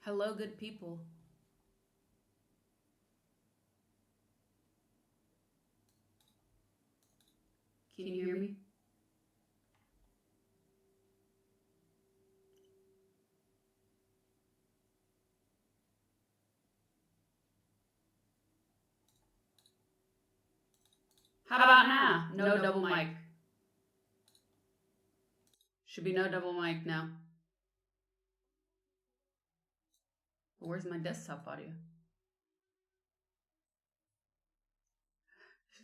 Hello, good people. Can you hear me? How about now? No double mic. Should be no double mic now. Where's my desktop audio?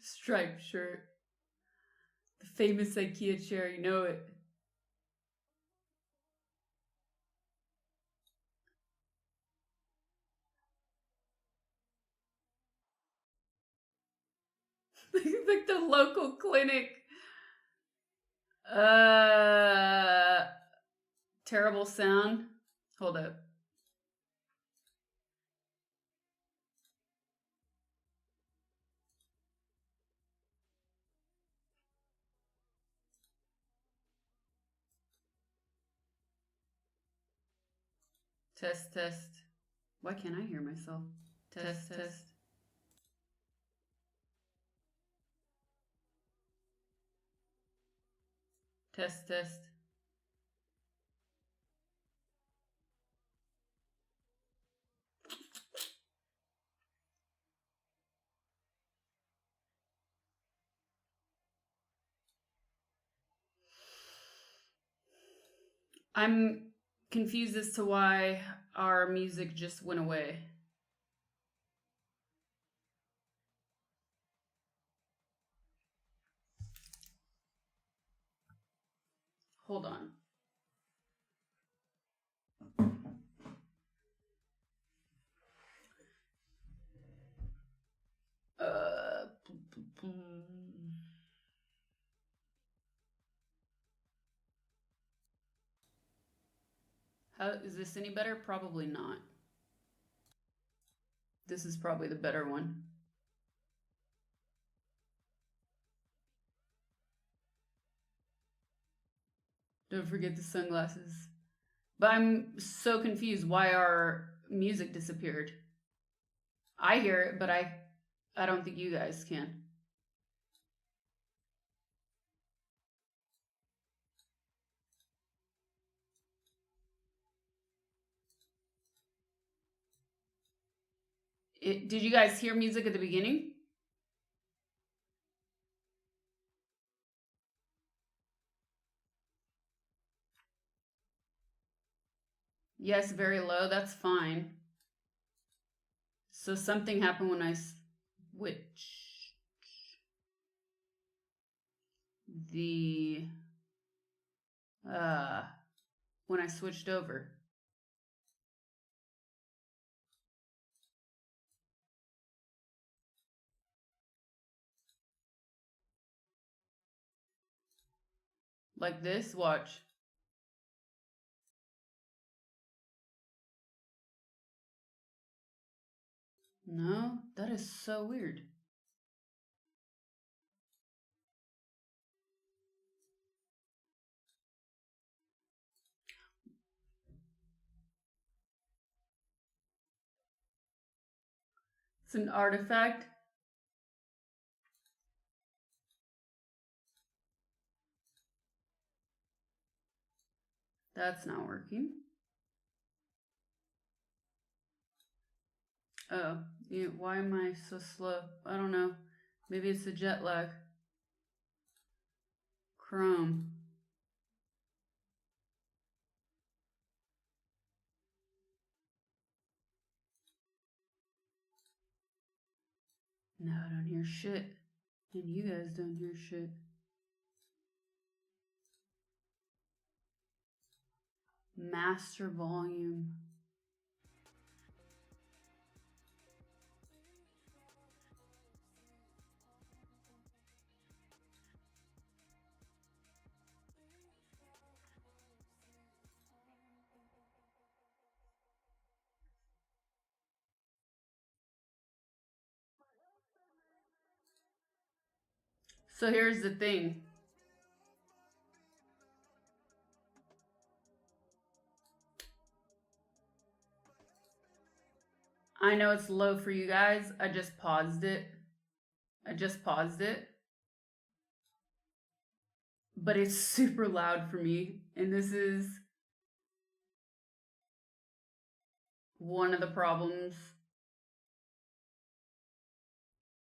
Striped shirt. The famous IKEA chair, you know it. Like the local clinic. Terrible sound. Hold up. Test, test. Why can't I hear myself? Test, test. Test, test. I'm confused as to why our music just went away. Hold on. How is this any better? Probably not. This is probably the better one. Don't forget the sunglasses. But I'm so confused why our music disappeared. I hear it, but I don't think you guys can. Did you guys hear music at the beginning? Yes, very low. That's fine. So something happened when I switched the when I switched over. Like this, watch. No, that is so weird. It's an artifact. That's not working. Oh, yeah, why am I so slow? I don't know. Maybe it's the jet lag. Chrome. No, I don't hear shit. And you guys don't hear shit. Master volume. So here's the thing. I know it's low for you guys. I just paused it. But it's super loud for me. And this is one of the problems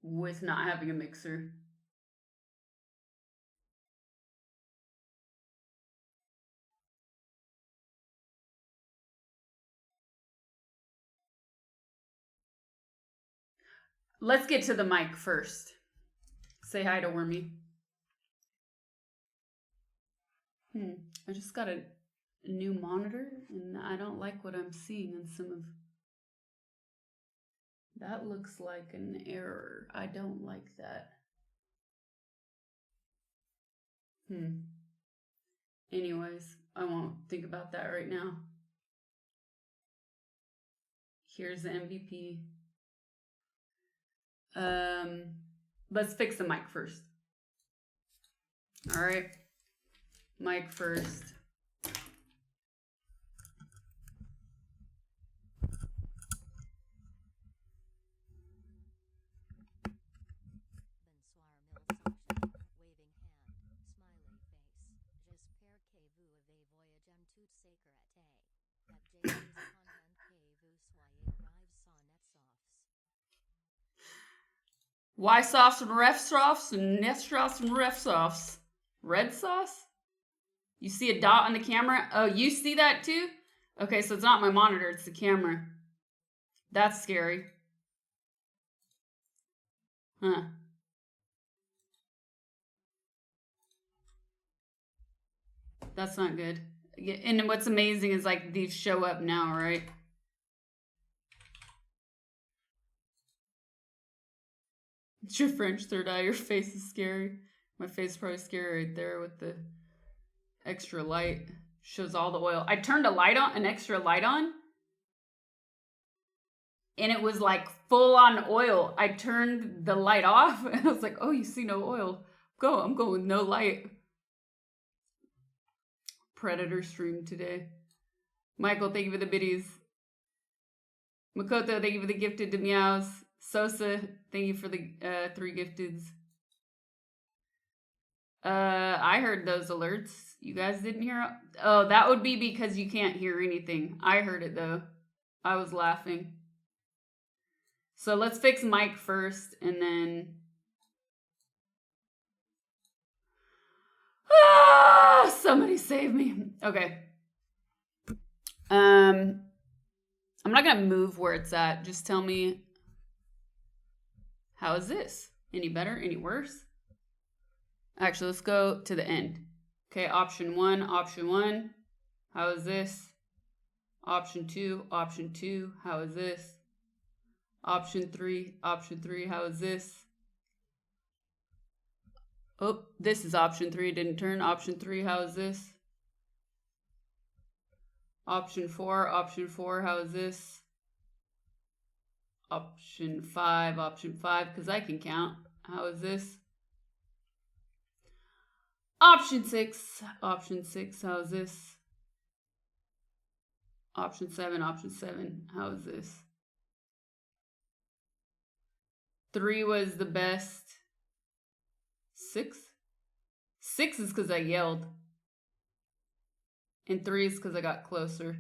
with not having a mixer. Let's get to the mic first. Say hi to Wormy. I just got a new monitor and I don't like what I'm seeing on some of... That looks like an error. I don't like that. Anyways, I won't think about that right now. Here's the MVP. Let's fix the mic first. All right. Mic first. Y sauce and ref sauce and nest sauce and ref sauce. Red sauce? You see a dot on the camera? Oh, you see that too? Okay, so it's not my monitor, it's the camera. That's scary. Huh. That's not good. And what's amazing is like these show up now, right? It's your French third eye. Your face is scary. My face is probably scary right there with the extra light. Shows all the oil. I turned a light on, an extra light on, and it was like full on oil. I turned the light off and I was like, oh, you see no oil. I'm going with no light. Predator stream today. Michael, thank you for the biddies. Makoto, thank you for the gifted to meows. Sosa, thank you for the 3 gifteds. I heard those alerts. You guys didn't hear? Oh, that would be because you can't hear anything. I heard it though. I was laughing. So let's fix mic first and then... somebody save me. Okay. I'm not gonna move where it's at. Just tell me, how is this? Any better? Any worse? Actually, let's go to the end. Okay, option 1, how is this? Option 2, how is this? Option 3, how is this? Oh, this is option 3, didn't turn. Option 3, how is this? Option 4, how is this? Option 5, because I can count. How is this? Option 6, how is this? Option 7, how is this? 3 was the best. 6? 6 is because I yelled. And 3 is because I got closer.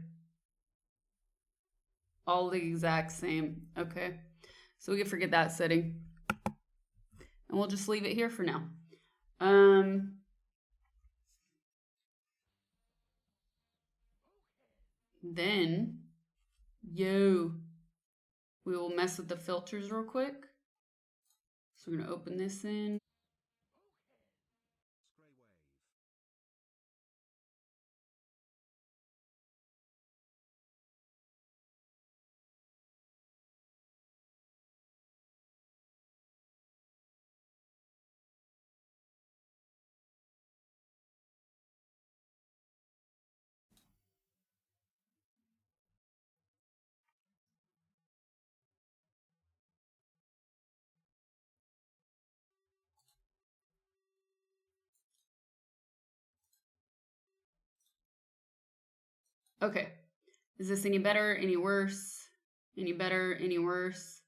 All the exact same. Okay. So we can forget that setting. And we'll just leave it here for now. Then, we will mess with the filters real quick. So we're going to open this in. Okay. Is this any better? Any worse? Any better? Any worse?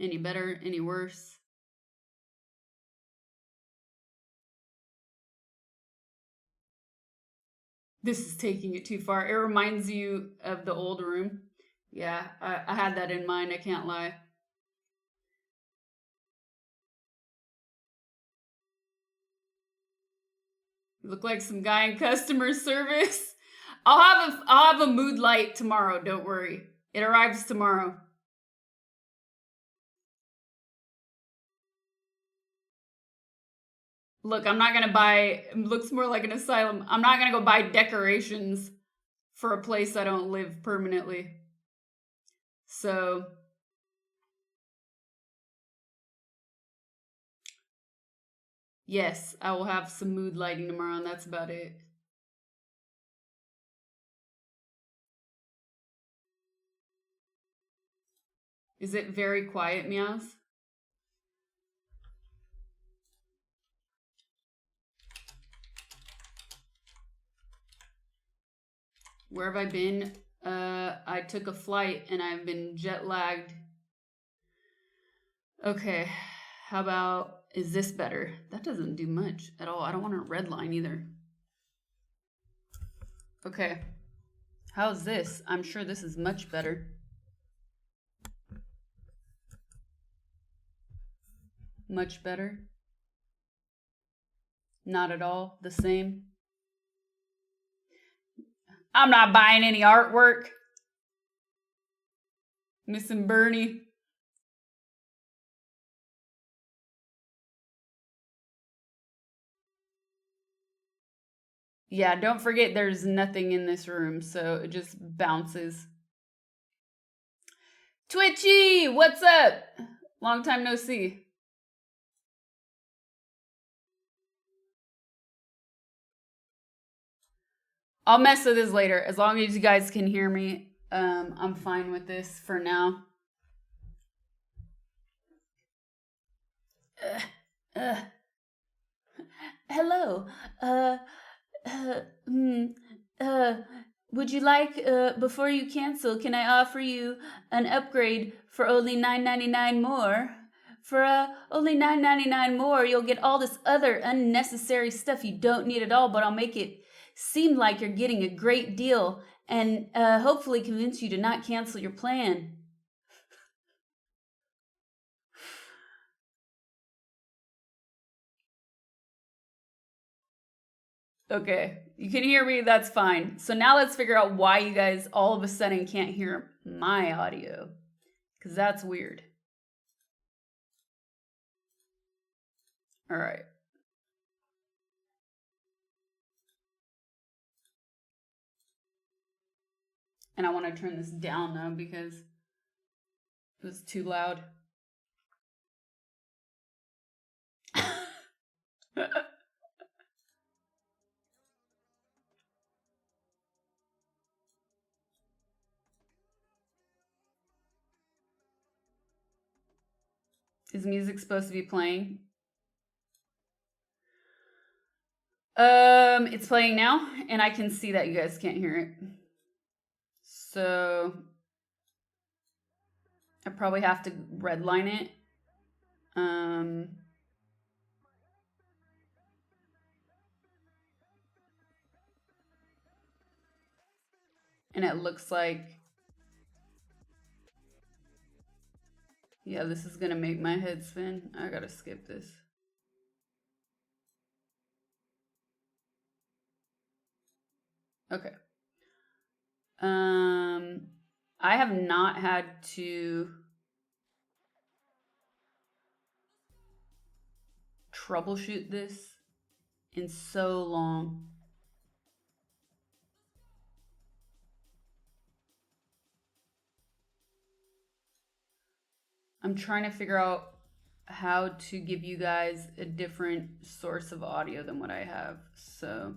Any better? Any worse? This is taking it too far. It reminds you of the old room. Yeah, I had that in mind. I can't lie. You look like some guy in customer service. I'll have a mood light tomorrow. Don't worry. It arrives tomorrow. Look, I'm not gonna buy. It looks more like an asylum. I'm not gonna go buy decorations for a place I don't live permanently. So, yes, I will have some mood lighting tomorrow, and that's about it. Is it very quiet, meows? Where have I been? I took a flight and I've been jet lagged. Okay, how about, is this better? That doesn't do much at all. I don't want a red line either. Okay, how's this? I'm sure this is much better. Much better. Not at all. The same. I'm not buying any artwork. Missing Bernie. Yeah, don't forget there's nothing in this room, so it just bounces. Twitchy, what's up? Long time no see. I'll mess with this later. As long as you guys can hear me, I'm fine with this for now. Hello. Would you like, before you cancel, can I offer you an upgrade for only $9.99 more? For only $9.99 more, you'll get all this other unnecessary stuff you don't need at all, but I'll make it seem like you're getting a great deal and hopefully convince you to not cancel your plan. Okay, you can hear me, that's fine. So now let's figure out why you guys all of a sudden can't hear my audio, because that's weird. All right. And I want to turn this down though because it was too loud. Is music supposed to be playing? It's playing now, and I can see that you guys can't hear it. So I probably have to redline it. And it looks like, yeah, this is gonna make my head spin. I gotta skip this. Okay. I have not had to troubleshoot this in so long. I'm trying to figure out how to give you guys a different source of audio than what I have. So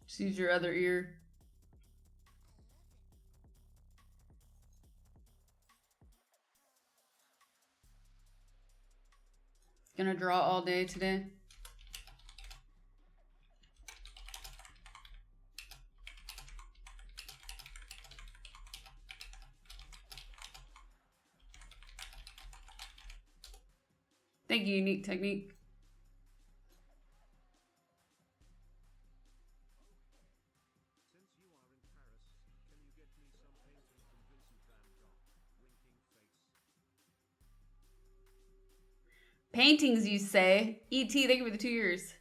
just use your other ear. Gonna draw all day today. Thank you, Unique Technique. Paintings, you say? ET, thank you for the 2 years.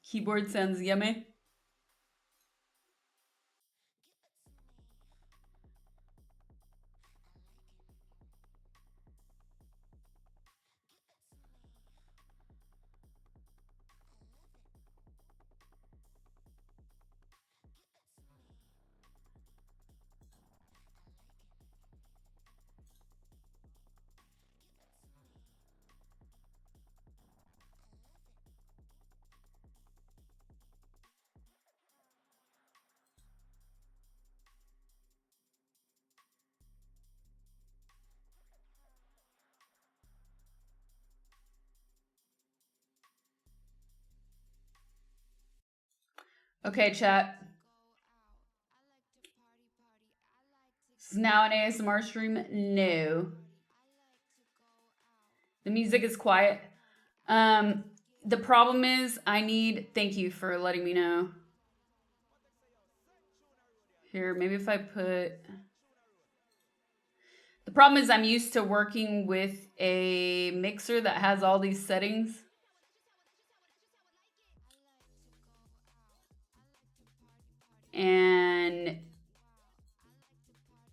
Keyboard sounds yummy. Okay, chat. This is now an ASMR stream? No. The music is quiet. The problem is I need... Thank you for letting me know. Here, maybe if I put... The problem is I'm used to working with a mixer that has all these settings. And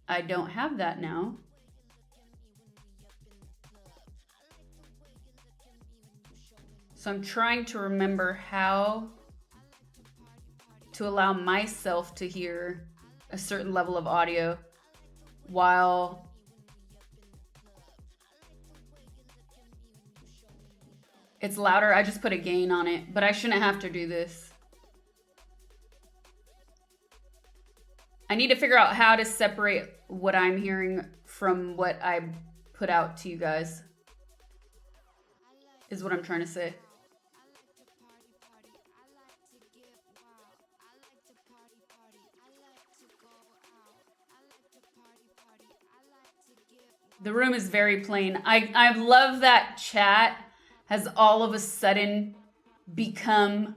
I don't have that now. So I'm trying to remember how to allow myself to hear a certain level of audio while it's louder. I just put a gain on it, but I shouldn't have to do this. I need to figure out how to separate what I'm hearing from what I put out to you guys, is what I'm trying to say. The room is very plain. I love that chat has all of a sudden become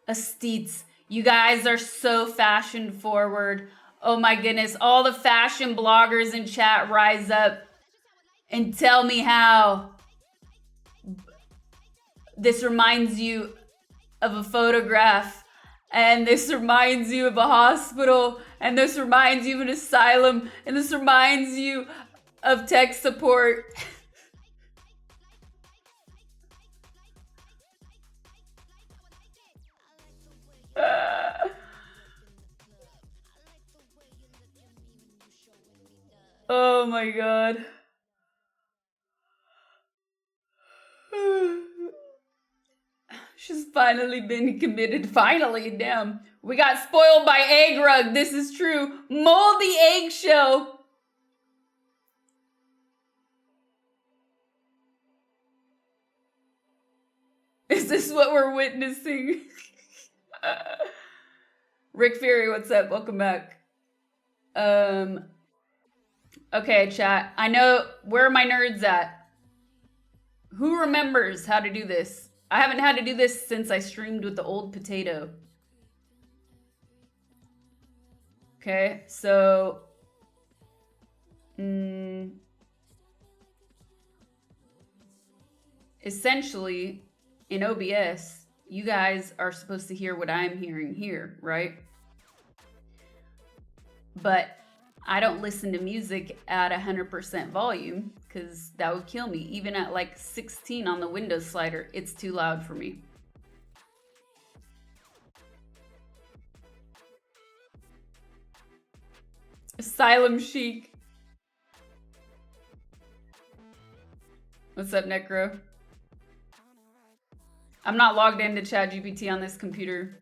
aesthetes. You guys are so fashion forward. Oh my goodness. All the fashion bloggers in chat rise up and tell me how this reminds you of a photograph, and this reminds you of a hospital, and this reminds you of an asylum, and this reminds you of tech support. Oh my god. She's finally been committed. Finally, damn. We got spoiled by egg rug. This is true. Moldy eggshell. Is this what we're witnessing? Rick Fury, what's up? Welcome back. Okay, chat. I know, where are my nerds at? Who remembers how to do this? I haven't had to do this since I streamed with the old potato. Okay, so... essentially, in OBS, you guys are supposed to hear what I'm hearing here, right? But I don't listen to music at 100% volume because that would kill me. Even at like 16 on the Windows slider, it's too loud for me. Asylum Chic. What's up, Necro? I'm not logged into ChatGPT on this computer.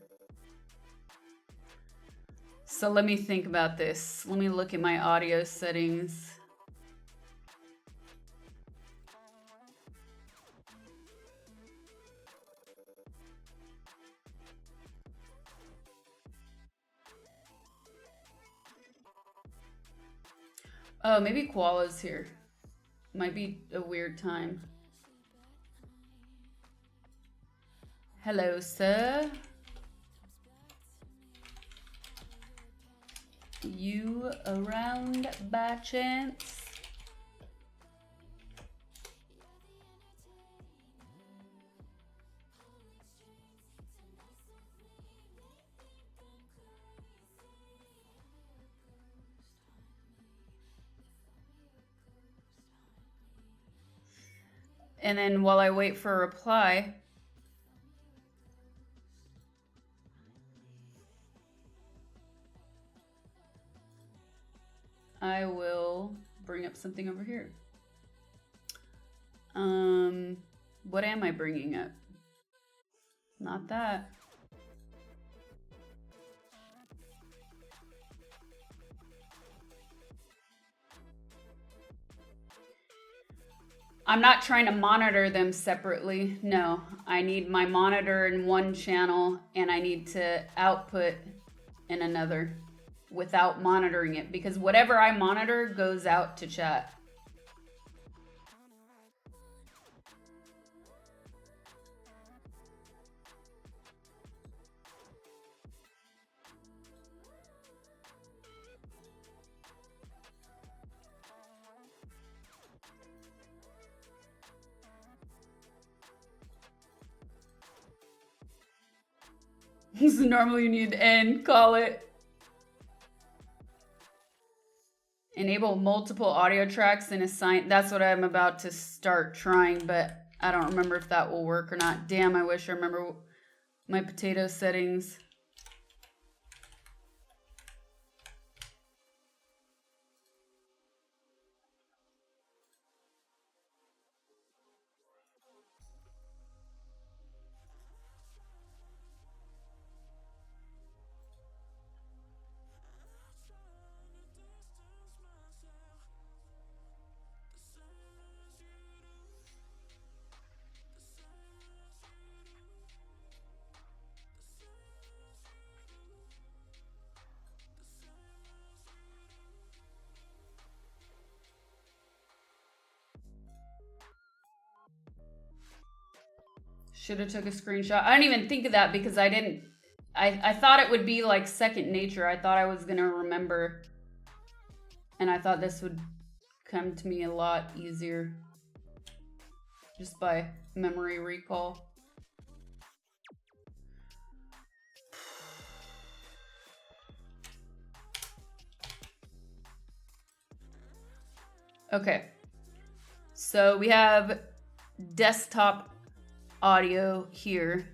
So let me think about this. Let me look at my audio settings. Oh, maybe Koala's here. Might be a weird time. Hello, sir. You around by chance? And then while I wait for a reply, I will bring up something over here. What am I bringing up? Not that. I'm not trying to monitor them separately. No, I need my monitor in one channel and I need to output in another without monitoring it, because whatever I monitor goes out to chat. So normally you need end, call it. Enable multiple audio tracks and assign. That's what I'm about to start trying, but I don't remember if that will work or not. Damn, I wish I remember my potato settings. Should have took a screenshot. I didn't even think of that because I didn't. I thought it would be like second nature. I thought I was gonna remember, and I thought this would come to me a lot easier just by memory recall. Okay, so we have desktop audio here.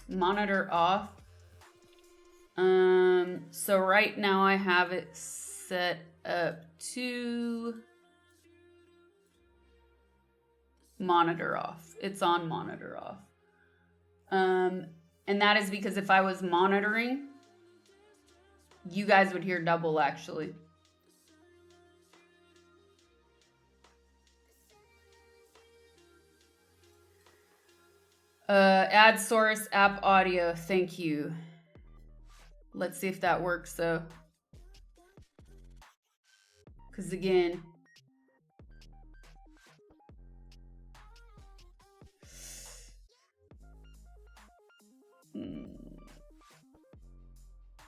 Monitor off. So right now I have it set up to monitor off. It's on monitor off. And that is because if I was monitoring, you guys would hear double actually. Add source app audio. Thank you. Let's see if that works though. Because again,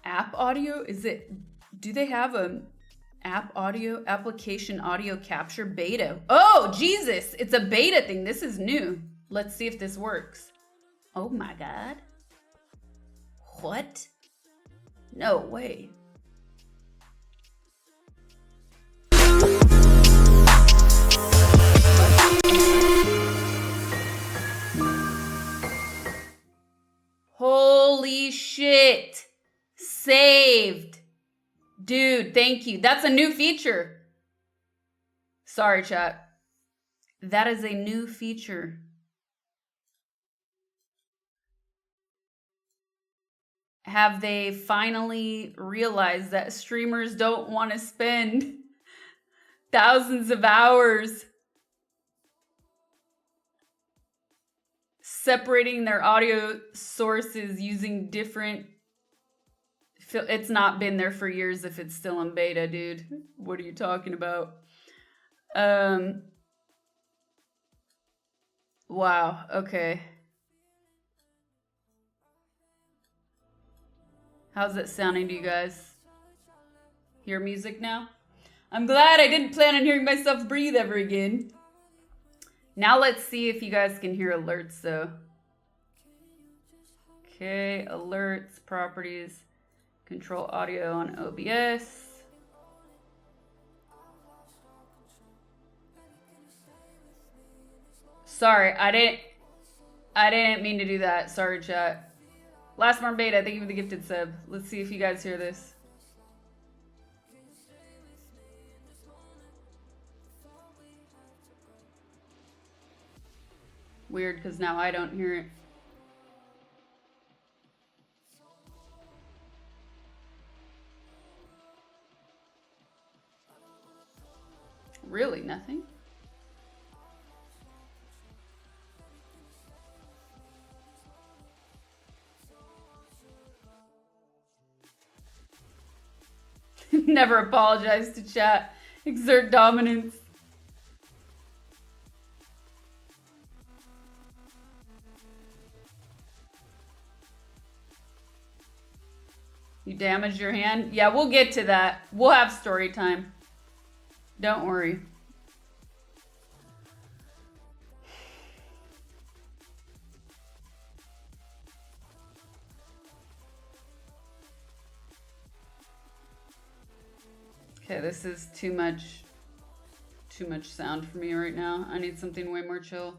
app audio? Is it, do they have a app audio, application audio capture beta? Oh, Jesus, it's a beta thing. This is new. Let's see if this works. Oh my God. What? No way. Holy shit. Saved. Dude, thank you. That's a new feature. Sorry, chat. That is a new feature. Have they finally realized that streamers don't want to spend thousands of hours separating their audio sources using different It's not been there for years if it's still in beta, dude. What are you talking about? Wow, okay. How's it sounding to you guys? Hear music now? I'm glad I didn't plan on hearing myself breathe ever again. Now let's see if you guys can hear alerts though. Okay, alerts, properties, control audio on OBS. Sorry, I didn't mean to do that. Sorry, chat. Last Mark Beta, thank you for the gifted sub. Let's see if you guys hear this. Weird, because now I don't hear it. Really, nothing? Never apologize to chat. Exert dominance. You damaged your hand? Yeah, we'll get to that. We'll have story time. Don't worry. Okay, this is too much sound for me right now. I need something way more chill.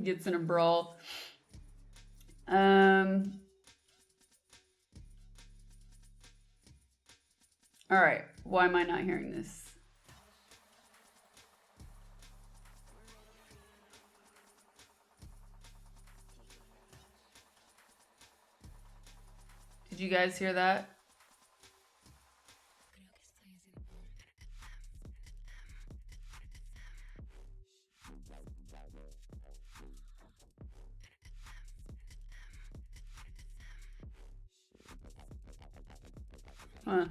Gets in a brawl. All right, why am I not hearing this? Did you guys hear that? Huh.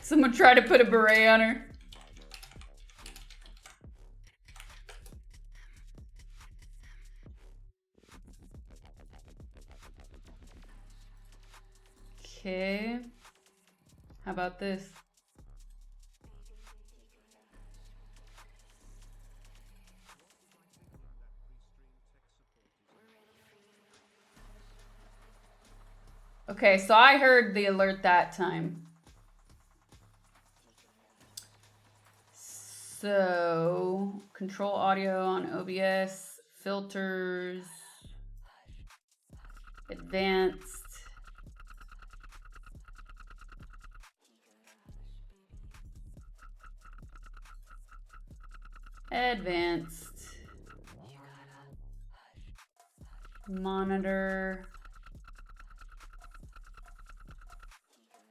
Someone tried to put a beret on her. Okay. How about this? Okay, so I heard the alert that time. So, control audio on OBS, filters, advanced. Advanced. Monitor.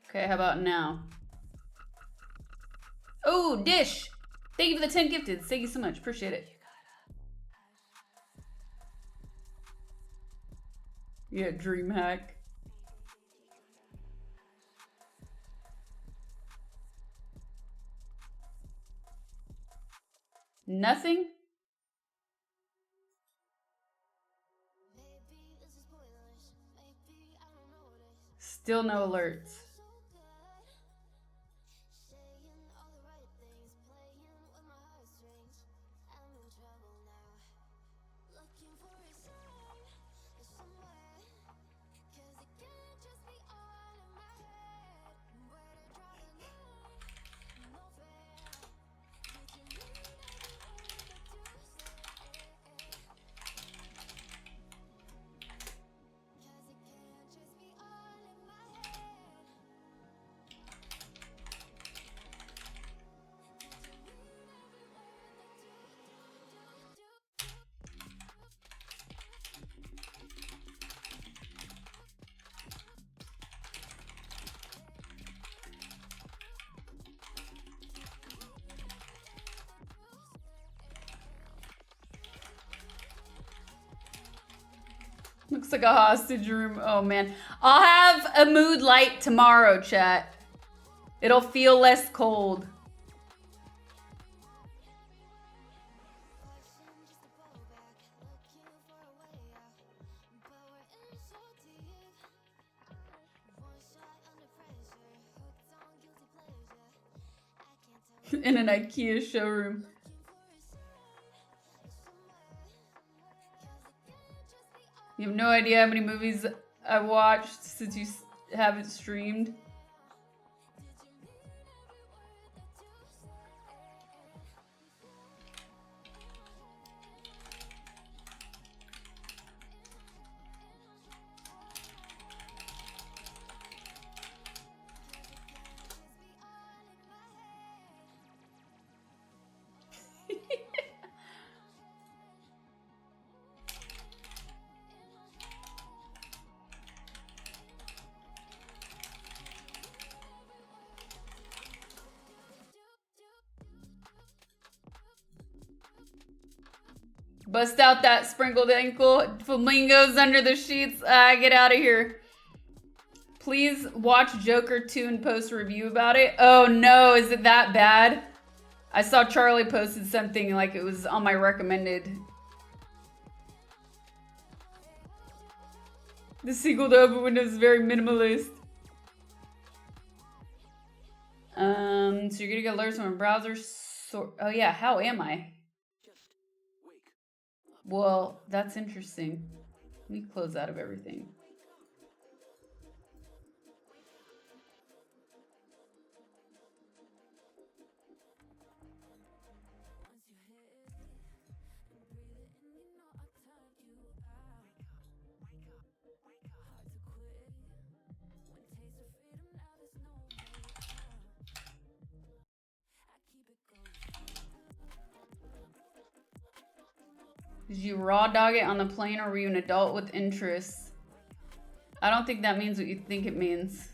Okay, how about now? Oh, Dish! Thank you for the 10 gifted. Thank you so much. Appreciate it. Yeah, dream hack. Nothing? Still no alerts. Looks like a hostage room. Oh man. I'll have a mood light tomorrow, chat. It'll feel less cold. In an IKEA showroom. You have no idea how many movies I watched since you haven't streamed. Bust out that sprinkled ankle. Flamingos under the sheets. Get out of here. Please watch Joker 2 and post a review about it. Oh no, is it that bad? I saw Charlie posted something like it was on my recommended. The sequel to Open Windows is very minimalist. So you're gonna get alerts from a browser. Oh yeah, how am I? Well, that's interesting. Let me close out of everything. Did you raw dog it on the plane, or were you an adult with interests? I don't think that means what you think it means.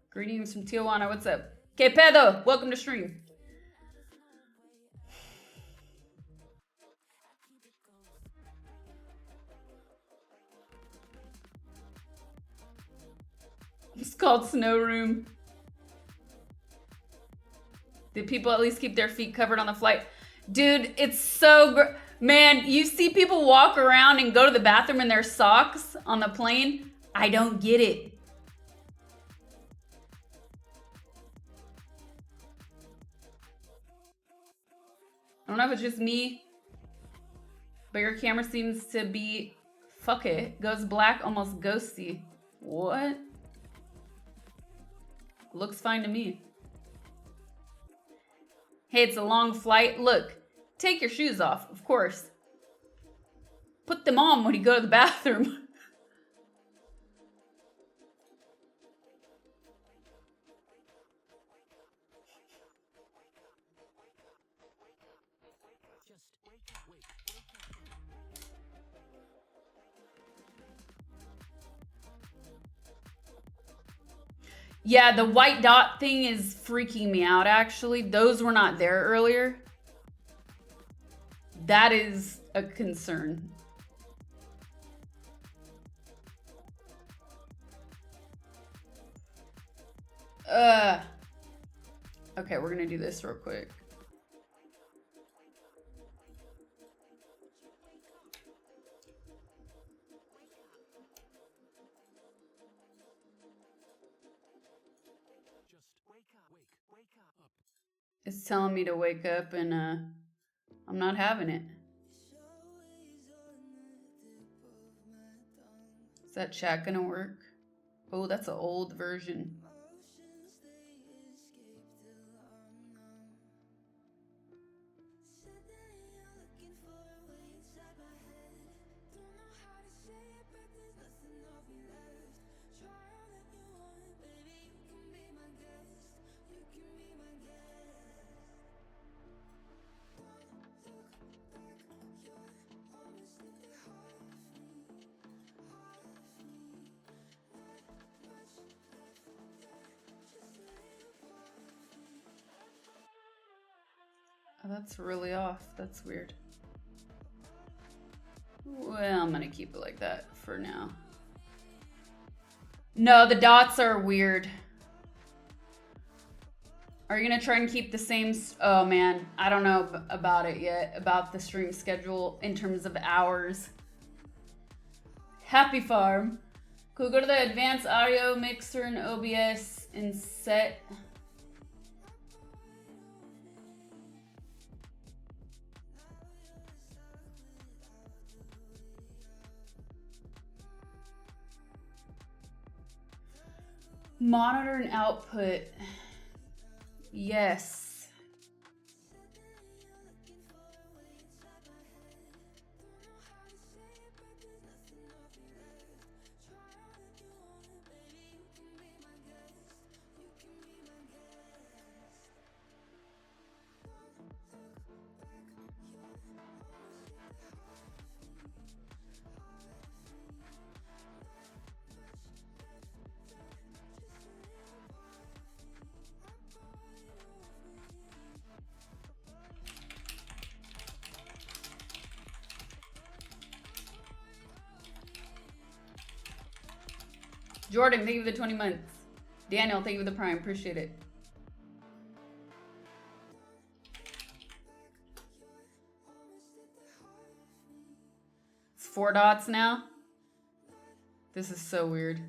Greetings from Tijuana. What's up? Que pedo? Welcome to stream. It's called Snow Room. Did people at least keep their feet covered on the flight? Dude, it's so man, you see people walk around and go to the bathroom in their socks on the plane? I don't get it. I don't know if it's just me, but your camera seems to be, fuck it, goes black, almost ghosty. What? Looks fine to me. Hey, it's a long flight. Look, take your shoes off, of course. Put them on when you go to the bathroom. Yeah, the white dot thing is freaking me out, actually. Those were not there earlier. That is a concern. Okay, we're gonna do this real quick. It's telling me to wake up and I'm not having it. Is that chat gonna work? Oh, that's an old version. Oh, that's really off. That's weird. Well, I'm gonna keep it like that for now. No, the dots are weird. Are you gonna try and keep the same? Oh man, I don't know about it yet, about the stream schedule in terms of hours. Happy Farm. Could we go to the advanced audio mixer in OBS and set? Monitor and output. Yes. Jordan, thank you for the 20 months. Daniel, thank you for the prime. Appreciate it. It's 4 dots now. This is so weird.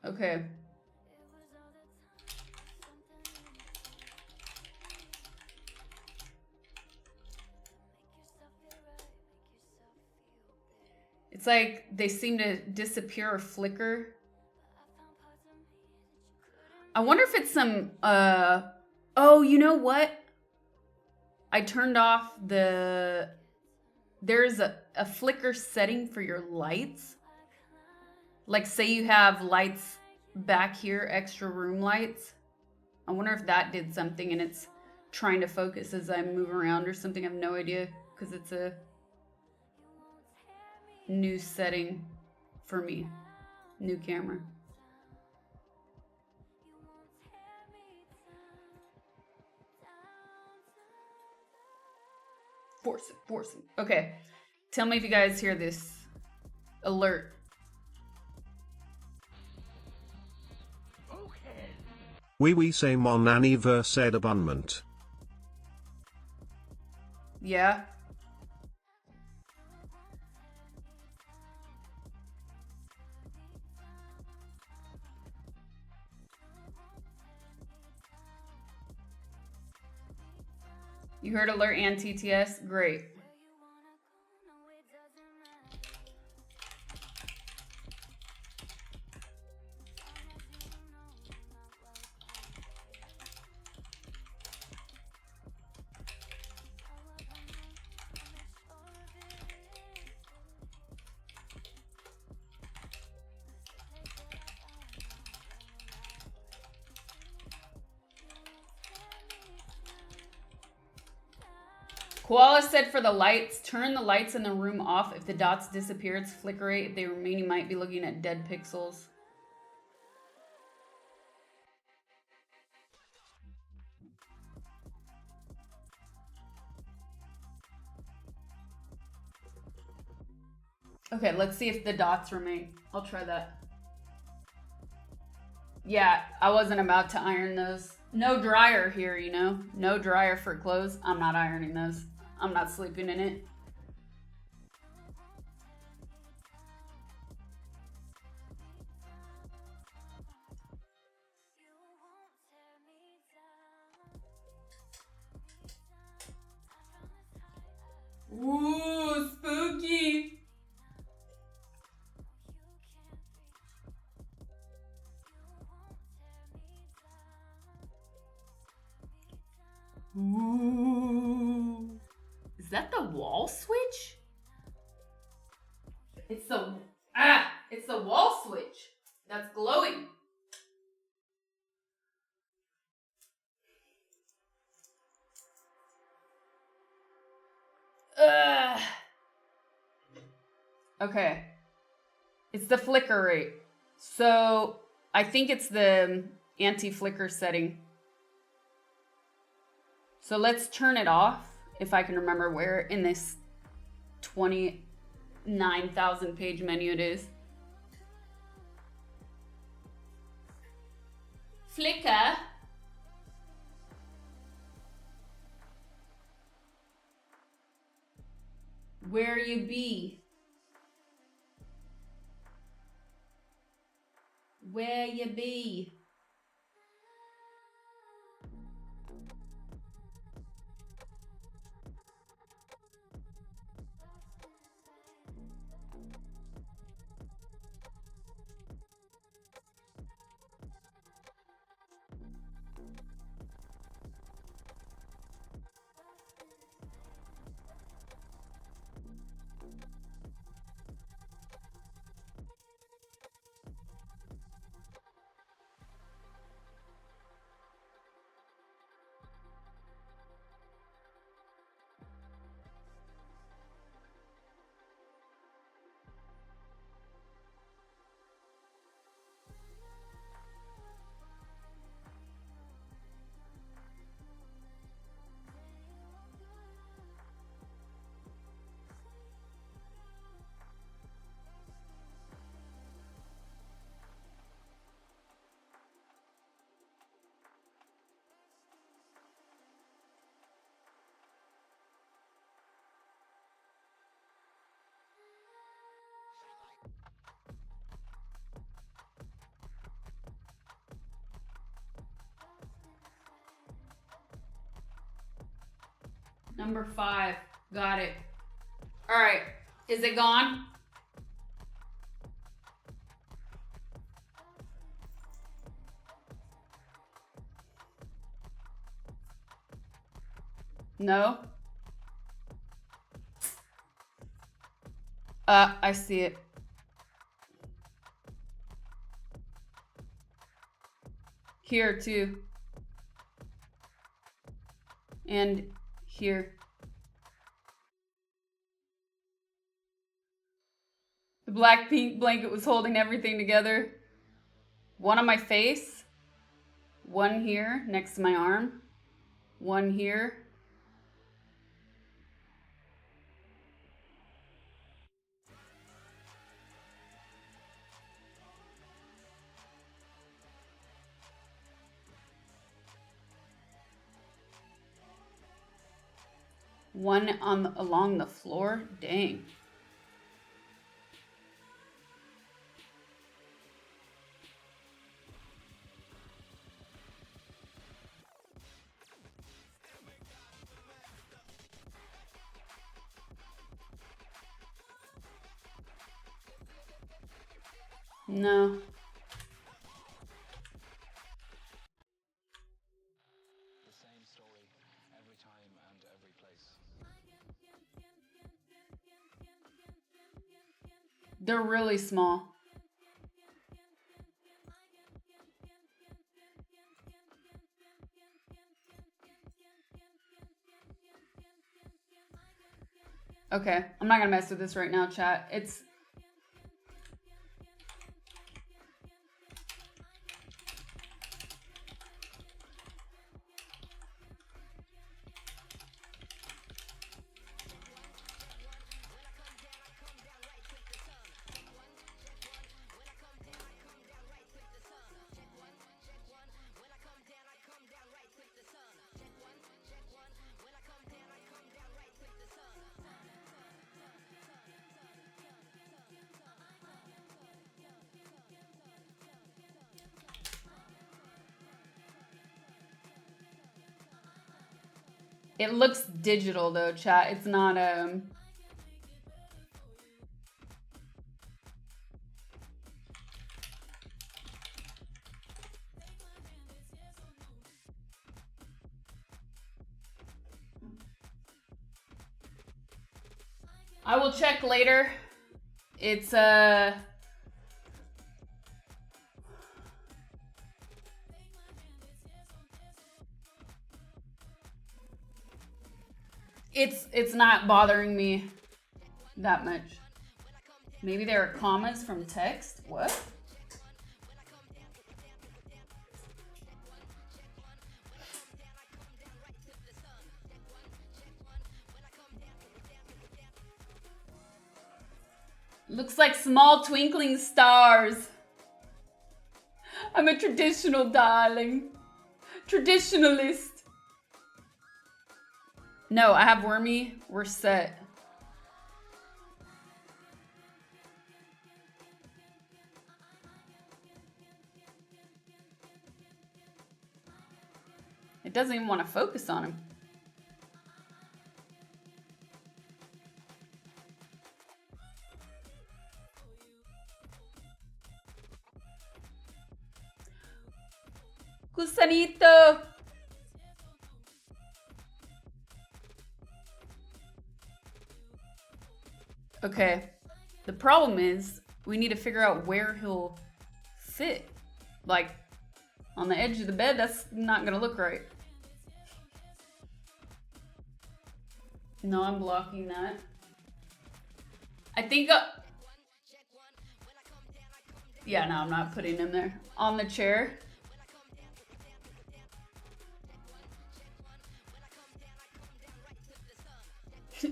Okay. It's like they seem to disappear or flicker. I wonder if it's some, oh, you know what? I turned off the, there's a flicker setting for your lights. Like say you have lights back here, extra room lights. I wonder if that did something and it's trying to focus as I move around or something. I have no idea because it's a new setting for me. New camera. Force it. Okay. Tell me if you guys hear this alert. We say mon anniversaire d'abonnement. Yeah. You heard alert and TTS? Great. Koala said for the lights, turn the lights in the room off. If the dots disappear, it's flickery. If they remain, you might be looking at dead pixels. Okay, let's see if the dots remain. I'll try that. Yeah, I wasn't about to iron those. No dryer here, you know? No dryer for clothes. I'm not ironing those. I'm not sleeping in it. Ooh, spooky. Ooh. Is that the wall switch? It's the wall switch that's glowing. Ugh. Okay. It's the flicker rate. So I think it's the anti-flicker setting. So let's turn it off, if I can remember where in this 29,000 page menu it is. Flicker. Where you be? Where you be? Number 5. Got it. All right. Is it gone? No? I see it. Here too. And here. The black pink blanket was holding everything together. One on my face. One here next to my arm. One here. One along the floor. Dang. No. The same story every time and every place. They're really small. Okay, I'm not gonna mess with this right now, chat. It's... It looks digital though, chat. It's not I will check later. It's It's not bothering me that much. Maybe there are commas from text. What? Looks like small twinkling stars. I'm a traditional darling. Traditionalist. No, I have Wormy. We're set. It doesn't even want to focus on him. Gusanito. Okay. The problem is we need to figure out where he'll sit. Like on the edge of the bed, that's not gonna look right. No, I'm blocking that. I think yeah, no, I'm not putting him there. On the chair.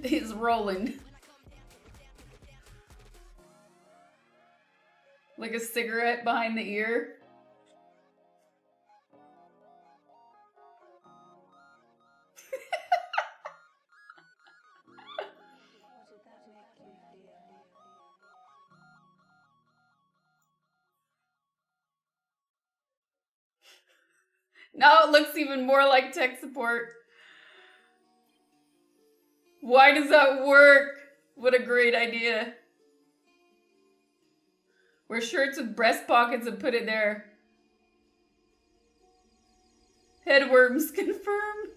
He's rolling. Like a cigarette behind the ear. Now it looks even more like tech support. Why does that work? What a great idea. Wear shirts with breast pockets and put it there. Headworms confirmed.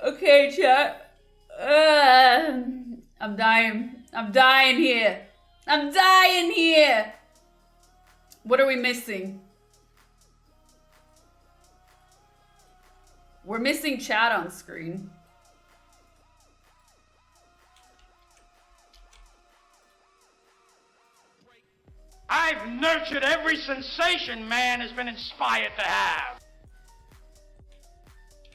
Okay, chat. I'm dying. I'm dying here. I'm dying here. What are we missing? We're missing chat on screen. I've nurtured every sensation man has been inspired to have.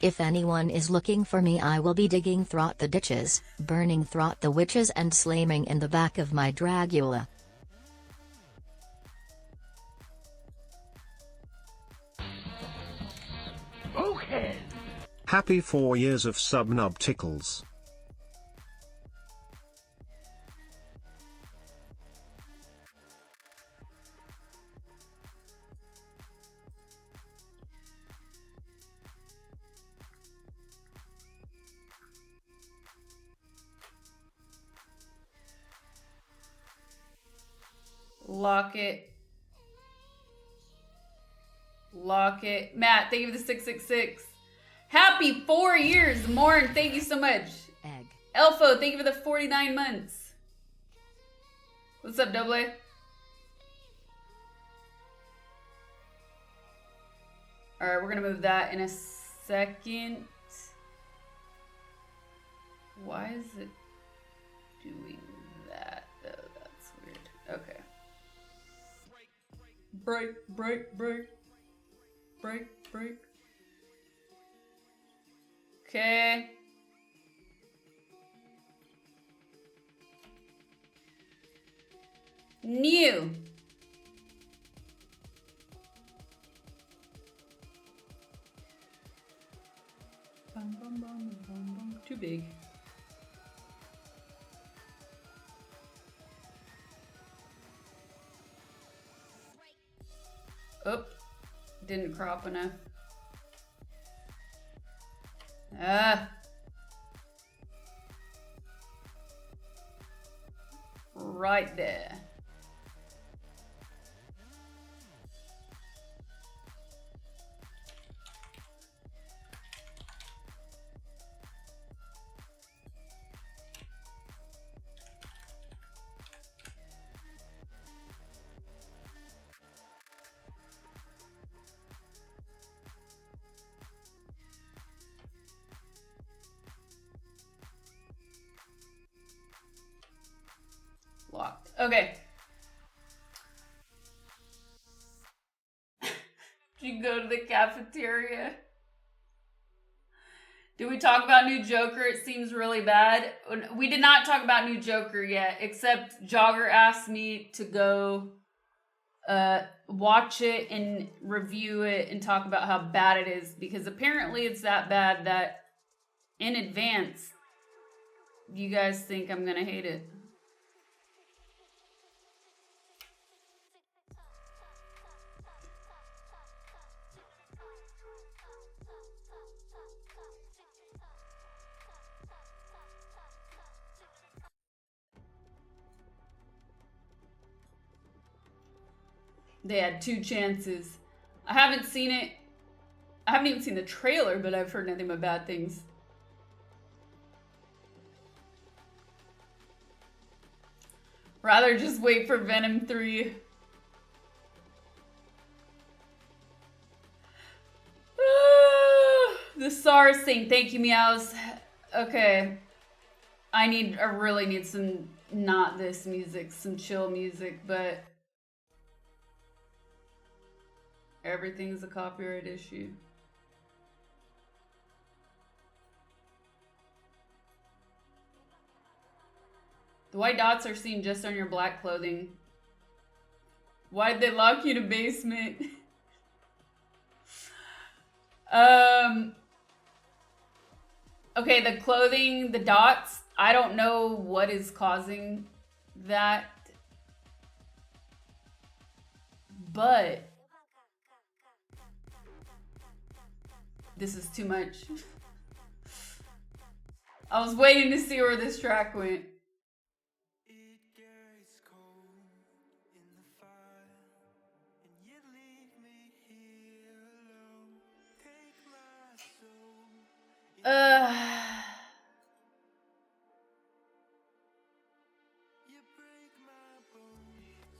If anyone is looking for me, I will be digging through the ditches, burning through the witches and slaming in the back of my Dragula. Okay. Happy 4 years of Subnub Tickles. Lock it. Lock it. Matt, thank you for the 666. Happy 4 years. Morn, thank you so much. Egg. Elfo, thank you for the 49 months. What's up, Double A? Alright, we're gonna move that in a second. Why is it doing that though? That's weird. Okay. Break, break, break. Break, break. Okay. New. Bum, bum, bum, bum, bum. Too big. Oop. Didn't crop enough. Ah. Right there. clocked. Okay. Did you go to the cafeteria? Did we talk about new Joker? It seems really bad. We did not talk about new Joker yet, except Jogger asked me to go watch it and review it and talk about how bad it is, because apparently it's that bad that in advance you guys think I'm gonna hate it. They had 2 chances. I haven't seen it. I haven't even seen the trailer, but I've heard nothing but bad things. Rather just wait for Venom 3. The SARS thing. Thank you, Meows. Okay. I really need some not this music, some chill music, but everything's a copyright issue. The white dots are seen just on your black clothing. Why'd they lock you in a basement? Okay, the clothing, the dots, I don't know what is causing that. But this is too much. I was waiting to see where this track went.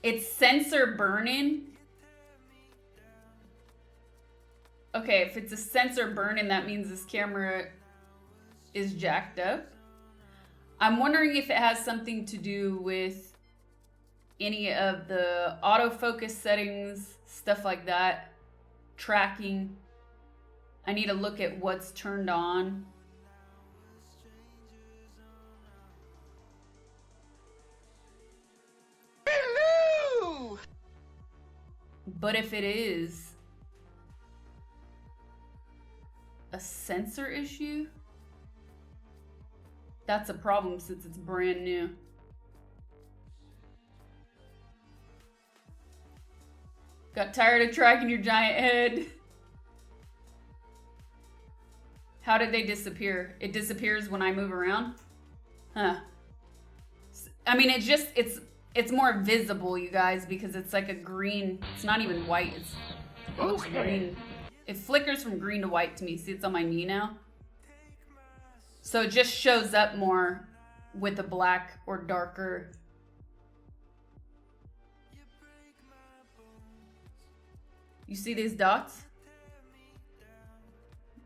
It's sensor burning. Okay, if it's a sensor burning, that means this camera is jacked up. I'm wondering if it has something to do with any of the autofocus settings, stuff like that, tracking. I need to look at what's turned on. Hello! But if it is a sensor issue, that's a problem since it's brand new. Got tired of tracking your giant head. How did they disappear? It disappears when I move around? Huh. I mean, it's more visible, you guys, because it's like a green. It's not even white. It looks green. It flickers from green to white to me. See, it's on my knee now. So it just shows up more with a black or darker. You see these dots?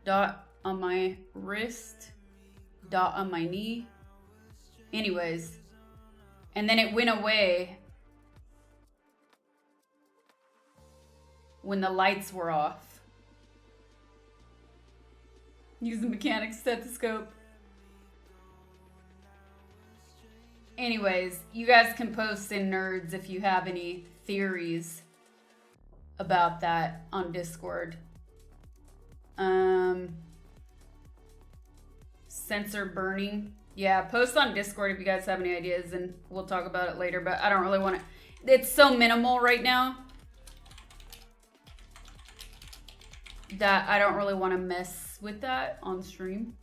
Dot on my wrist, dot on my knee. Anyways, and then it went away when the lights were off. Use the mechanic stethoscope. Anyways, you guys can post in Nerds if you have any theories about that on Discord. Sensor burning. Yeah, post on Discord if you guys have any ideas and we'll talk about it later, but I don't really want to. It's so minimal right now that I don't really want to mess with that on stream.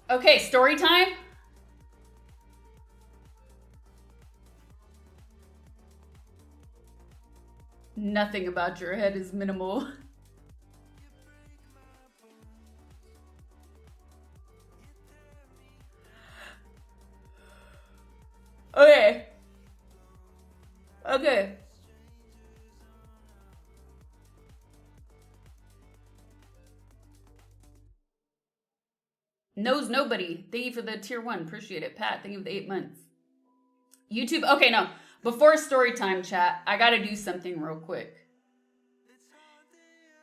Okay, story time. Nothing about your head is minimal. Okay. Okay. Knows nobody. Thank you for the tier 1. Appreciate it. Pat, thank you for the 8 months. YouTube. Okay, no. Before story time, chat, I got to do something real quick.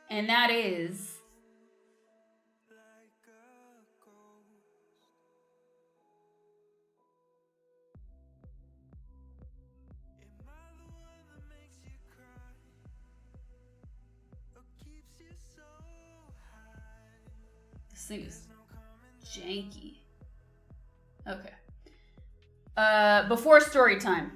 And that is... This thing is janky. Okay. Before story time.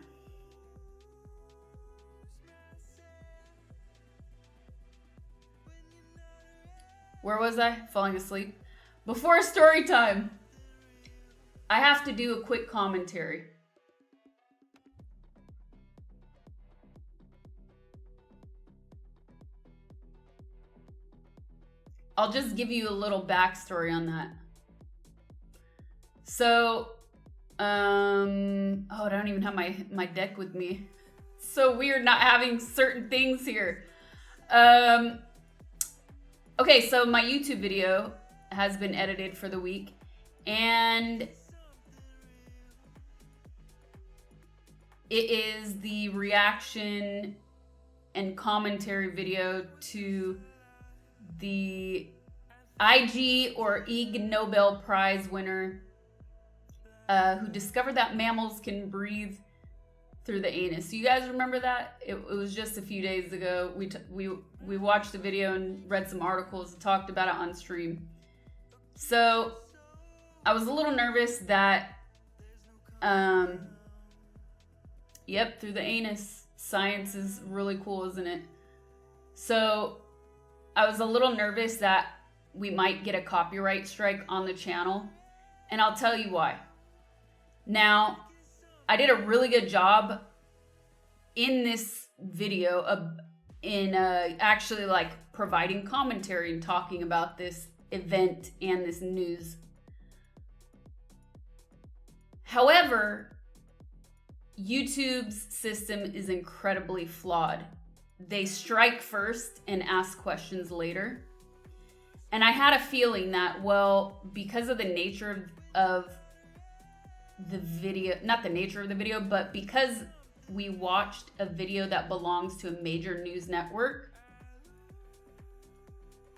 Where was I? Falling asleep. Before story time. I have to do a quick commentary. I'll just give you a little backstory on that. So, oh, I don't even have my deck with me. It's so weird not having certain things here. Okay, so my YouTube video has been edited for the week, and it is the reaction and commentary video to the IG or Ig Nobel Prize winner who discovered that mammals can breathe through the anus. So you guys remember that? It was just a few days ago. We watched the video and read some articles and talked about it on stream. So I was a little nervous that, yep, through the anus. Science is really cool, isn't it? So I was a little nervous that we might get a copyright strike on the channel, and I'll tell you why. Now, I did a really good job in this video in actually like providing commentary and talking about this event and this news. However, YouTube's system is incredibly flawed. They strike first and ask questions later. And I had a feeling that, well, because of the nature of the video, not the nature of the video, but because we watched a video that belongs to a major news network,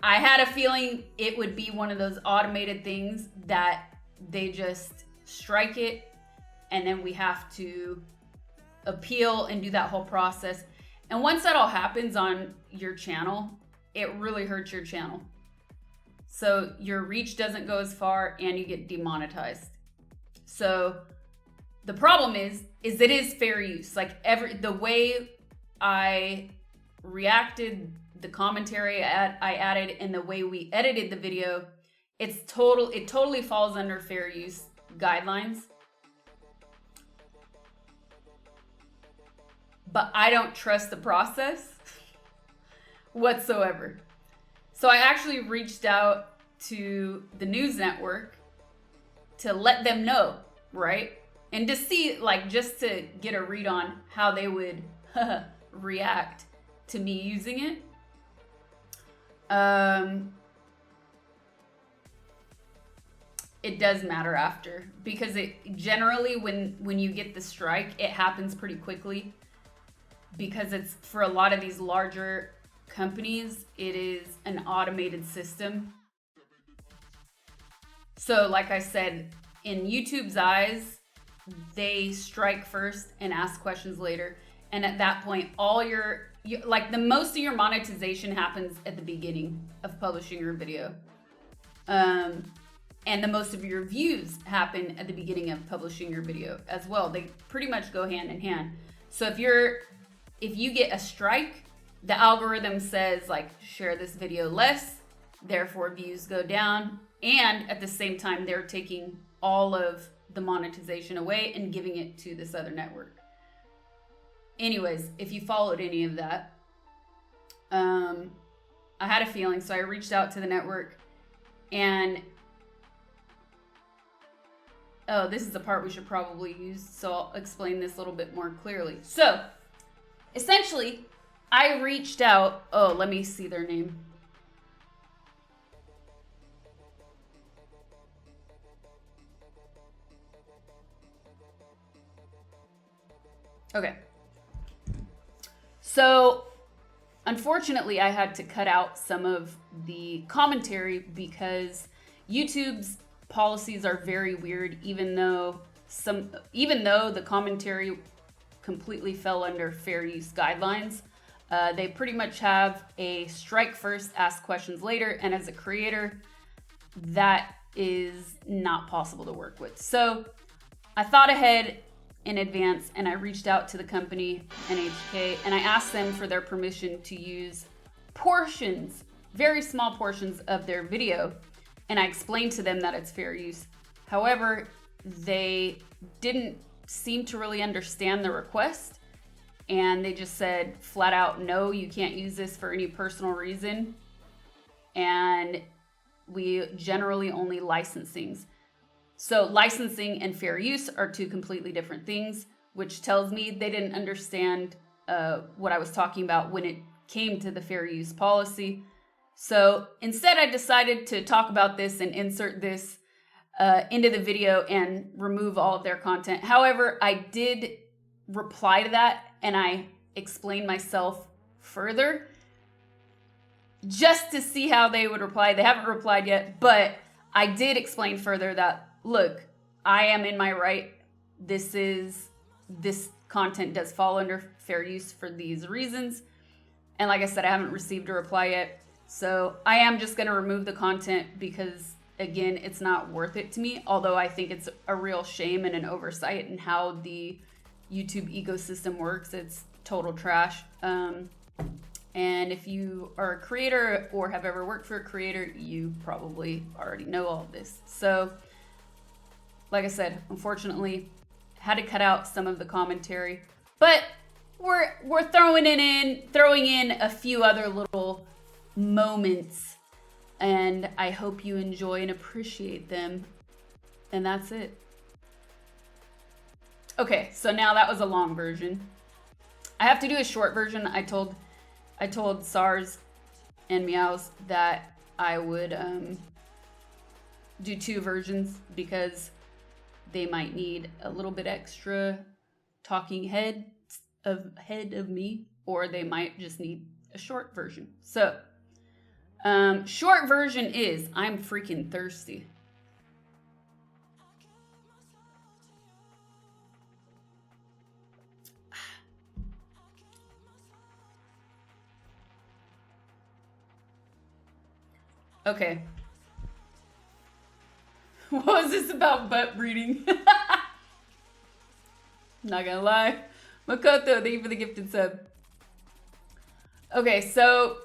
I had a feeling it would be one of those automated things that they just strike it and then we have to appeal and do that whole process. And once that all happens on your channel, it really hurts your channel. So your reach doesn't go as far and you get demonetized. So the problem is it is fair use. Like the way I reacted, the commentary I added, and the way we edited the video, it totally falls under fair use guidelines. But I don't trust the process whatsoever. So I actually reached out to the news network to let them know, right? And to see, like, just to get a read on how they would react to me using it. It does matter after, because it generally when you get the strike, it happens pretty quickly, because it's for a lot of these larger companies, it is an automated system. So like I said, in YouTube's eyes, they strike first and ask questions later. And at that point, all like the most of your monetization happens at the beginning of publishing your video. And the most of your views happen at the beginning of publishing your video as well. They pretty much go hand in hand. So if you get a strike, the algorithm says, like, share this video less, therefore views go down. And at the same time, they're taking all of the monetization away and giving it to this other network. Anyways, if you followed any of that, I had a feeling, so I reached out to the network, and oh, this is the part we should probably use, so I'll explain this a little bit more clearly. So, essentially, I reached out, oh, let me see their name. Okay. So, unfortunately, I had to cut out some of the commentary because YouTube's policies are very weird, even though the commentary completely fell under fair use guidelines. They pretty much have a strike first, ask questions later, and as a creator, that is not possible to work with. So I thought ahead in advance and I reached out to the company, NHK, and I asked them for their permission to use portions, very small portions of their video, and I explained to them that it's fair use. However, they didn't seem to really understand the request, and they just said flat out, no, you can't use this for any personal reason, and we generally only license things. So licensing and fair use are two completely different things, which tells me they didn't understand what I was talking about when it came to the fair use policy. So instead, I decided to talk about this and insert this into the video and remove all of their content. However, I did reply to that and I explained myself further just to see how they would reply. They haven't replied yet, but I did explain further that, look, I am in my right. This content does fall under fair use for these reasons. And like I said, I haven't received a reply yet. So I am just going to remove the content because, again, it's not worth it to me. Although I think it's a real shame and an oversight in how the YouTube ecosystem works. It's total trash. And if you are a creator or have ever worked for a creator, you probably already know all of this. So, like I said, unfortunately, had to cut out some of the commentary, but we're throwing in a few other little moments, and I hope you enjoy and appreciate them. And that's it. Okay, so now that was a long version. I have to do a short version. I told SARS and Meows that I would do two versions because they might need a little bit extra talking head of me, or they might just need a short version. So, short version is I'm freaking thirsty. Okay. What was this about butt breeding? Not gonna lie. Makoto, thank you for the gifted sub. Okay, so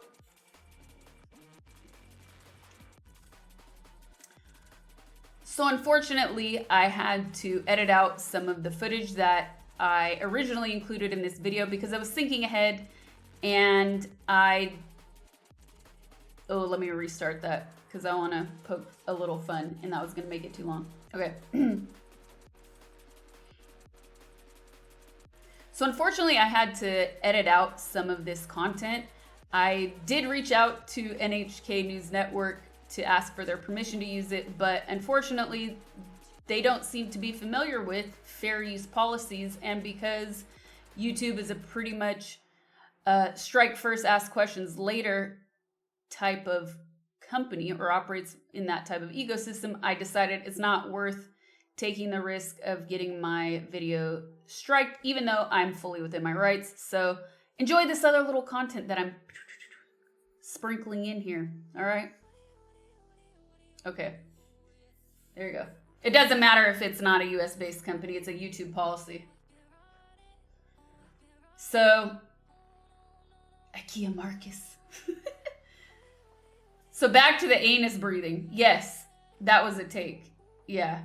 unfortunately, I had to edit out some of the footage that I originally included in this video because I was thinking ahead and let me restart that because I want to poke a little fun and that was going to make it too long. Okay. So unfortunately, I had to edit out some of this content. I did reach out to NHK News Network to ask for their permission to use it, but unfortunately, they don't seem to be familiar with fair use policies, and because YouTube is a pretty much strike first, ask questions later type of company or operates in that type of ecosystem, I decided it's not worth taking the risk of getting my video striked, even though I'm fully within my rights. So enjoy this other little content that I'm sprinkling in here. All right. Okay. There you go. It doesn't matter if it's not a US based company. It's a YouTube policy. So, Ikea Marcus. So back to the anus breathing. Yes, that was a take. Yeah.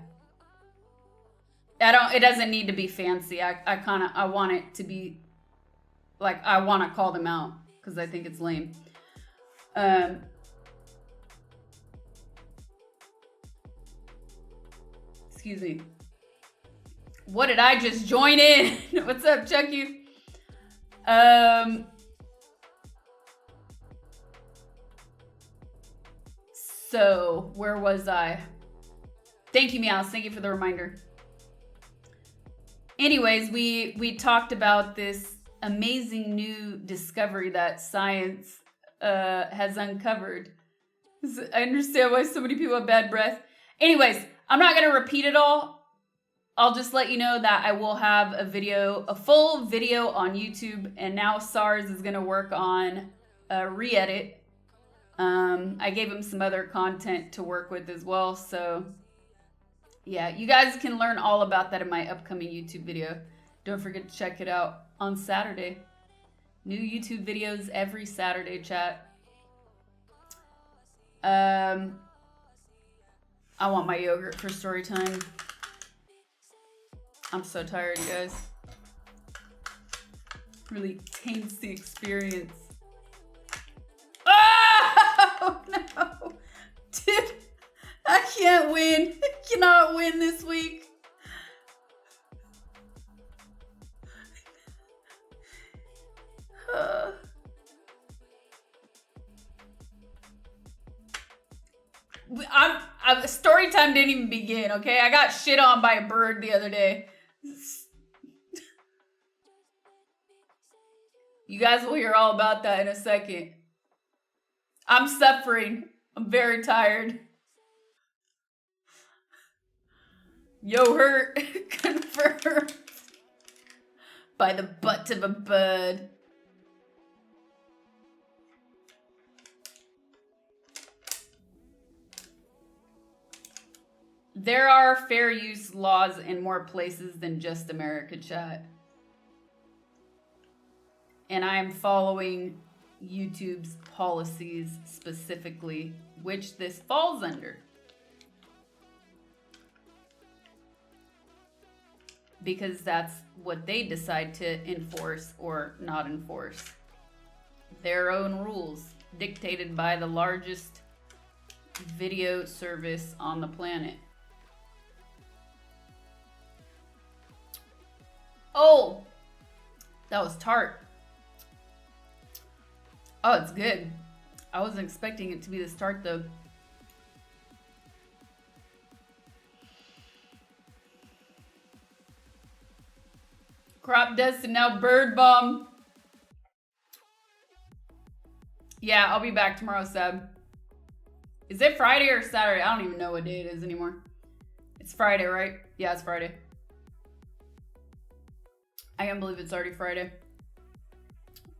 It doesn't need to be fancy. I want it to be like, I want to call them out because I think it's lame. Excuse me. What did I just join in? What's up, Chucky? So where was I? Thank you, Meows. Thank you for the reminder. anyways, we talked about this amazing new discovery that science has uncovered. I understand why so many people have bad breath. Anyways, I'm not going to repeat it all. I'll just let you know that I will have a full video on YouTube, and now SARS is going to work on a re-edit. I gave him some other content to work with as well, so yeah, you guys can learn all about that in my upcoming YouTube video. Don't forget to check it out on Saturday. New YouTube videos every Saturday, chat. I want my yogurt for story time. I'm so tired, you guys. Really taints the experience. Oh no! Dude, I can't win. I cannot win this week. Story time didn't even begin, okay? I got shit on by a bird the other day. You guys will hear all about that in a second. I'm suffering. I'm very tired. Yo hurt. Confirmed. By the butt of a bird. There are fair use laws in more places than just America, chat. And I am following YouTube's policies specifically, which this falls under. Because that's what they decide to enforce or not enforce. Their own rules, dictated by the largest video service on the planet. Oh, that was tart. Oh, it's good. I wasn't expecting it to be this tart though. Crop dust and now bird bomb. Yeah, I'll be back tomorrow, Seb. Is it Friday or Saturday? I don't even know what day it is anymore. It's Friday, right? Yeah, it's Friday. I can't believe it's already Friday.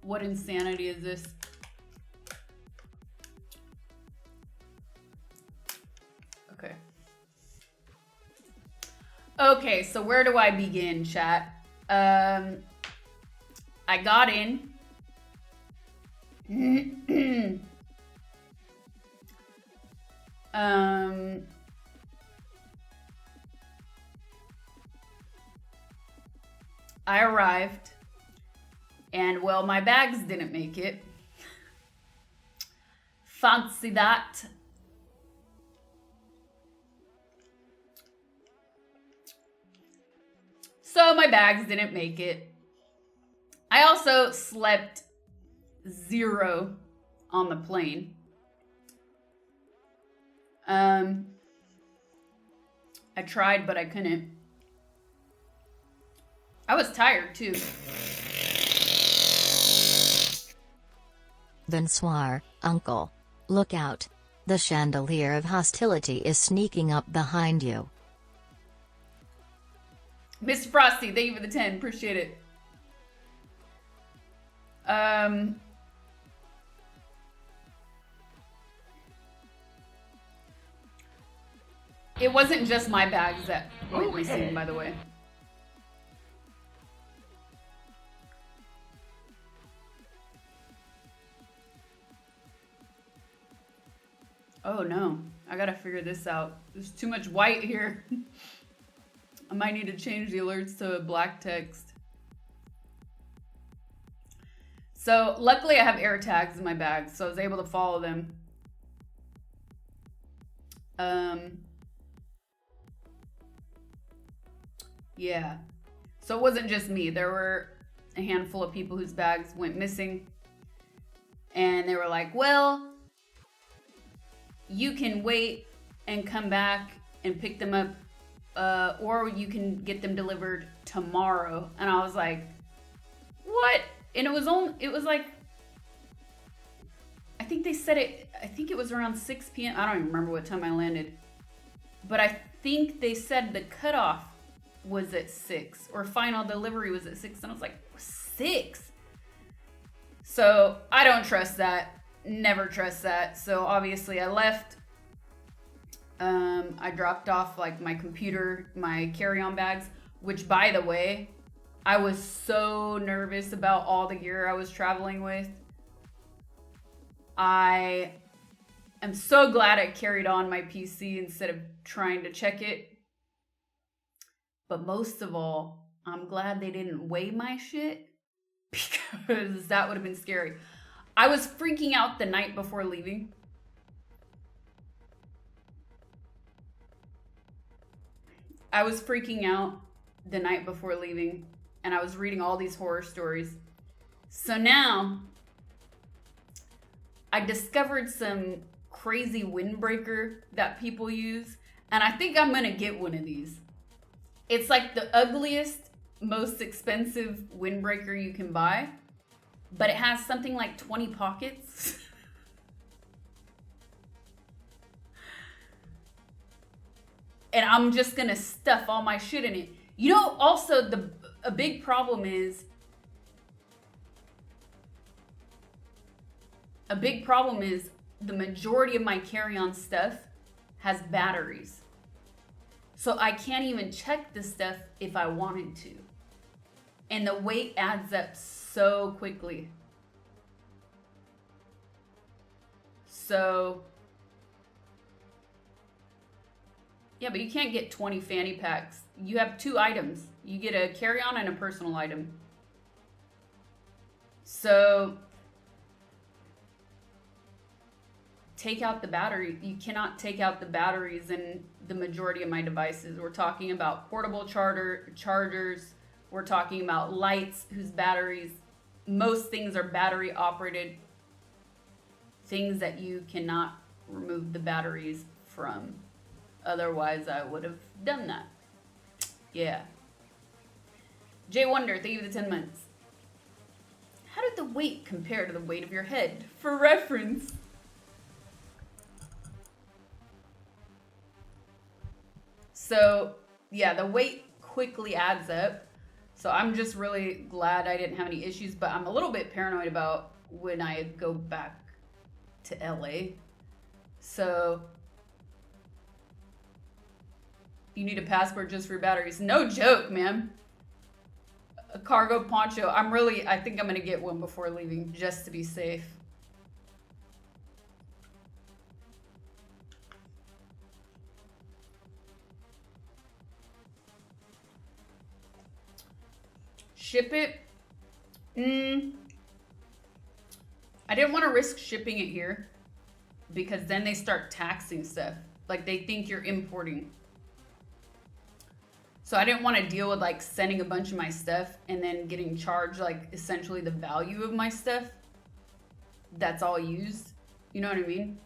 What insanity is this? Okay. Okay, so where do I begin, chat? I got in. I arrived, and well, my bags didn't make it. Fancy that. So my bags didn't make it. I also slept 0 on the plane. I tried, but I couldn't. I was tired too. Bonsoir, uncle. Look out. The chandelier of hostility is sneaking up behind you. Mr. Frosty, thank you for the 10. Appreciate it. It wasn't just my bags that went missing, by the way. Oh no, I gotta figure this out. There's too much white here. I might need to change the alerts to black text. So luckily I have air tags in my bag, so I was able to follow them. Yeah. So it wasn't just me. There were a handful of people whose bags went missing. And they were like, well, you can wait and come back and pick them up, or you can get them delivered tomorrow. And I was like, what? And it was like, I think they said I think it was around 6 p.m. I don't even remember what time I landed. But I think they said the cutoff was at 6 or final delivery was at 6. And I was like, 6? So I don't trust that. Never trust that. So obviously I left. I dropped off like my computer, my carry-on bags, which by the way, I was so nervous about all the gear I was traveling with. I am so glad I carried on my PC instead of trying to check it. But most of all, I'm glad they didn't weigh my shit because that would have been scary. I was freaking out the night before leaving. I was freaking out the night before leaving, and I was reading all these horror stories. So now, I discovered some crazy windbreaker that people use, and I think I'm gonna get one of these. It's like the ugliest, most expensive windbreaker you can buy, but it has something like 20 pockets. And I'm just gonna stuff all my shit in it. You know, also a big problem is the majority of my carry-on stuff has batteries. So I can't even check the stuff if I wanted to. And the weight adds up so quickly. So yeah, but you can't get 20 fanny packs. You have 2 items. You get a carry-on and a personal item. So take out the battery. You cannot take out the batteries in the majority of my devices. We're talking about portable chargers. We're talking about lights whose batteries, most things are battery operated. Things that you cannot remove the batteries from. Otherwise, I would have done that. Yeah. Jay Wonder, thank you for the 10 months. How did the weight compare to the weight of your head? For reference. So, yeah, the weight quickly adds up. So I'm just really glad I didn't have any issues, but I'm a little bit paranoid about when I go back to LA. So you need a passport just for batteries. No joke, man. A cargo poncho. I think I'm gonna get one before leaving just to be safe. Ship it? I didn't want to risk shipping it here because then they start taxing stuff. Like they think you're importing. So I didn't want to deal with like sending a bunch of my stuff and then getting charged like essentially the value of my stuff. That's all used. You know what I mean?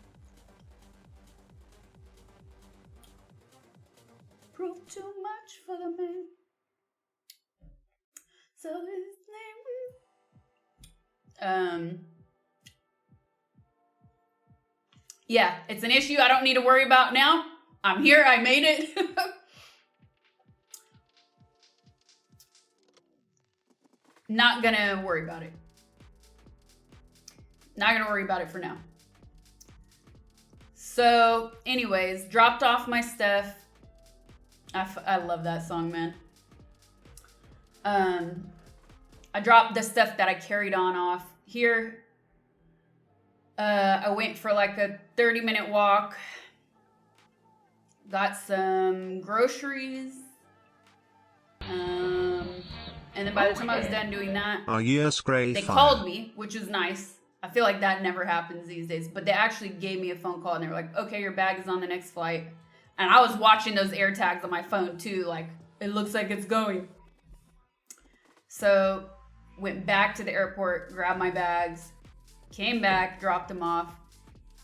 Prove too much for the man. So his name. Yeah, it's an issue I don't need to worry about now. I'm here, I made it. Not gonna worry about it. Not gonna worry about it for now. So, anyways, dropped off my stuff. I love that song, man. I dropped the stuff that I carried on off here. I went for like a 30-minute walk. Got some groceries. And then by the time I was done doing that, they called me, which is nice. I feel like that never happens these days. But they actually gave me a phone call and they were like, okay, your bag is on the next flight. And I was watching those air tags on my phone too. Like, it looks like it's going. So, went back to the airport, grabbed my bags, came back, dropped them off.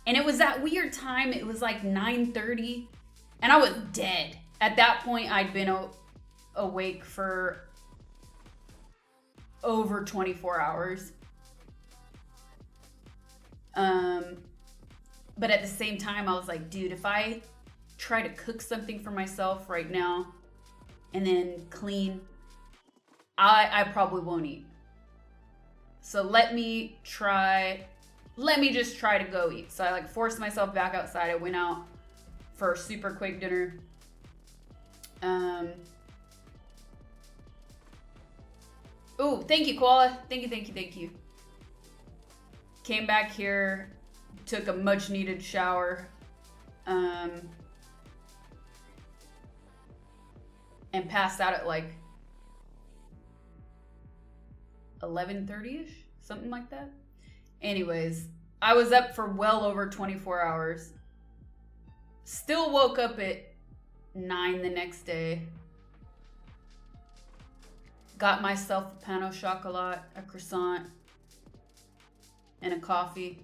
And it was that weird time. It was like 9:30 and I was dead. At that point, I'd been awake for over 24 hours. But at the same time, I was like, dude, if I try to cook something for myself right now and then clean, I probably won't eat. So let me just try to go eat. So I like forced myself back outside. I went out for a super quick dinner. Oh, thank you, Koala. Thank you. Came back here, took a much needed shower, and passed out at like 11:30ish, something like that. Anyways, I was up for well over 24 hours. Still woke up at 9 the next day. Got myself a pain au chocolat, a croissant, and a coffee.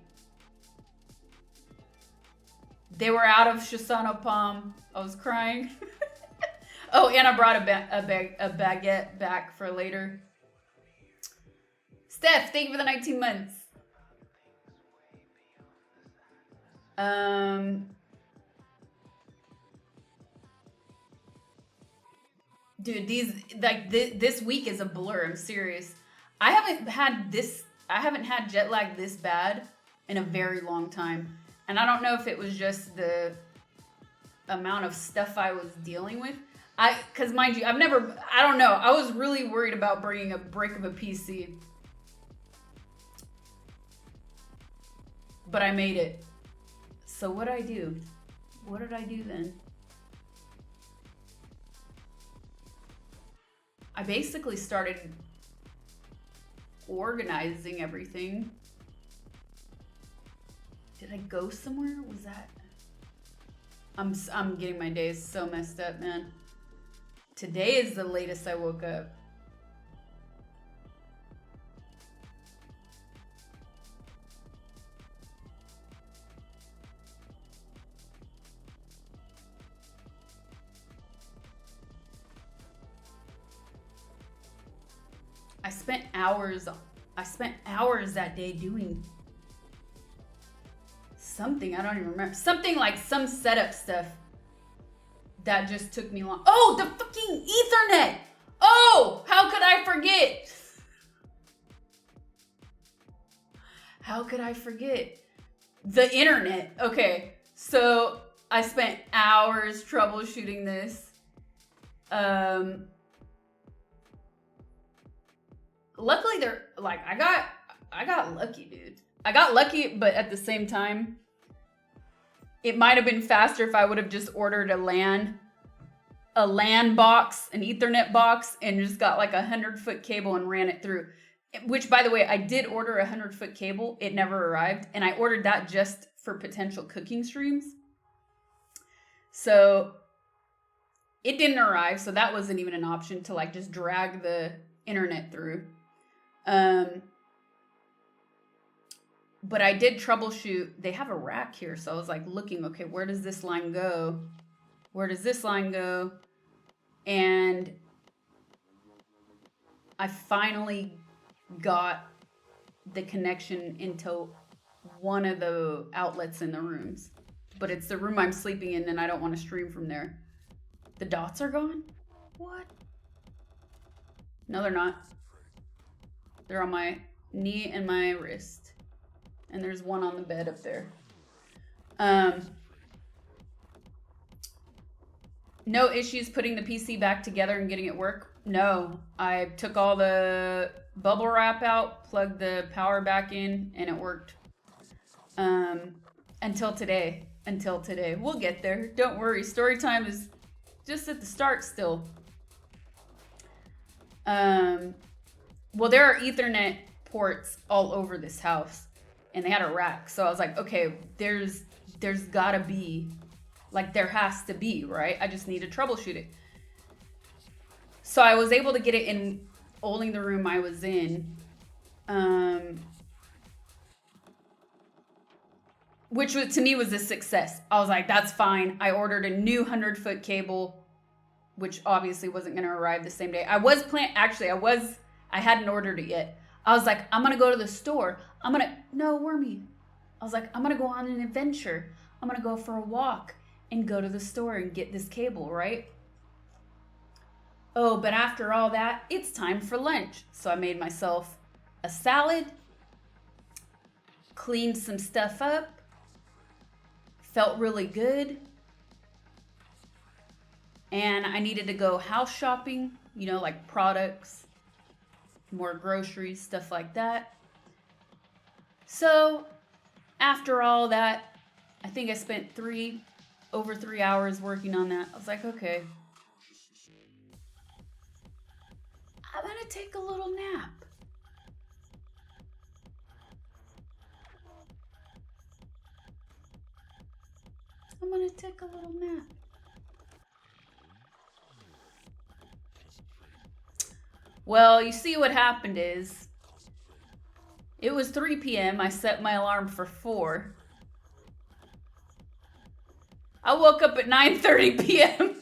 They were out of Shoshana Palm. I was crying. Oh, and I brought a baguette back for later. Steph, thank you for the 19 months. Dude, this week is a blur. I'm serious. I haven't had jet lag this bad in a very long time. And I don't know if it was just the amount of stuff I was dealing with. Cause mind you, I don't know. I was really worried about bringing a break of a PC. But I made it. So what'd I do? What did I do then? I basically started organizing everything. Did I go somewhere? Was that? I'm getting my days so messed up, man. Today is the latest I woke up. I spent hours that day doing something. I don't even remember. Something like some setup stuff that just took me long. Oh, the fucking Ethernet. Oh, how could I forget? How could I forget? The internet. Okay, so I spent hours troubleshooting this. Luckily, I got lucky, dude. I got lucky, but at the same time, it might have been faster if I would have just ordered a LAN box, an Ethernet box, and just got like 100-foot cable and ran it through. Which, by the way, I did order a 100-foot cable. It never arrived, and I ordered that just for potential cooking streams. So it didn't arrive, so that wasn't even an option to like just drag the internet through. But I did troubleshoot. They have a rack here, so I was like looking, okay, where does this line go? Where does this line go? And I finally got the connection into one of the outlets in the rooms. But it's the room I'm sleeping in, and I don't want to stream from there. The dots are gone? What? No, they're not. They're on my knee and my wrist. And there's one on the bed up there. No issues putting the PC back together and getting it work? No. I took all the bubble wrap out, plugged the power back in, and it worked. Until today. We'll get there. Don't worry. Story time is just at the start still. Well, there are Ethernet ports all over this house, and they had a rack. So I was like, okay, there's gotta be, like there has to be, right? I just need to troubleshoot it. So I was able to get it in only the room I was in, which was, to me was a success. I was like, that's fine. I ordered a new 100-foot cable, which obviously wasn't going to arrive the same day. I was I hadn't ordered it yet. I was like, I'm gonna go to the store. No, Wormy. I was like, I'm gonna go on an adventure. I'm gonna go for a walk and go to the store and get this cable, right? Oh, but after all that, it's time for lunch. So I made myself a salad, cleaned some stuff up, felt really good. And I needed to go house shopping, you know, like products, more groceries, stuff like that. So after all that, I think I spent over 3 hours working on that. I was like, okay, I'm gonna take a little nap. I'm gonna take a little nap. Well, you see what happened is, it was 3 p.m. I set my alarm for 4. I woke up at 9:30 p.m.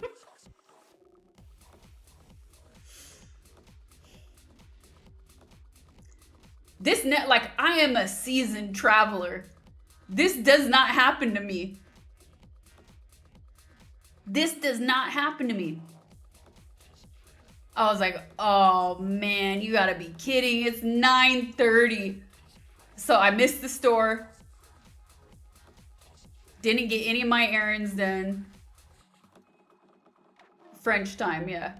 Like, I am a seasoned traveler. This does not happen to me. This does not happen to me. I was like, oh man, you gotta be kidding. It's 9:30. So I missed the store. Didn't get any of my errands done. French time, yeah.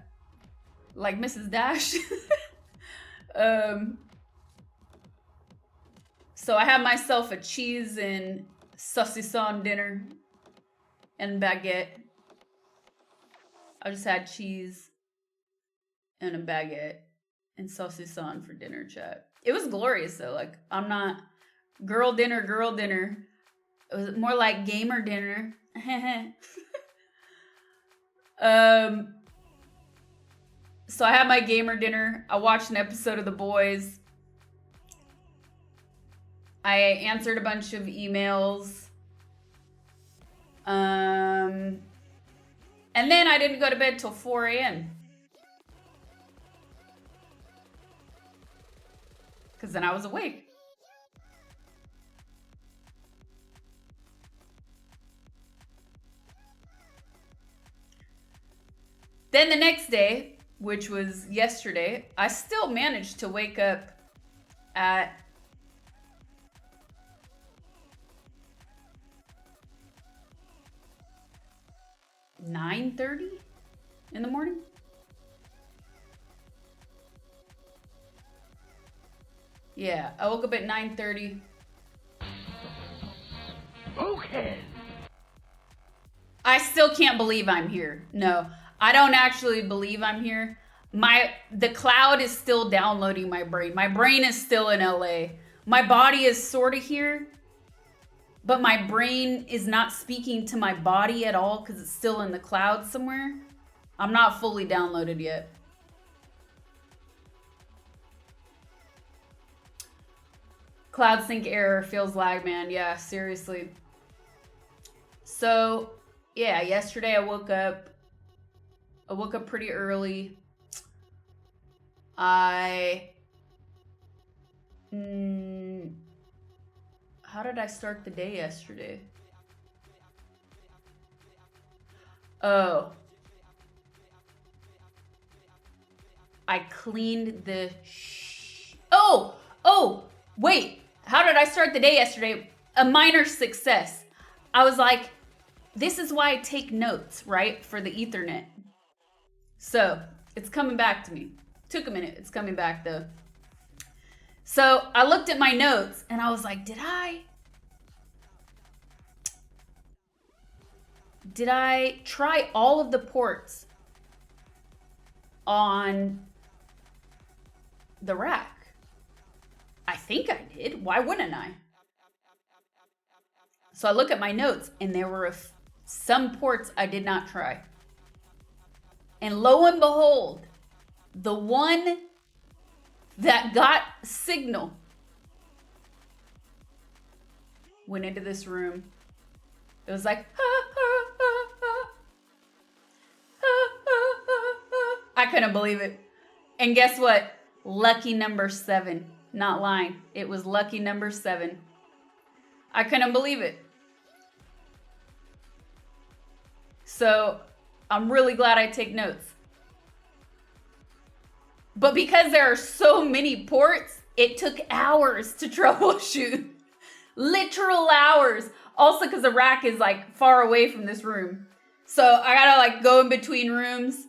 Like Mrs. Dash. So I had myself a cheese and saucisson dinner and baguette. I just had cheese and a baguette and saucisson for dinner, chat. It was glorious though. Like, I'm not girl dinner. It was more like gamer dinner. So I had my gamer dinner. I watched an episode of The Boys. I answered a bunch of emails. And then I didn't go to bed till 4 a.m. Because then I was awake. Then the next day, which was yesterday, I still managed to wake up at 9:30 in the morning. Yeah, I woke up at 9:30. Okay. I still can't believe I'm here. No, I don't actually believe I'm here. The cloud is still downloading my brain. My brain is still in LA. My body is sort of here, but my brain is not speaking to my body at all because it's still in the cloud somewhere. I'm not fully downloaded yet. Cloud sync error, feels lag, man. Yeah, seriously. So, yeah, yesterday I woke up pretty early. How did I start the day yesterday? Oh. I cleaned the wait. How did I start the day yesterday? A minor success. I was like, this is why I take notes, right? For the Ethernet. So, it's coming back to me. Took a minute. It's coming back though. So, I looked at my notes and I was like, did I try all of the ports on the rack? I think I did. Why wouldn't I? So I look at my notes and there were some ports I did not try. And lo and behold, the one that got signal went into this room. It was like, I couldn't believe it. And guess what? Lucky number 7. Not lying. It was lucky number 7. I couldn't believe it. So I'm really glad I take notes. But because there are so many ports, it took hours to troubleshoot. Literal hours. Also because the rack is like far away from this room. So I gotta like go in between rooms.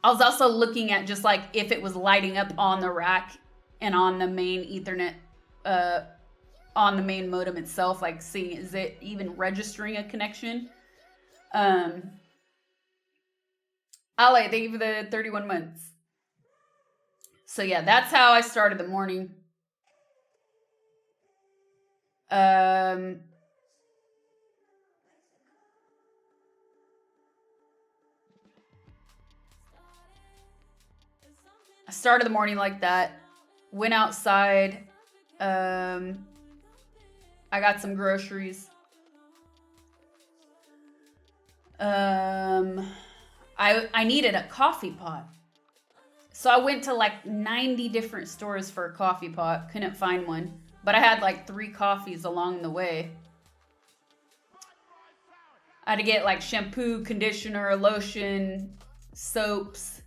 I was also looking at just like if it was lighting up on the rack and on the main Ethernet, on the main modem itself, like seeing is it even registering a connection. Ale, thank you for the 31 months. So yeah, that's how I started the morning. I started the morning like that. Went outside. I got some groceries. I needed a coffee pot. So I went to like 90 different stores for a coffee pot. Couldn't find one. But I had like 3 coffees along the way. I had to get like shampoo, conditioner, lotion, soaps.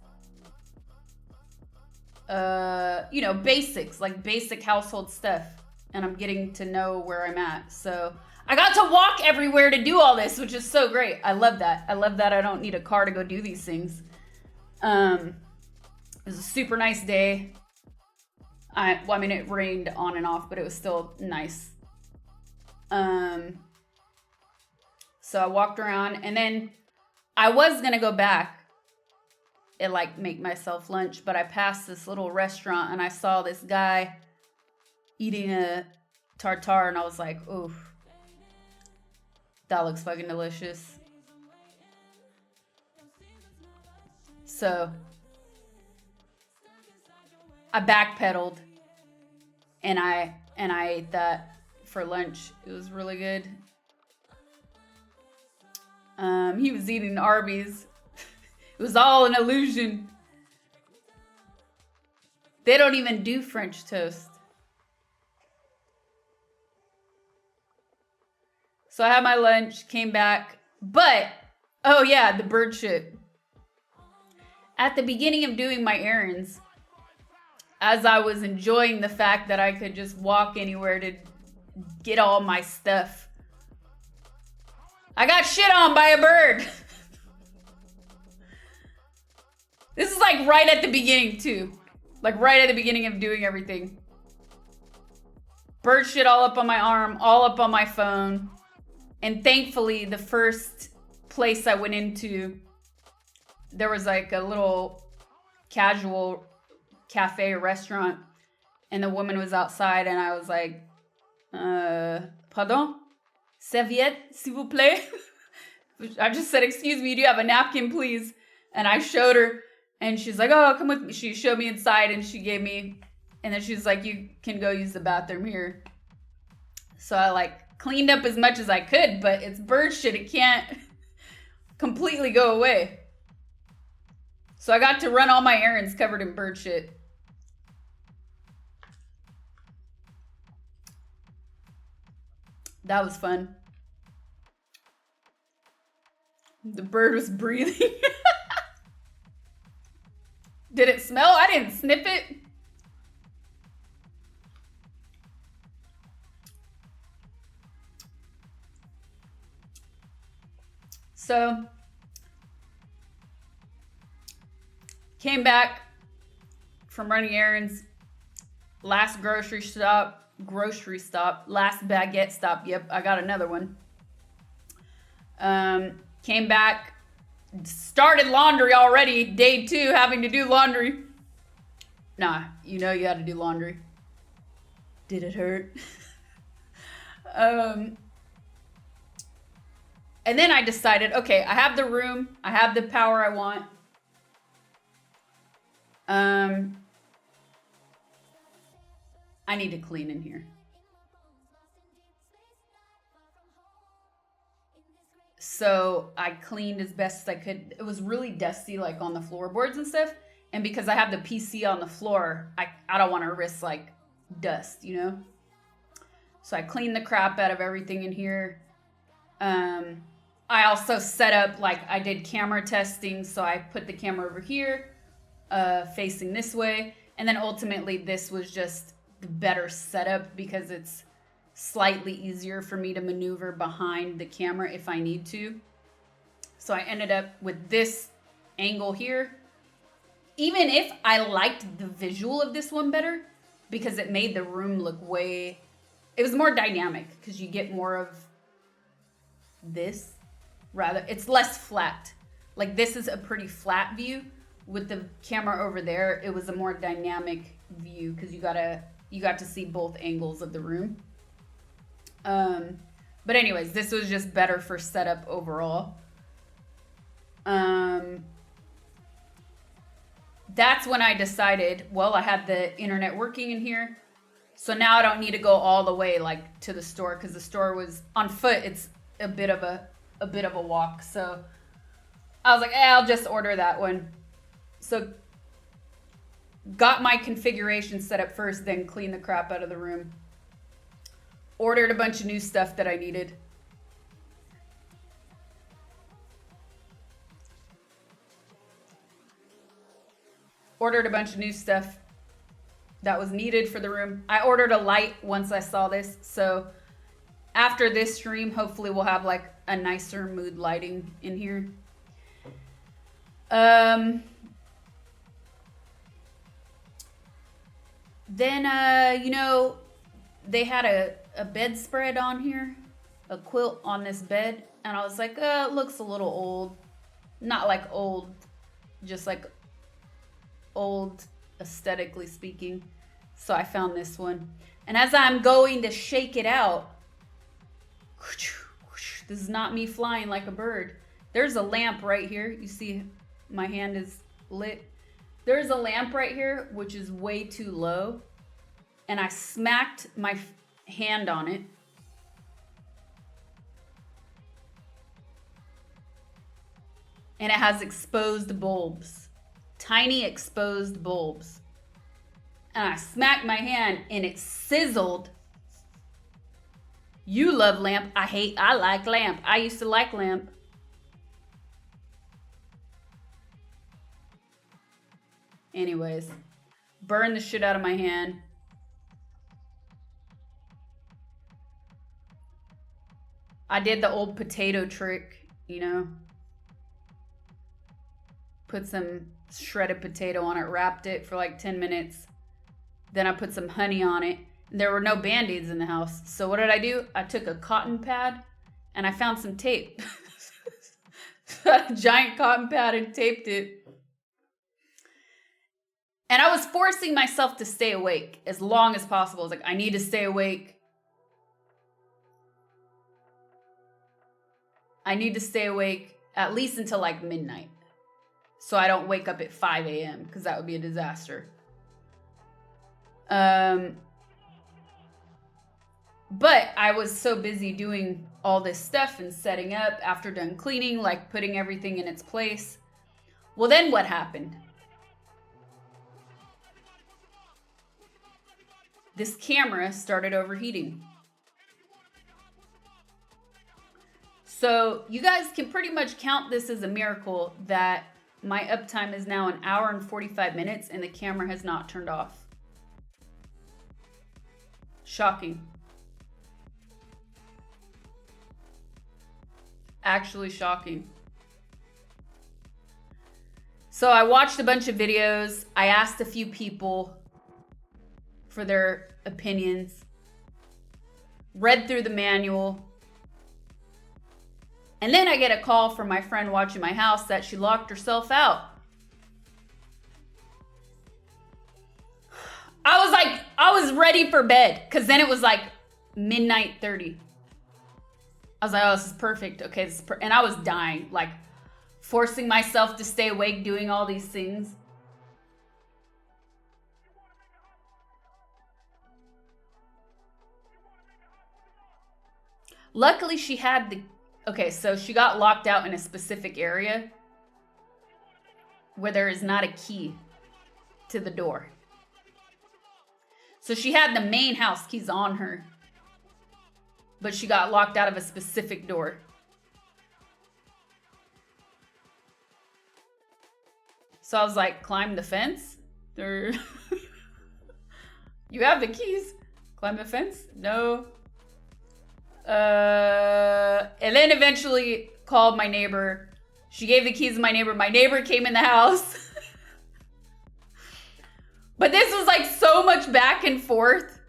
You know, basics, like basic household stuff. And I'm getting to know where I'm at. So I got to walk everywhere to do all this, which is so great. I love that. I love that I don't need a car to go do these things. It was a super nice day. I mean, it rained on and off, but it was still nice. So I walked around, and then I was gonna go back and like make myself lunch, but I passed this little restaurant and I saw this guy eating a tartare, and I was like, oof, that looks fucking delicious. So I backpedaled and I ate that for lunch. It was really good. He was eating Arby's. It was all an illusion. They don't even do French toast. So I had my lunch, came back, but, oh yeah, the bird shit. At the beginning of doing my errands, as I was enjoying the fact that I could just walk anywhere to get all my stuff, I got shit on by a bird. This is like right at the beginning too. Like right at the beginning of doing everything. Bird shit all up on my arm, all up on my phone. And thankfully, the first place I went into, there was like a little casual cafe or restaurant, and the woman was outside, and I was like, pardon? Serviette, s'il vous plaît? I just said, excuse me, do you have a napkin, please? And I showed her, and she's like, oh, come with me. She showed me inside, and she gave me, and then she's like, you can go use the bathroom here. So I like cleaned up as much as I could, but it's bird shit. It can't completely go away. So I got to run all my errands covered in bird shit. That was fun. The bird was breathing. Did it smell? I didn't sniff it. So, came back from running errands. Last grocery stop, last baguette stop. Yep, I got another one. Came back, started laundry already. Day 2, having to do laundry. Nah, you know you had to do laundry. Did it hurt? And then I decided, okay, I have the room. I have the power I want. I need to clean in here. So I cleaned as best as I could. It was really dusty, like on the floorboards and stuff. And because I have the PC on the floor, I don't want to risk like dust, you know? So I cleaned the crap out of everything in here. I also set up, like I did camera testing. So I put the camera over here, facing this way. And then ultimately this was just the better setup because it's slightly easier for me to maneuver behind the camera if I need to. So I ended up with this angle here. Even if I liked the visual of this one better, because it made the room look it was more dynamic because you get more of this rather, it's less flat. Like this is a pretty flat view. With the camera over there, it was a more dynamic view because you got to see both angles of the room. But anyways, this was just better for setup overall. That's when I decided, well, I had the internet working in here. So now I don't need to go all the way like to the store because the store was on foot. It's a bit of a walk. So I was like, I'll just order that one. So got my configuration set up first, then clean the crap out of the room. Ordered a bunch of new stuff that I needed. Ordered a bunch of new stuff that was needed for the room. I ordered a light once I saw this. So after this stream, hopefully we'll have like a nicer mood lighting in here. Then, you know, they had a bedspread on here, a quilt on this bed. And I was like, it looks a little old. Not like old, just like old aesthetically speaking. So I found this one. And as I'm going to shake it out, this is not me flying like a bird. There's a lamp right here. You see my hand is lit. There's a lamp right here, which is way too low. And I smacked my hand on it. And it has exposed bulbs. Tiny exposed bulbs. And I smacked my hand and it sizzled. You love lamp. I like lamp. I used to like lamp. Anyways, burn the shit out of my hand. I did the old potato trick, you know. Put some shredded potato on it, wrapped it for like 10 minutes. Then I put some honey on it. There were no Band-Aids in the house. So what did I do? I took a cotton pad and I found some tape. A giant cotton pad and taped it. And I was forcing myself to stay awake as long as possible. I was like, I need to stay awake. I need to stay awake at least until like midnight. So I don't wake up at 5 a.m. because that would be a disaster. But I was so busy doing all this stuff and setting up after done cleaning, like putting everything in its place. Well, then what happened? This camera started overheating. So you guys can pretty much count this as a miracle that my uptime is now 1 hour and 45 minutes and the camera has not turned off. Shocking. Actually shocking. So I watched a bunch of videos. I asked a few people for their opinions. Read through the manual. And then I get a call from my friend watching my house that she locked herself out. I was ready for bed because then it was like midnight 30. I was like, oh, this is perfect. Okay, this is and I was dying, like forcing myself to stay awake doing all these things. Luckily, she had the... Okay, so she got locked out in a specific area where there is not a key. to the door. So she had the main house keys on her, but she got locked out of a specific door. So I was like, climb the fence? Or you have the keys. Climb the fence? No. And then eventually called my neighbor. She gave the keys to my neighbor. My neighbor came in the house. But this was like so much back and forth.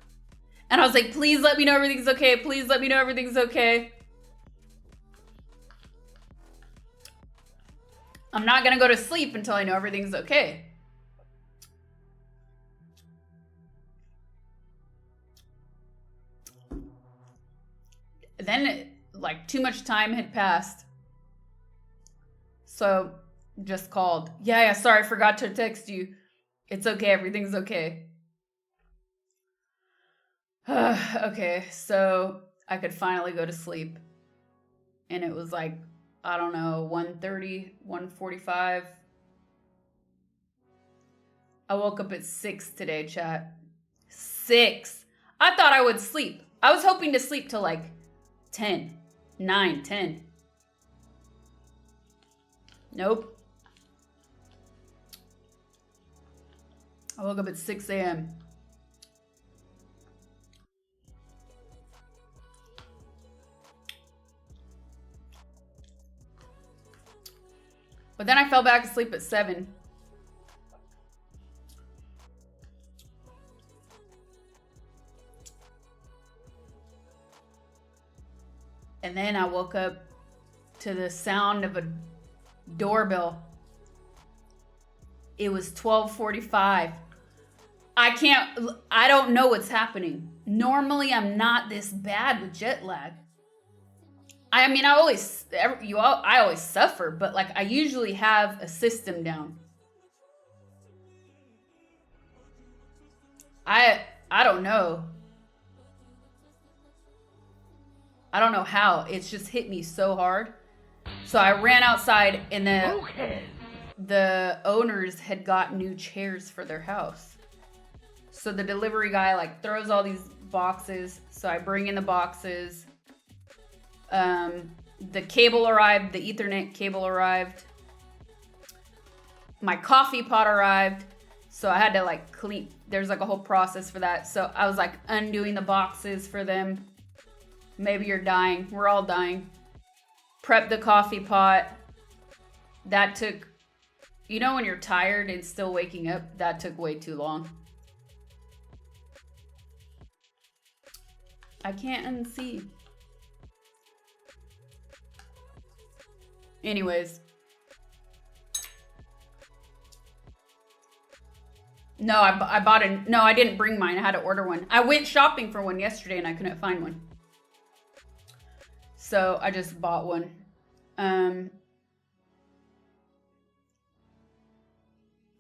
And I was like, please let me know everything's okay. Please let me know everything's okay. I'm not going to go to sleep until I know everything's okay. Then, like, too much time had passed. So, just called. Yeah, sorry, I forgot to text you. It's okay, everything's okay. Okay, so I could finally go to sleep. And it was like, I don't know, 1:30, 1:45. I woke up at 6 today, chat. 6. I thought I would sleep. I was hoping to sleep till like 10, 9, 10. Nope. I woke up at 6 a.m. But then I fell back asleep at 7. And then I woke up to the sound of a doorbell. It was 12:45. I don't know what's happening. Normally I'm not this bad with jet lag. I mean, I always suffer, but like I usually have a system down. I don't know. I don't know how. It's just hit me so hard. So I ran outside and the owners had got new chairs for their house. So the delivery guy like throws all these boxes. So I bring in the boxes. The cable arrived, the Ethernet cable arrived. My coffee pot arrived. So I had to like clean, there's like a whole process for that. So I was like undoing the boxes for them. Maybe you're dying. We're all dying. Prep the coffee pot. That took, you know when you're tired and still waking up? That took way too long. I can't unsee. Anyways. No, I bought a, no, I didn't bring mine. I had to order one. I went shopping for one yesterday and I couldn't find one. So I just bought one.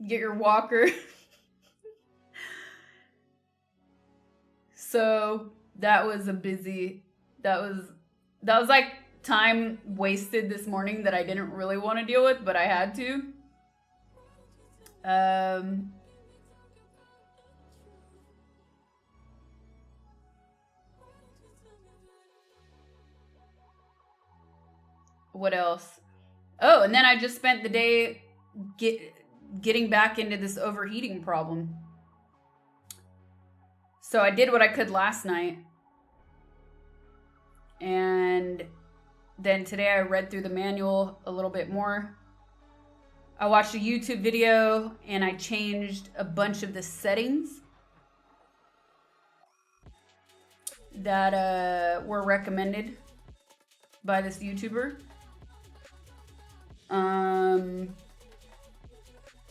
Get your walker. So that was a busy, that was like time wasted this morning that I didn't really want to deal with, but I had to. What else? Oh, and then I just spent the day getting back into this overheating problem. So I did what I could last night. And then today I read through the manual a little bit more. I watched a YouTube video and I changed a bunch of the settings that were recommended by this YouTuber.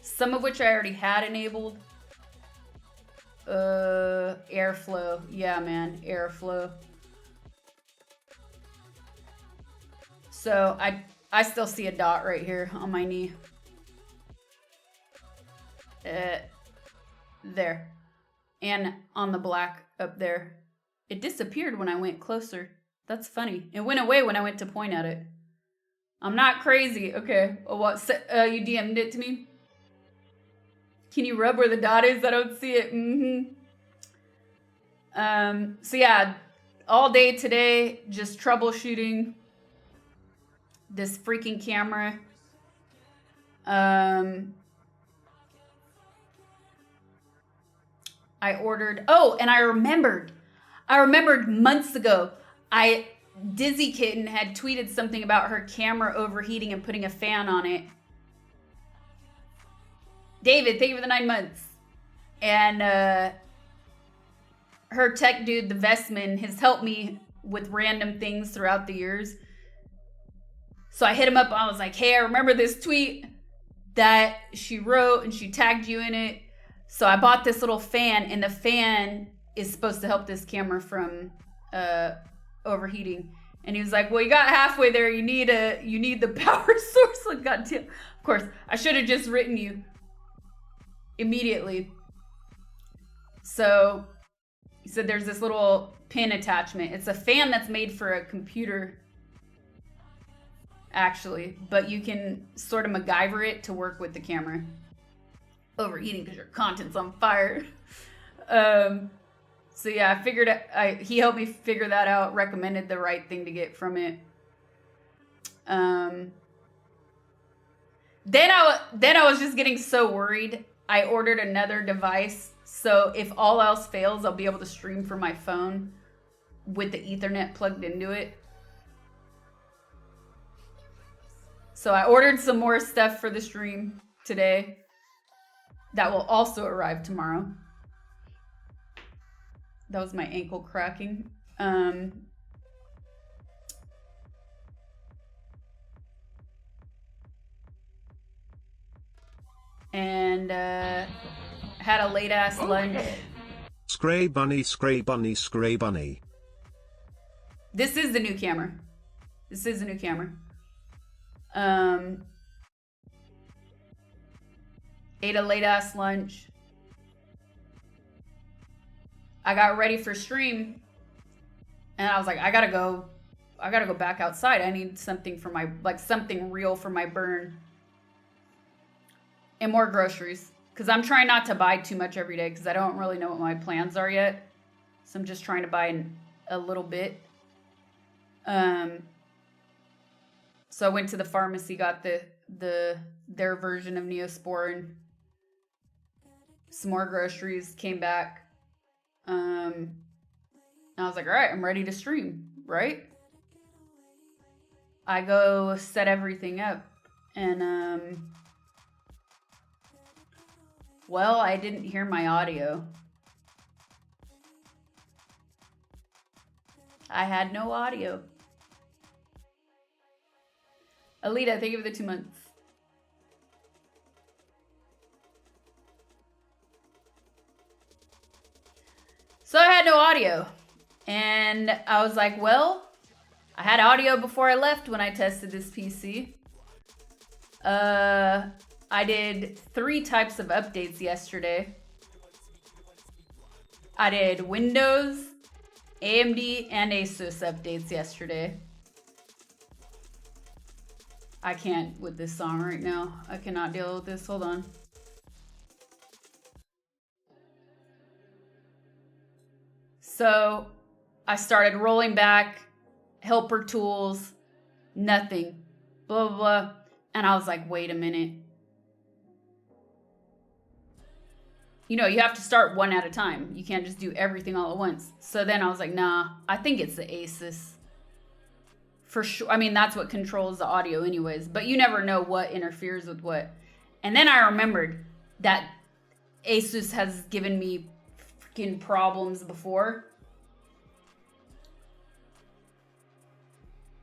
Some of which I already had enabled. Airflow. Yeah, man, airflow. So I still see a dot right here on my knee. There. And on the black up there. It disappeared when I went closer. That's funny. It went away when I went to point at it. I'm not crazy. Okay. Well, what? You DM'd it to me? Can you rub where the dot is? I don't see it. So yeah, all day today, just troubleshooting this freaking camera. I ordered, and I remembered months ago, Dizzy Kitten had tweeted something about her camera overheating and putting a fan on it. David, thank you for the 9 months. And her tech dude, the Vestman, has helped me with random things throughout the years. So I hit him up. I was like, hey, I remember this tweet that she wrote and she tagged you in it. So I bought this little fan, and the fan is supposed to help this camera from overheating. And he was like, well, you got halfway there. You need the power source. Like, goddamn. Of course, I should have just written you immediately. So he said there's this little pin attachment. It's a fan that's made for a computer, actually, but you can sort of MacGyver it to work with the camera overheating because your content's on fire. So yeah, I figured he helped me figure that out, recommended the right thing to get from it. Then I was just getting so worried. I ordered another device, so if all else fails, I'll be able to stream from my phone with the Ethernet plugged into it. So I ordered some more stuff for the stream today that will also arrive tomorrow. That was my ankle cracking. And had a late ass lunch. Scray bunny, scray bunny, scray bunny. This is the new camera. Ate a late ass lunch. I got ready for stream, and I was like, I gotta go back outside. I need something for something real for my burn. And more groceries, because I'm trying not to buy too much every day, because I don't really know what my plans are yet. So I'm just trying to buy a little bit. So I went to the pharmacy, got their version of Neosporin, some more groceries, came back. And I was like, all right, I'm ready to stream, right? I go set everything up, and well, I didn't hear my audio. I had no audio. Alita, thank you for the 2 months. So I had no audio. And I was like, well, I had audio before I left when I tested this PC. I did 3 types of updates yesterday. I did Windows, AMD, and Asus updates yesterday. I can't with this song right now. I cannot deal with this. Hold on. So I started rolling back, helper tools, nothing, blah, blah, blah. And I was like, wait a minute. You know, you have to start one at a time. You can't just do everything all at once. So then I was like, nah, I think it's the Asus. For sure. I mean, that's what controls the audio anyways. But you never know what interferes with what. And then I remembered that Asus has given me freaking problems before.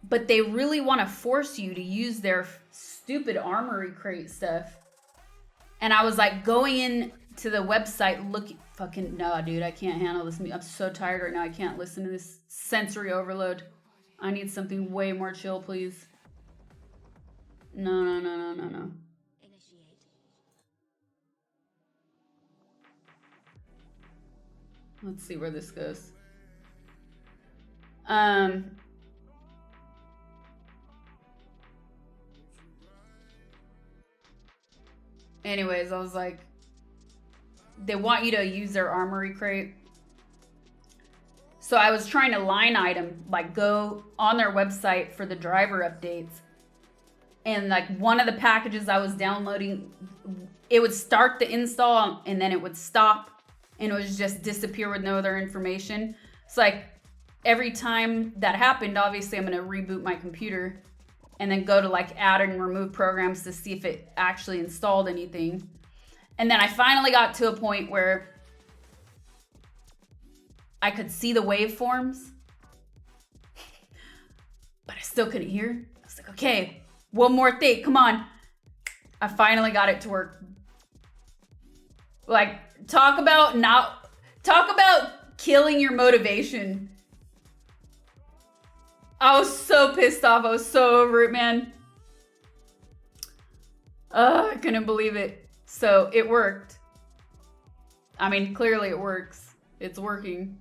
But they really want to force you to use their stupid Armory Crate stuff. And I was like going in to the website looking, fucking, no, dude, I can't handle this. I'm so tired right now. I can't listen to this sensory overload. I need something way more chill, please. No. Let's see where this goes. Anyways, I was like, they want you to use their armory crate. So I was trying to line item, like go on their website for the driver updates. And like one of the packages I was downloading, it would start the install and then it would stop and it would just disappear with no other information. So like every time that happened, obviously I'm gonna reboot my computer and then go to like add and remove programs to see if it actually installed anything. And then I finally got to a point where I could see the waveforms, but I still couldn't hear. I was like, okay, one more thing, come on. I finally got it to work. Like, talk about killing your motivation. I was so pissed off. I was so over it, man. I couldn't believe it. So it worked. I mean, clearly it works. It's working.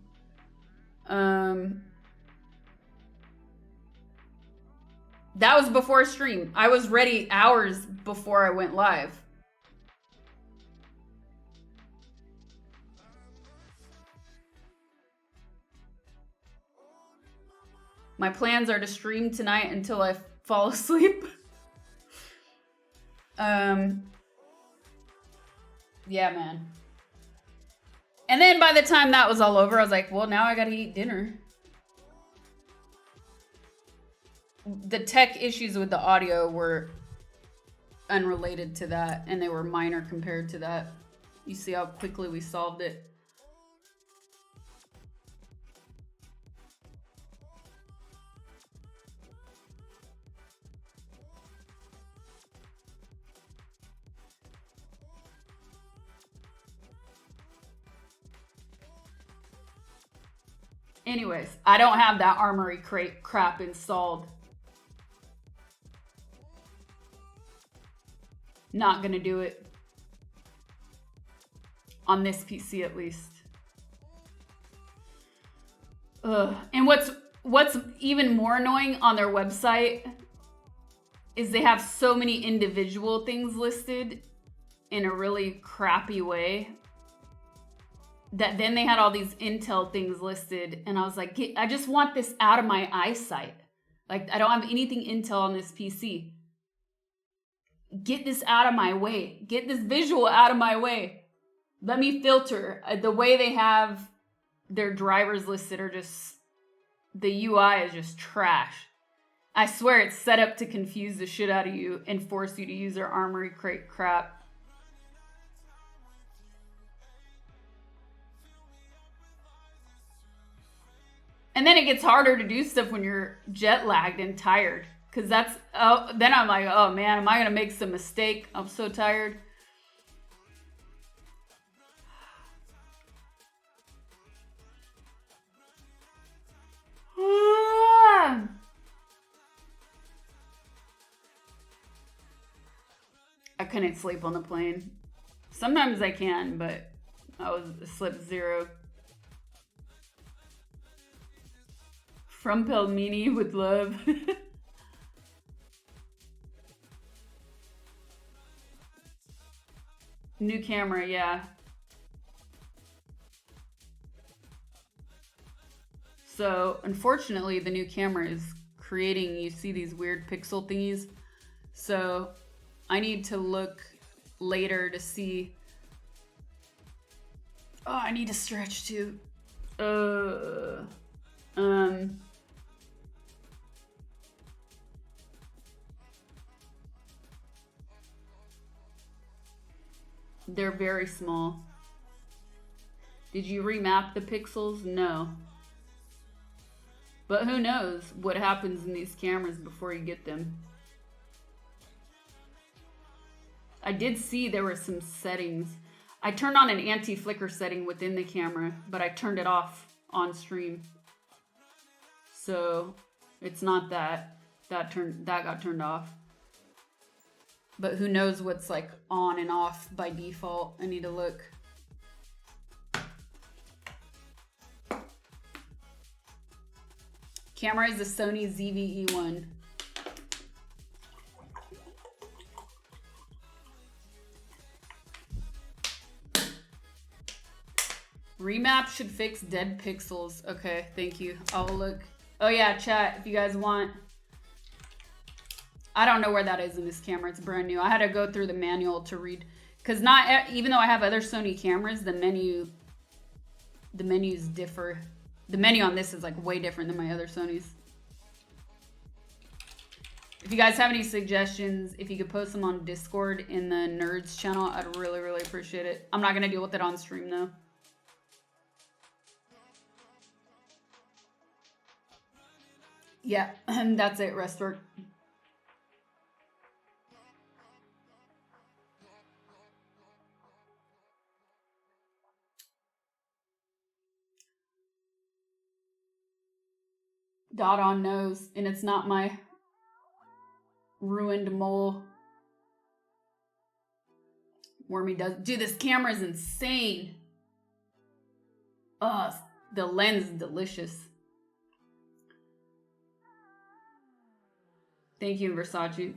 That was before stream. I was ready hours before I went live. My plans are to stream tonight until I fall asleep. Yeah, man. And then by the time that was all over, I was like, well, now I gotta eat dinner. The tech issues with the audio were unrelated to that, and they were minor compared to that. You see how quickly we solved it. Anyways, I don't have that armory crate crap installed. Not gonna do it. On this PC at least. Ugh. And what's even more annoying on their website is they have so many individual things listed in a really crappy way that then they had all these Intel things listed, and I was like, I just want this out of my eyesight. Like, I don't have anything Intel on this PC. Get this out of my way. Get this visual out of my way. Let me filter. The way they have their drivers listed are just, the UI is just trash. I swear it's set up to confuse the shit out of you and force you to use their armory crate crap. And then it gets harder to do stuff when you're jet lagged and tired. Cause then I'm like, oh man, am I gonna make some mistake? I'm so tired. I couldn't sleep on the plane. Sometimes I can, but I was slept zero. From Pelmini with love. New camera, yeah. So, unfortunately, the new camera is creating, you see these weird pixel thingies. So, I need to look later to see. Oh, I need to stretch too. They're very small. Did you remap the pixels? No. But who knows what happens in these cameras before you get them. I did see there were some settings. I turned on an anti-flicker setting within the camera, but I turned it off on stream. So it's not that got turned off. But who knows what's like on and off by default. I need to look. Camera is the Sony ZV-E1. Remap should fix dead pixels. Okay, thank you. I'll look. Oh yeah, chat, if you guys want. I don't know where that is in this camera. It's brand new. I had to go through the manual to read. Because not even though I have other Sony cameras, the menus differ. The menu on this is like way different than my other Sonys. If you guys have any suggestions, if you could post them on Discord in the Nerds channel, I'd really, really appreciate it. I'm not going to deal with it on stream, though. Yeah, that's it, Restwork. Dot on nose, and it's not my ruined mole. Wormy does. Dude, this camera is insane. Ugh, the lens is delicious. Thank you, Versace.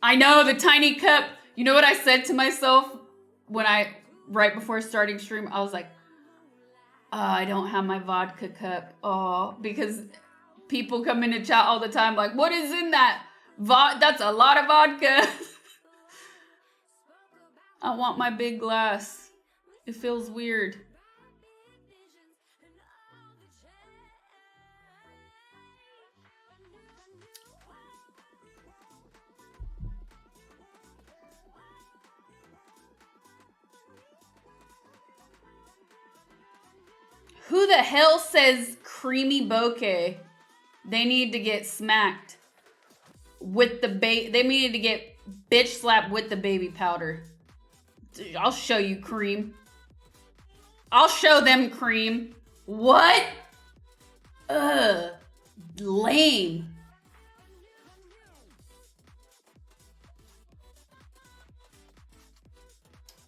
I know, the tiny cup. You know what I said to myself when right before starting stream? I was like, oh, I don't have my vodka cup. Oh, because people come into chat all the time like, what is in that? That's a lot of vodka. I want my big glass. It feels weird. Who the hell says creamy bokeh? They need to get smacked with the they need to get bitch slapped with the baby powder. I'll show you, cream. I'll show them, cream. What? Ugh. Lame.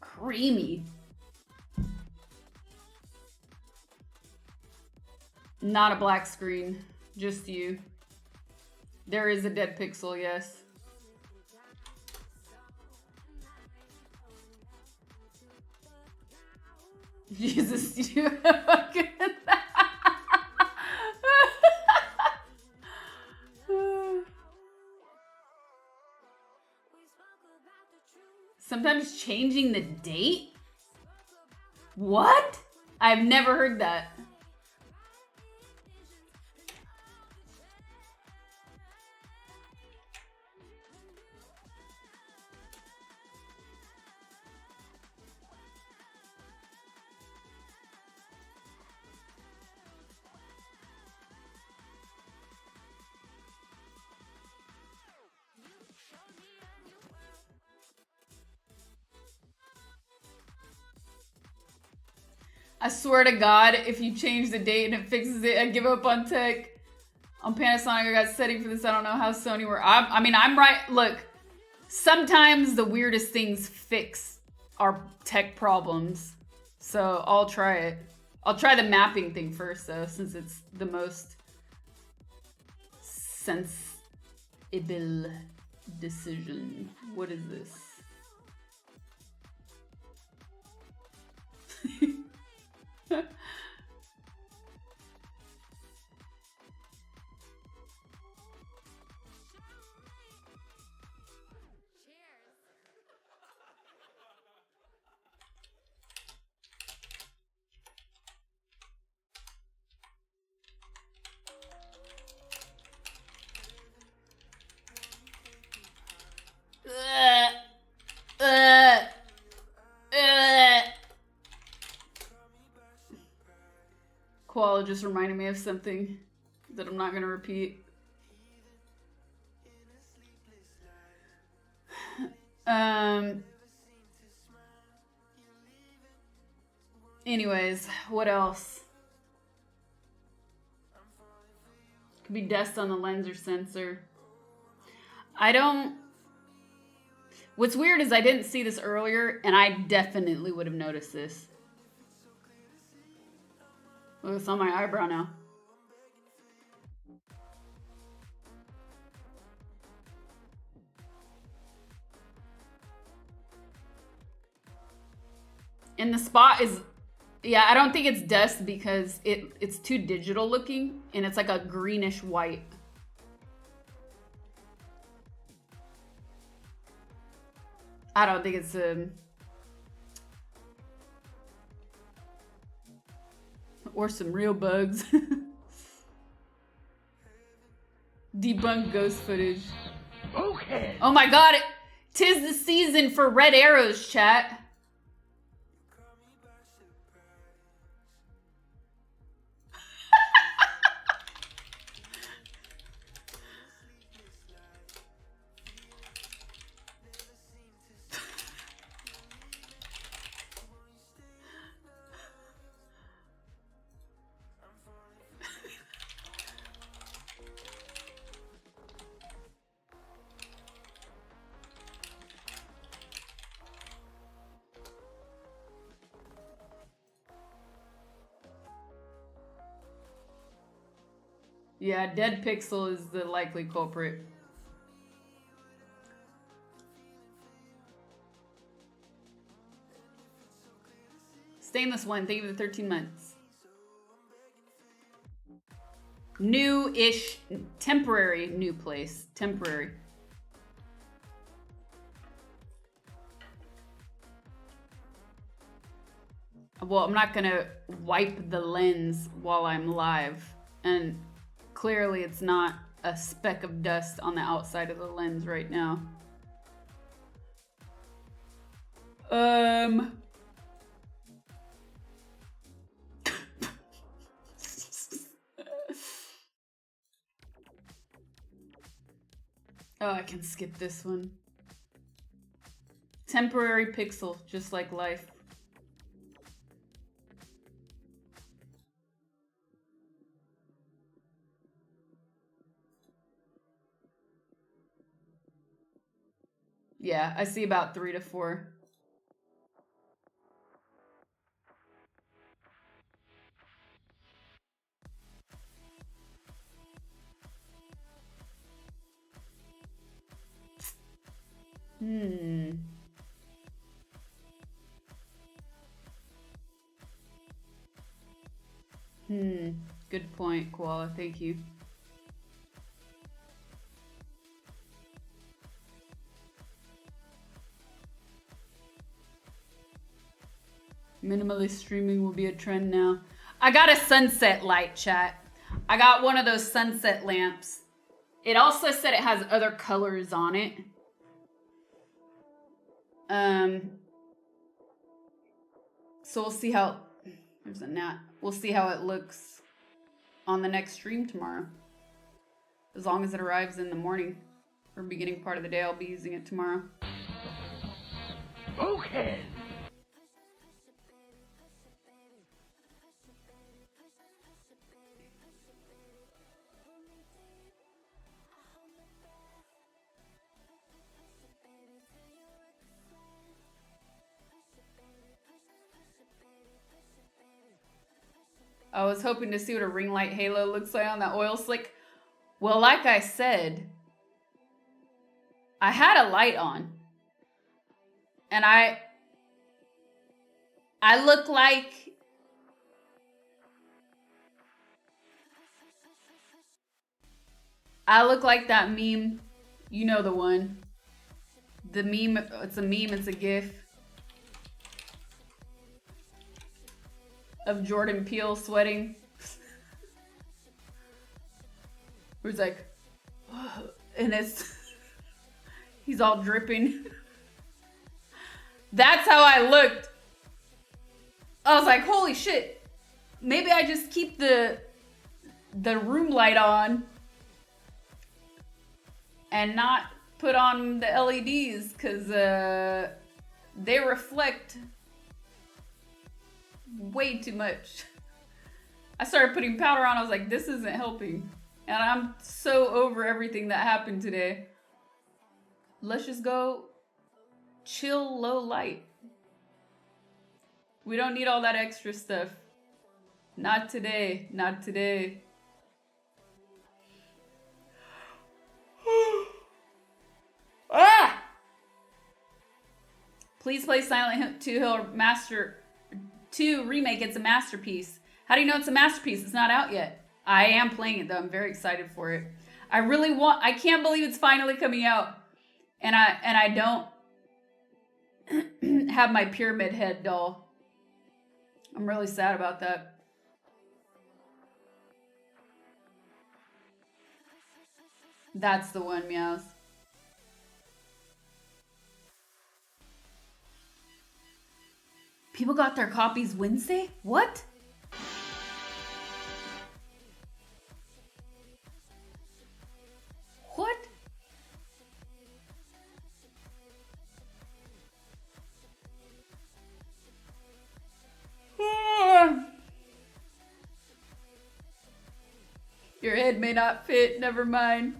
Creamy. Not a black screen, just you. There is a dead pixel, yes. Jesus, you fucking Sometimes changing the date? What? I've never heard that. I swear to God, if you change the date and it fixes it, I give up on tech. On Panasonic, I got setting for this. I don't know how Sony works. I mean, I'm right. Look, sometimes the weirdest things fix our tech problems. So I'll try it. I'll try the mapping thing first, though, since it's the most sensible decision. What is this? Koala just reminded me of something that I'm not going to repeat. Anyways, what else? Could be dust on the lens or sensor. What's weird is I didn't see this earlier, and I definitely would have noticed this. Look, it's on my eyebrow now. And the spot is, yeah, I don't think it's dust because it's too digital looking and it's like a greenish white. I don't think it's or some real bugs. Debunk ghost footage. Okay. Oh my god, tis the season for red arrows, chat. Yeah, dead pixel is the likely culprit. Stainless one, thank you for the 13 months. New-ish, temporary new place. Temporary. Well, I'm not gonna wipe the lens while I'm live. And clearly it's not a speck of dust on the outside of the lens right now. Oh, I can skip this one. Temporary pixel, just like life. Yeah, I see about 3 to 4. Good point, Koala. Thank you. Minimalist streaming will be a trend now. I got a sunset light, chat. I got one of those sunset lamps. It also said it has other colors on it. So we'll see how, there's a gnat. We'll see how it looks on the next stream tomorrow. As long as it arrives in the morning or beginning part of the day, I'll be using it tomorrow. Okay. I was hoping to see what a ring light halo looks like on that oil slick. Well, like I said, I had a light on. And I look like that meme. You know the one. The meme, it's a meme, it's a gif. Of Jordan Peele sweating. Where he's like, and it's, he's all dripping. That's how I looked. I was like, holy shit. Maybe I just keep the room light on and not put on the LEDs because they reflect way too much. I started putting powder on. I was like, this isn't helping. And I'm so over everything that happened today. Let's just go chill low light. We don't need all that extra stuff. Not today. Not today. Ah! Please play Silent Hill 2 Hill Master 2 remake. It's a masterpiece. How do you know it's a masterpiece? It's not out yet. I am playing it though. I'm very excited for it. I can't believe it's finally coming out. And I don't have my Pyramid Head doll. I'm really sad about that. That's the one, Meows. People got their copies Wednesday? What? What? Your head may not fit, never mind.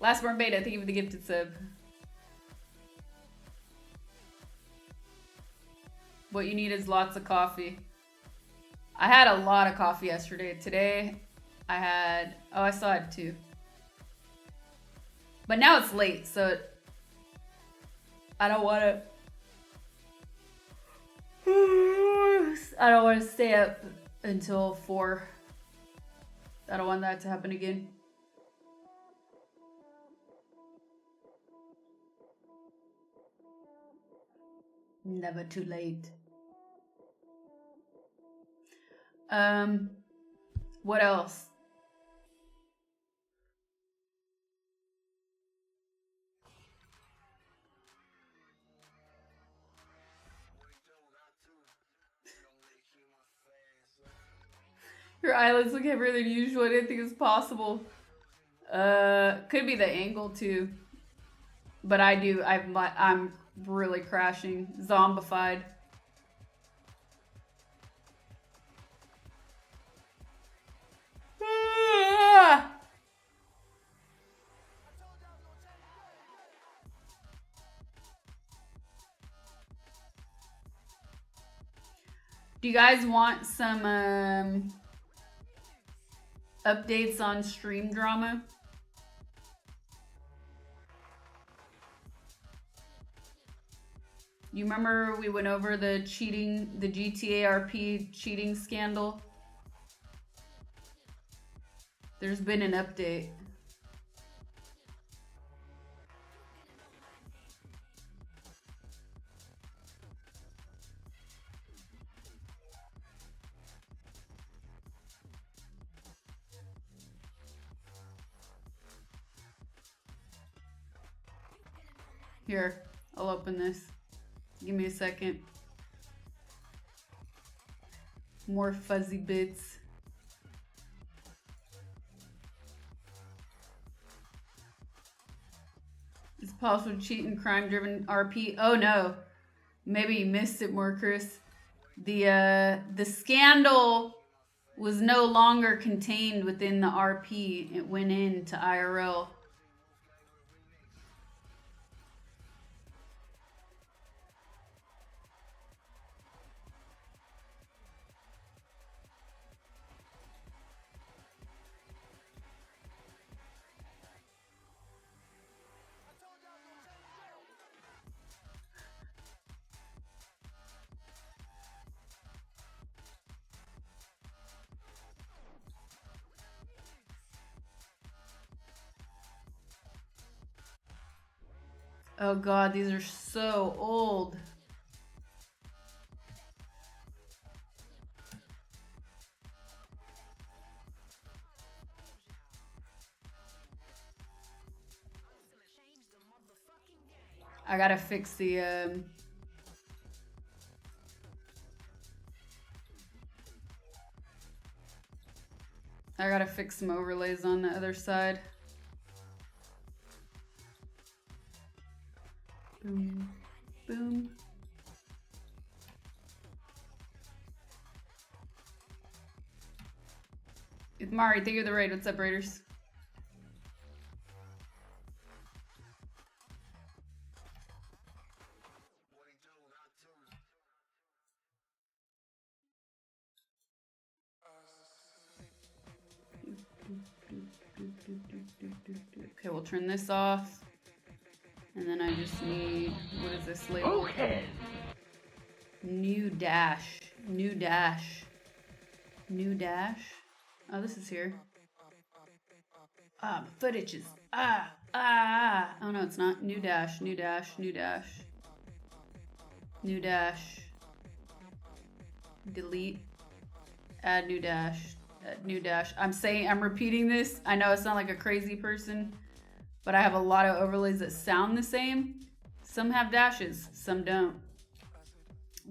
Last Born Beta, thank you for the gifted sub. What you need is lots of coffee. I had a lot of coffee yesterday. Today, I still had 2. But now it's late, so I don't want to stay up until 4. I don't want that to happen again. Never too late. What else? Your eyelids look heavier than usual. I didn't think it was possible. Could be the angle too. But I'm really crashing. Zombified. Do you guys want some updates on stream drama? You remember we went over the GTA RP cheating scandal? There's been an update. Here, I'll open this. Give me a second. More fuzzy bits. It's possible to cheat in crime-driven RP. Oh no, maybe you missed it more, Chris. The scandal was no longer contained within the RP. It went into IRL. Oh god, these are so old. I gotta fix the I gotta fix some overlays on the other side. Boom, boom. It's Mari, thank you for the raid. What's up, Raiders? Okay, we'll turn this off. And then I just need, what is this label? Okay. New dash. New dash. New dash. Oh, this is here. Footages. Oh no, it's not. New dash, new dash, new dash. New dash. Delete. Add new dash. Add new dash. I'm repeating this. I know I sound like a crazy person, but I have a lot of overlays that sound the same. Some have dashes, some don't.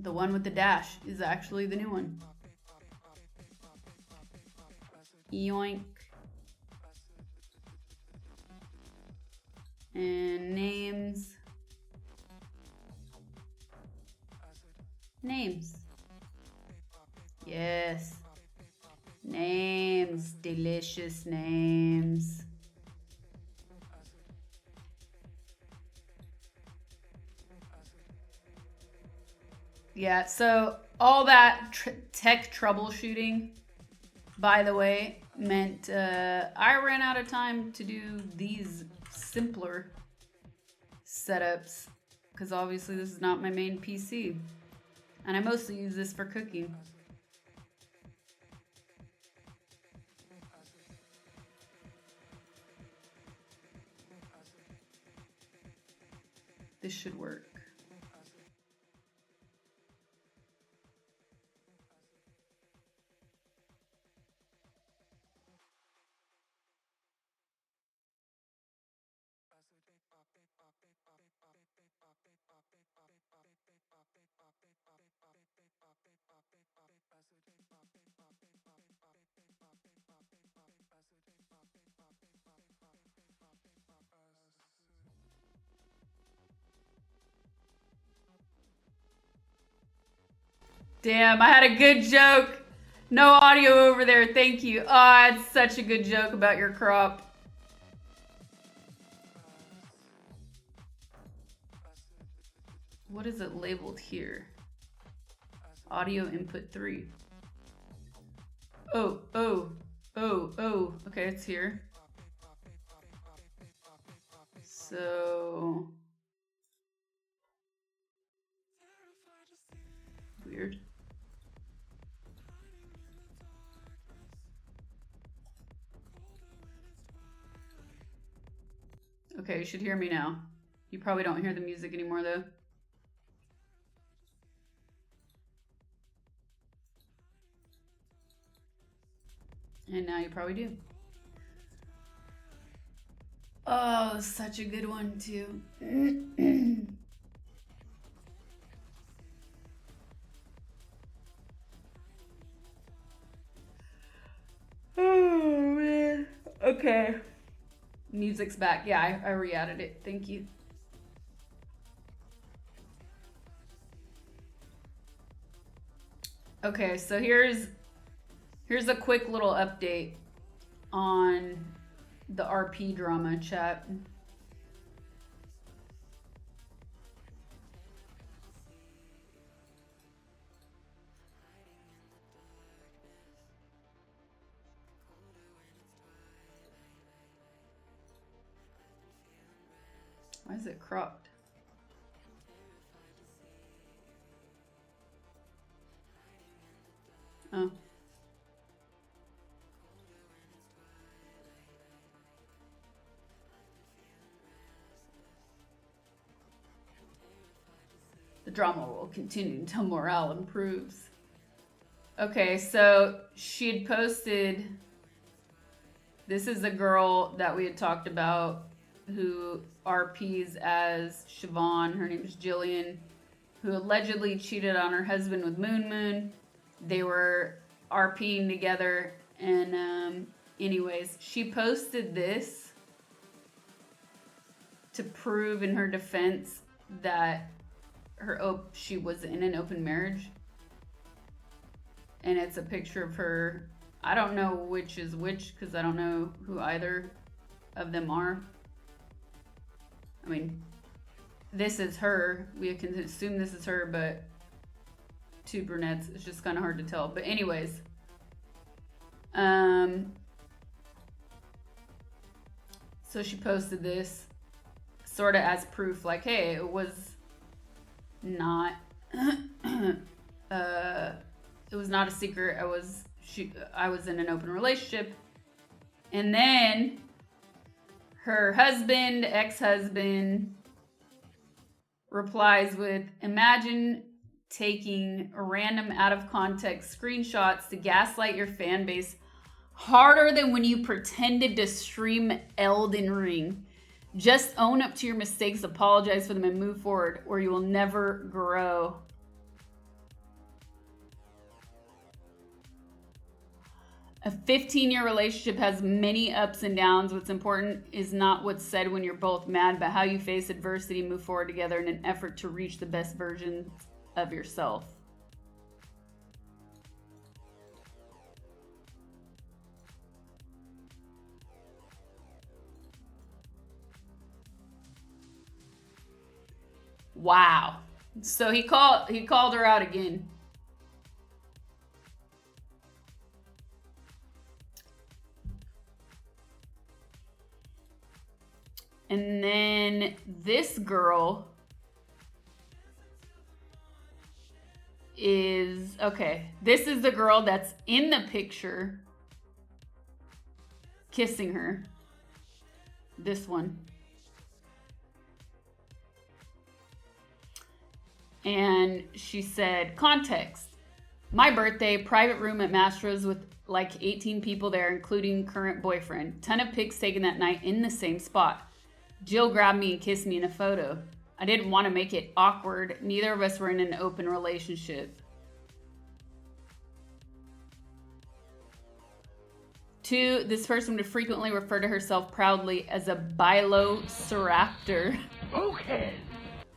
The one with the dash is actually the new one. Yoink. And names. Names. Yes. Names. Delicious names. Yeah, so all that tech troubleshooting, by the way, meant I ran out of time to do these simpler setups because obviously this is not my main PC and I mostly use this for cooking. This should work. Damn, I had a good joke. No audio over there, thank you. Oh, it's such a good joke about your crop. What is it labeled here? Audio input 3. Oh. Okay, it's here. So weird. Okay, you should hear me now. You probably don't hear the music anymore though. And now you probably do. Oh, such a good one too. Oh man. Okay. Music's back. Yeah, I re-added it. Thank you. Okay, so here's a quick little update on the RP drama chat. Why is it cropped? Oh. The drama will continue until morale improves. Okay, so she had posted, this is the girl that we had talked about who RPs as Siobhan, her name is Jillian, who allegedly cheated on her husband with Moon Moon. They were RPing together, and anyways, she posted this to prove in her defense that she was in an open marriage. And it's a picture of her. I don't know which is which because I don't know who either of them are. I mean, this is her. We can assume this is her, but two brunettes, it's just kind of hard to tell. But anyways, So she posted this sort of as proof, like, hey, it was not it was not a secret. I was in an open relationship. And then her husband, ex-husband, replies with, imagine taking random out of context screenshots to gaslight your fan base harder than when you pretended to stream Elden Ring. Just own up to your mistakes, apologize for them, and move forward, or you will never grow. A 15-year relationship has many ups and downs. What's important is not what's said when you're both mad, but how you face adversity and move forward together in an effort to reach the best version of yourself. Wow. So he called her out again. And then this girl is, okay, this is the girl that's in the picture kissing her. This one. And she said, context. My birthday, private room at Mastro's with like 18 people there, including current boyfriend. Ton of pics taken that night in the same spot. Jill grabbed me and kissed me in a photo. I didn't want to make it awkward. Neither of us were in an open relationship. 2, this person would frequently refer to herself proudly as a Bilociraptor. Okay.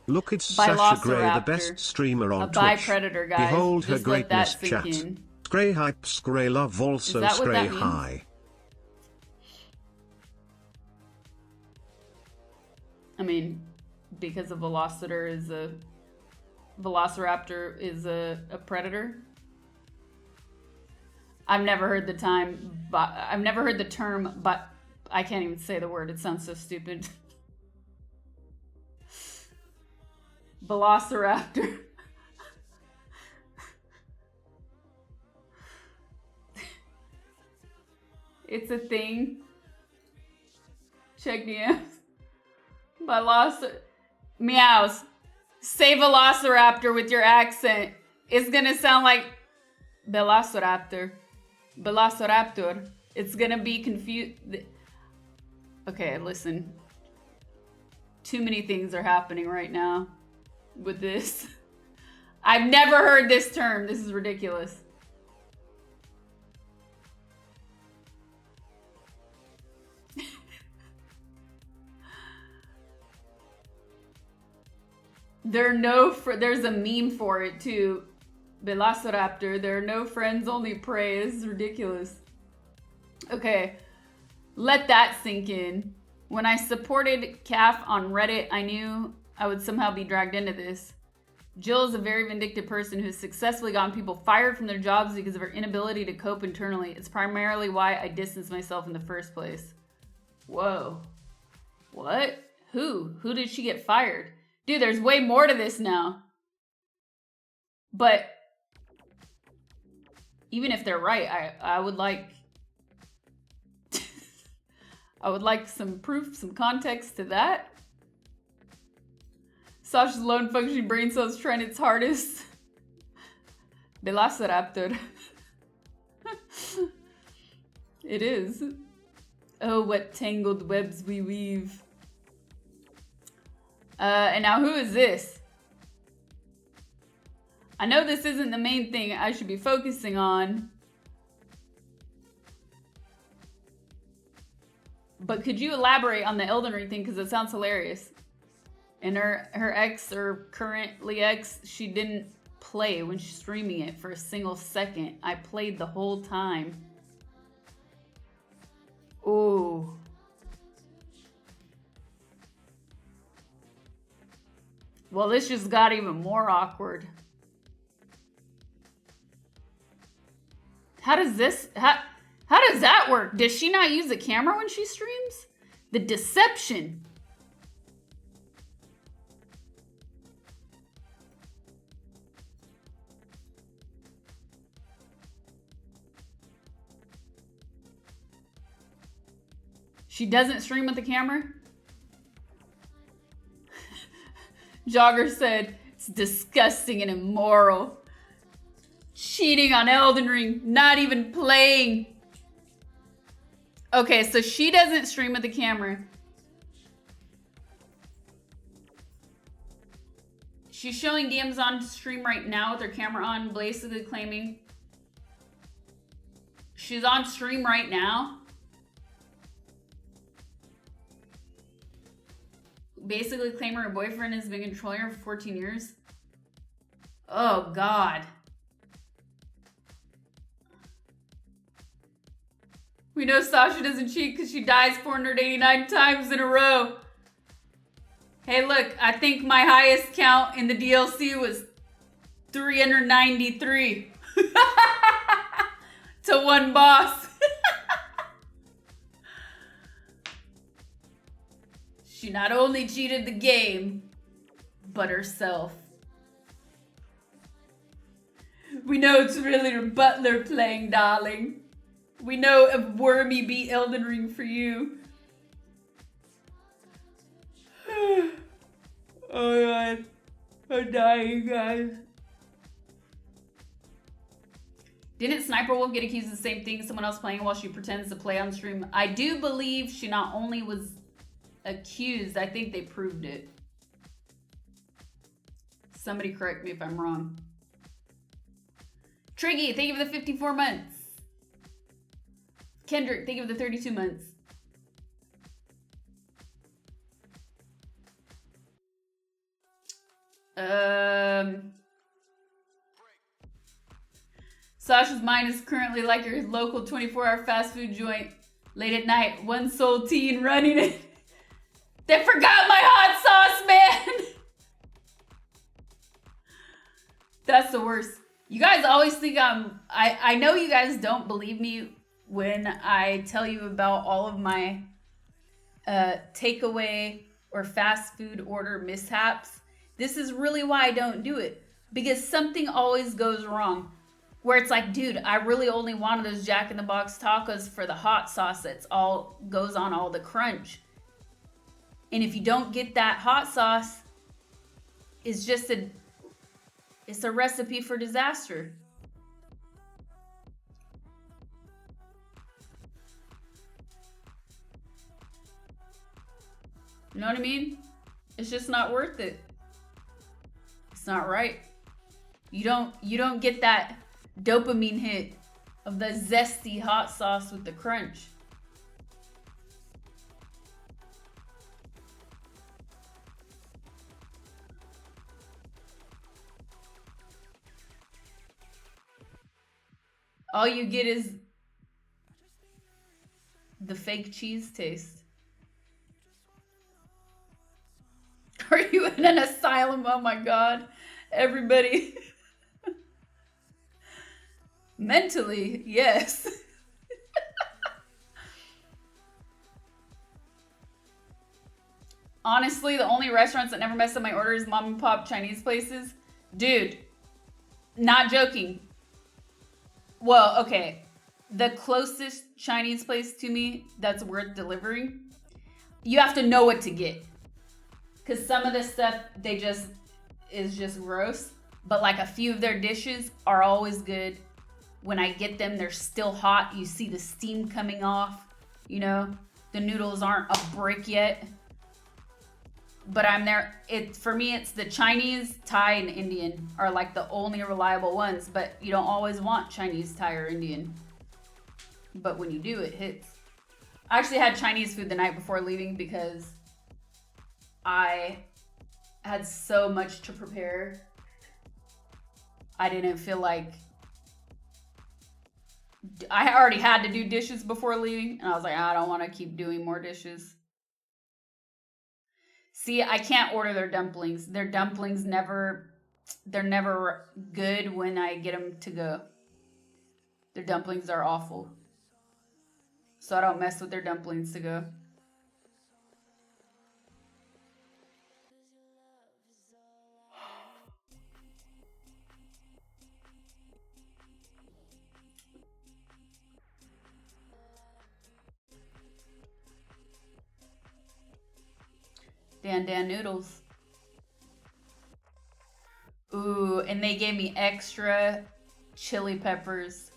Look at Sasha Grey, the best streamer on A Twitch. Bi-predator, guys. Behold her Just let greatness, that sink chat. in. Scray hype, scray love, also Is that what scray that means? high. I mean, because a Velociraptor is a predator. I've never heard the term, but I can't even say the word. It sounds so stupid. Velociraptor. It's a thing. Check DMs. Meows. Say Velociraptor with your accent. It's gonna sound like Velociraptor. Velociraptor. It's gonna be confused. Okay, listen. Too many things are happening right now with this. I've never heard this term. This is ridiculous. There's a meme for it too. Velociraptor. There are no friends, only prey. This is ridiculous. Okay. Let that sink in. When I supported Calf on Reddit, I knew I would somehow be dragged into this. Jill is a very vindictive person who has successfully gotten people fired from their jobs because of her inability to cope internally. It's primarily why I distanced myself in the first place. Whoa. What? Who? Who did she get fired? Dude, there's way more to this now. But even if they're right, I would like I would like some proof, some context to that. Sasha's lone functioning brain cells trying its hardest. Velociraptor. It is. Oh, what tangled webs we weave. And now who is this? I know this isn't the main thing I should be focusing on. But could you elaborate on the Elden Ring thing? Because it sounds hilarious. And her ex, or currently ex, she didn't play when she's streaming it for a single second. I played the whole time. Ooh. Well, this just got even more awkward. How does that work? Does she not use a camera when she streams? The deception. She doesn't stream with the camera? Jogger said, it's disgusting and immoral. Cheating on Elden Ring, not even playing. Okay, so she doesn't stream with the camera. She's showing DMs on stream right now with her camera on, basically claiming she's on stream right now. Basically claiming her boyfriend has been controlling her for 14 years. Oh, God. We know Sasha doesn't cheat because she dies 489 times in a row. Hey, look, I think my highest count in the DLC was 393 to one boss. She not only cheated the game, but herself. We know it's really her butler playing, darling. We know if Wormy beat Elden Ring for you. Oh God, I'm dying, guys. Didn't Sniper Wolf get accused of the same thing as someone else playing while she pretends to play on stream? I do believe she not only was accused, I think they proved it. Somebody correct me if I'm wrong. Triggy, thank you for the 54 months. Kendrick, thank you for the 32 months. Sasha's mind is currently like your local 24-hour fast food joint. Late at night, one soul teen running it. They forgot my hot sauce, man! That's the worst. You guys always think I know you guys don't believe me when I tell you about all of my takeaway or fast food order mishaps. This is really why I don't do it. Because something always goes wrong. Where it's like, dude, I really only wanted those Jack in the Box tacos for the hot sauce that's all goes on all the crunch. And if you don't get that hot sauce, it's a recipe for disaster. You know what I mean? It's just not worth it. It's not right. You don't get that dopamine hit of the zesty hot sauce with the crunch. All you get is the fake cheese taste. Are you in an asylum? Oh my God. Everybody. Mentally, yes. Honestly, the only restaurants that never mess up my order is mom and pop Chinese places. Dude, not joking. Well, okay. The closest Chinese place to me that's worth delivering, you have to know what to get. Because some of the stuff, is just gross. But like a few of their dishes are always good. When I get them, they're still hot. You see the steam coming off. You know, the noodles aren't a brick yet. But I'm there. For me, it's the Chinese, Thai, and Indian are like the only reliable ones. But you don't always want Chinese, Thai, or Indian. But when you do, it hits. I actually had Chinese food the night before leaving because I had so much to prepare. I didn't feel like... I already had to do dishes before leaving. And I was like, I don't want to keep doing more dishes. See, I can't order their dumplings. Their dumplings they're never good when I get them to go. Their dumplings are awful. So I don't mess with their dumplings to go. Yan Dan noodles. Ooh, and they gave me extra chili peppers.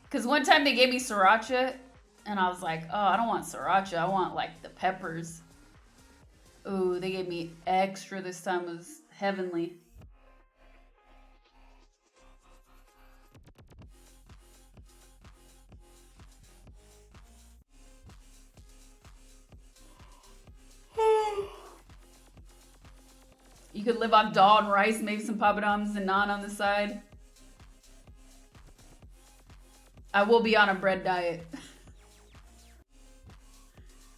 Because one time they gave me sriracha, and I was like, oh, I don't want sriracha. I want, like, the peppers. Ooh, they gave me extra this time. It was heavenly. You could live on dal and rice, maybe some papadums and naan on the side. I will be on a bread diet.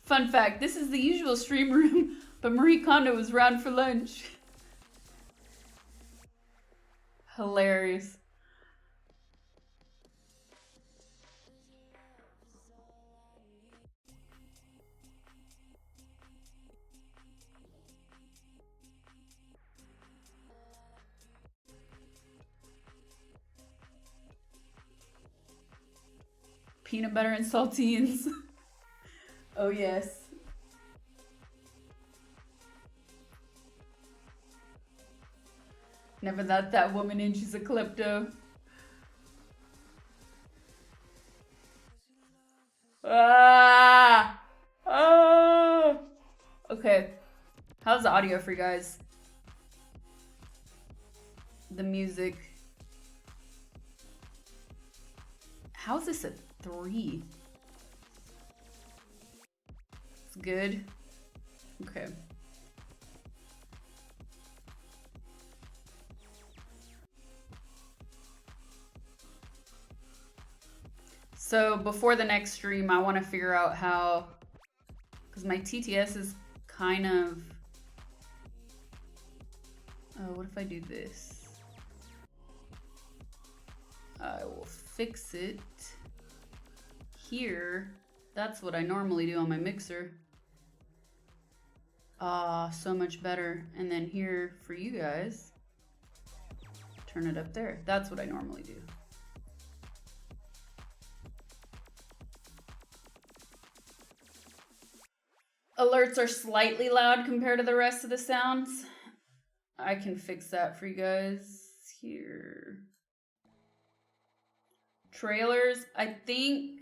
Fun fact, this is the usual stream room, but Marie Kondo was around for lunch. Hilarious. Peanut butter and saltines. Oh yes. Never let that woman in, she's a klepto. Ah! Oh! Okay. How's the audio for you guys? The music. How is this a 3? It's good. Okay. So before the next stream, I want to figure out how, because my TTS is kind of, oh, what if I do this? I will fix it here. That's what I normally do on my mixer. Ah, so much better. And then here for you guys, turn it up there. That's what I normally do. Alerts are slightly loud compared to the rest of the sounds. I can fix that for you guys here. Trailers, I think.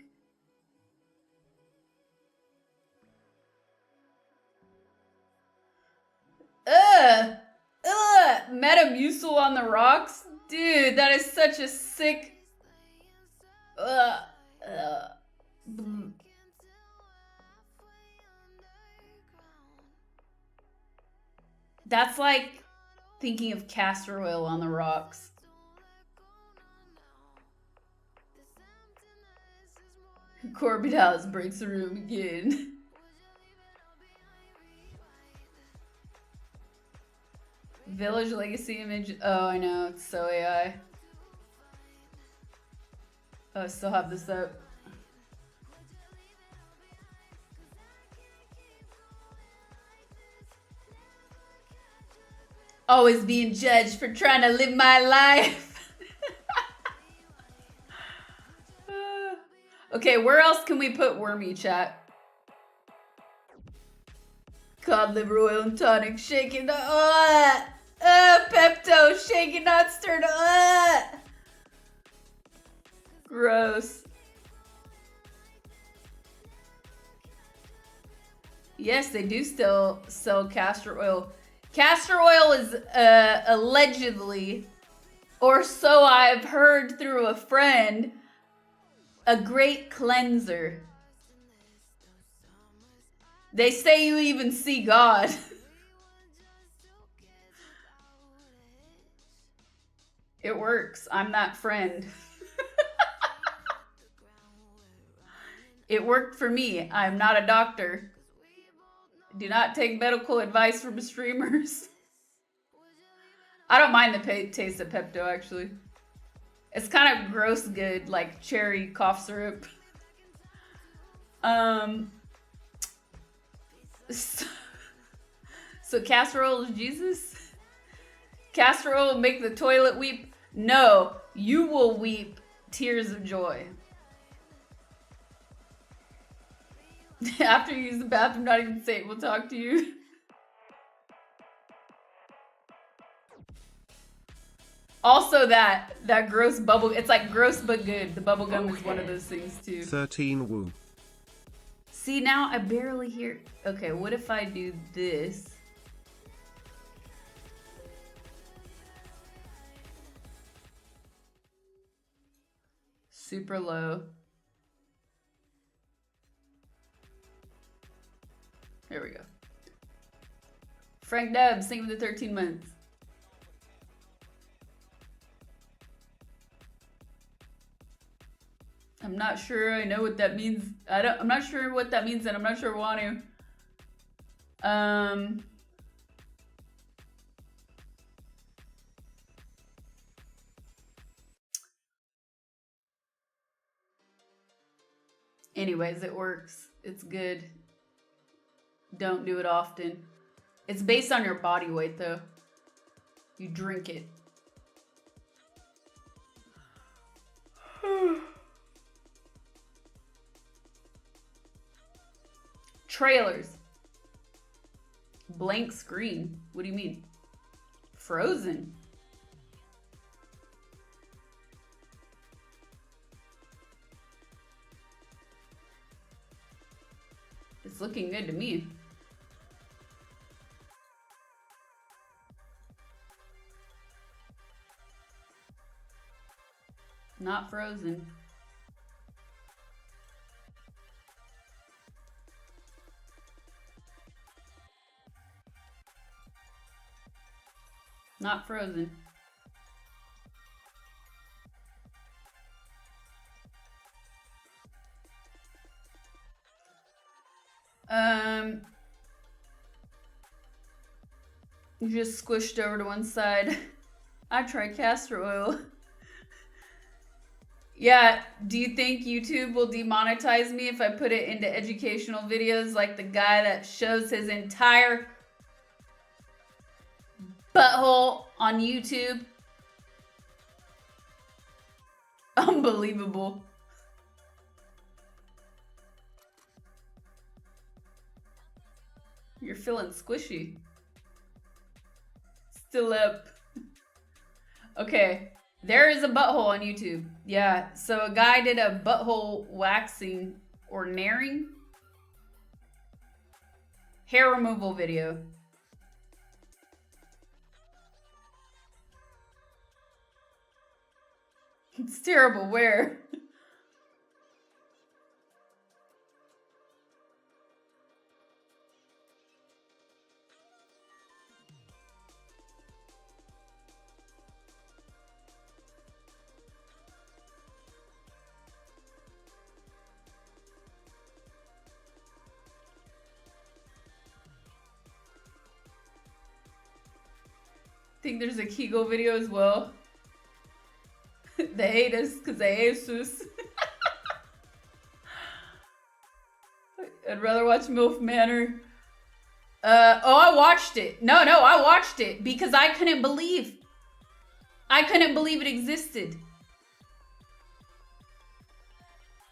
Metamucil on the rocks? Dude, that is such a sick. That's like thinking of castor oil on the rocks. Corbett House breaks the room again. Village Legacy image. Oh, I know. It's so AI. Oh, I still have this up. Always being judged for trying to live my life. Okay, where else can we put Wormy, chat? Cod liver oil and tonic, shaking the Pepto, shaking not stirred. Gross. Yes, they do still sell castor oil. Castor oil is allegedly, or so I've heard through a friend, a great cleanser. They say you even see God. It works. I'm that friend. It worked for me. I'm not a doctor. Do not take medical advice from streamers. I don't mind the taste of Pepto, actually. It's kind of gross good, like cherry cough syrup. So castor oil is Jesus? Castor oil will make the toilet weep? No, you will weep tears of joy. After you use the bathroom, not even say it will talk to you. Also that gross bubble. It's like gross but good. The bubble gum is one of those things too. 13 woo. See, now I barely hear. Okay, what if I do this? Super low. There we go. Frank Dubs, thank you for the 13 months. I'm not sure I know what that means. I'm not sure what that means, and I'm not sure I want to. Anyways, it works. It's good. Don't do it often. It's based on your body weight, though. You drink it. Trailers. Blank screen. What do you mean? Frozen. It's looking good to me. Not frozen. Not frozen. Just squished over to one side. I tried castor oil. Yeah, do you think YouTube will demonetize me if I put it into educational videos like the guy that shows his entire butthole on YouTube? Unbelievable. You're feeling squishy. Still up. Okay, there is a butthole on YouTube. Yeah, so a guy did a butthole waxing or naring hair removal video. It's terrible. Where? Think there's a Kegel video as well. They hate us because they hate us. I'd rather watch MILF Manor. I watched it. No, I watched it because I couldn't believe it existed.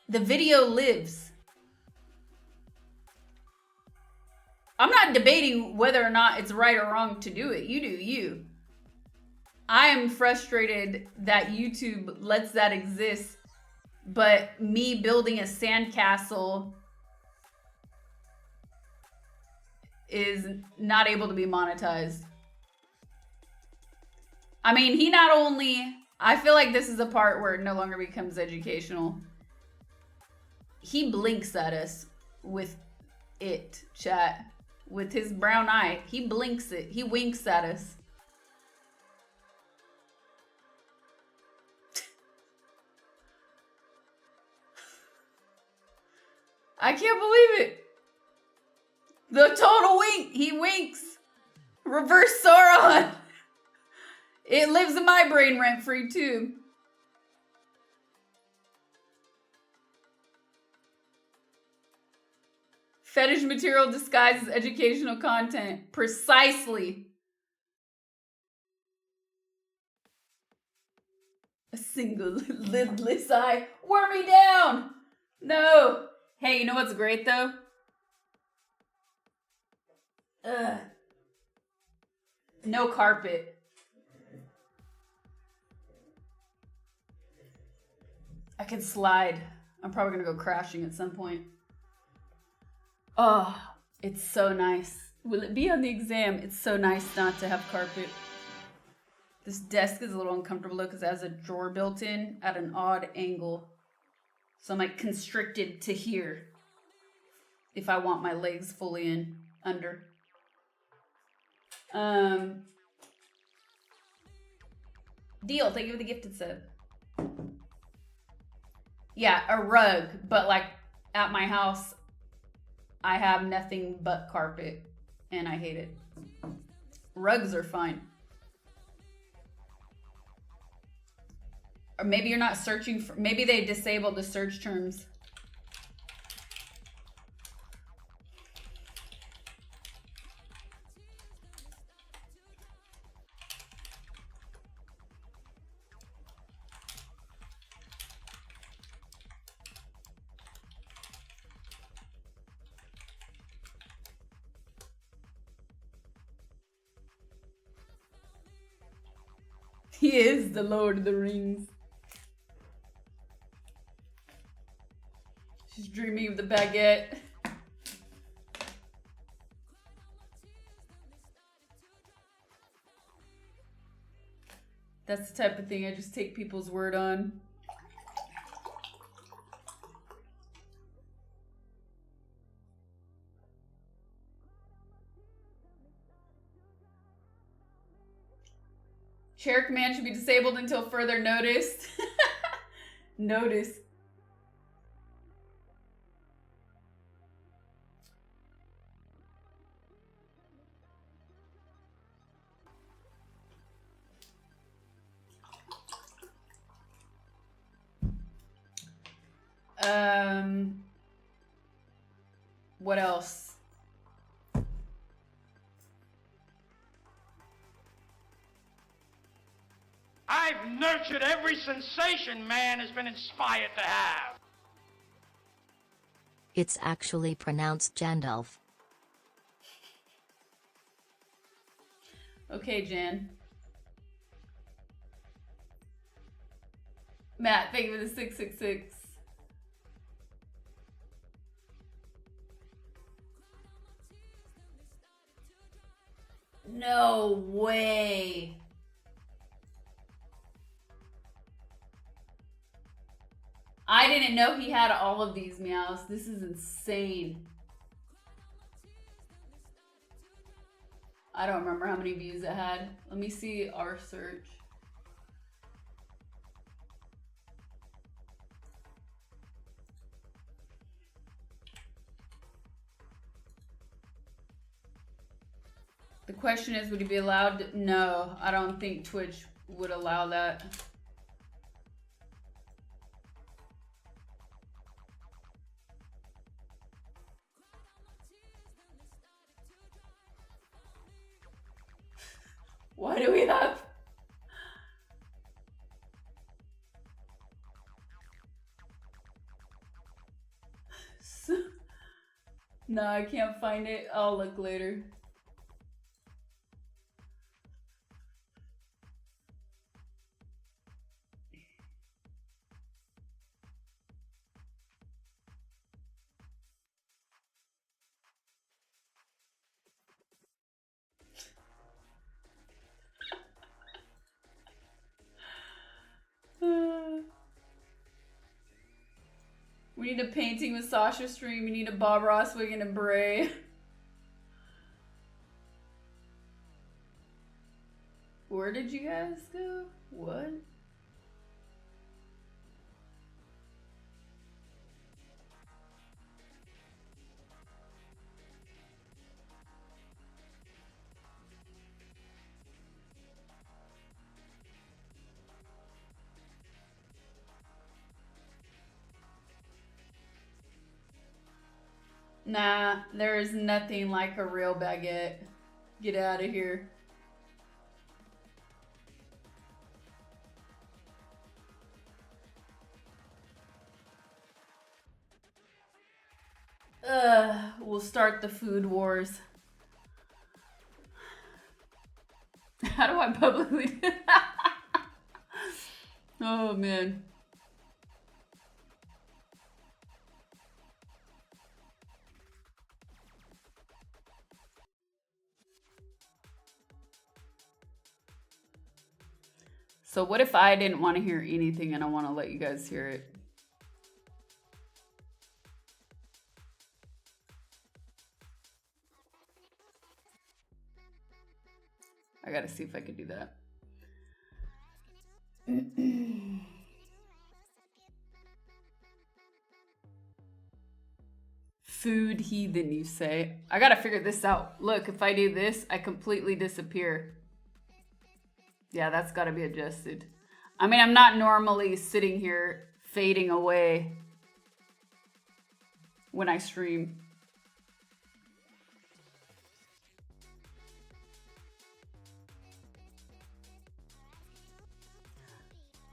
The video lives. I'm not debating whether or not it's right or wrong to do it. You do you. I am frustrated that YouTube lets that exist, but me building a sandcastle is not able to be monetized. I mean, he not only... I feel like this is the part where it no longer becomes educational. He blinks at us with it, chat. With his brown eye. He blinks it. He winks at us. I can't believe it. The total wink. He winks. Reverse Sauron. It lives in my brain rent-free too. Fetish material disguised as educational content. Precisely. A single lidless eye. Wear me down. No. Hey, you know what's great though? No carpet. I can slide. I'm probably gonna go crashing at some point. Oh, it's so nice. Will it be on the exam? It's so nice not to have carpet. This desk is a little uncomfortable though because it has a drawer built in at an odd angle. So I'm like constricted to here if I want my legs fully in under. Deal, thank you for the gifted sub. Yeah, a rug, but like at my house, I have nothing but carpet and I hate it. Rugs are fine. Or maybe you're not searching for, maybe they disabled the search terms. He is the Lord of the Rings. She's dreaming of the baguette. That's the type of thing I just take people's word on. Chair command should be disabled until further notice. Notice. What else? I've nurtured every sensation man has been inspired to have. It's actually pronounced Jandalf. Okay, Jan. Matt, thank you for the 666. No way. I didn't know he had all of these meows. This is insane. I don't remember how many views it had. Let me see our search. The question is, would he be allowed to? No, I don't think Twitch would allow that. Why do we have? No, I can't find it. I'll look later. We need a painting with Sasha stream. We need a Bob Ross wig and a beret. Where did you guys go? What? Nah, there is nothing like a real baguette. Get out of here. We'll start the food wars. How do I publicly do that? Oh man. So what if I didn't want to hear anything and I want to let you guys hear it? I gotta see if I could do that. Food heathen, you say? I gotta figure this out. Look, if I do this, I completely disappear. Yeah, that's gotta be adjusted. I mean, I'm not normally sitting here fading away when I stream.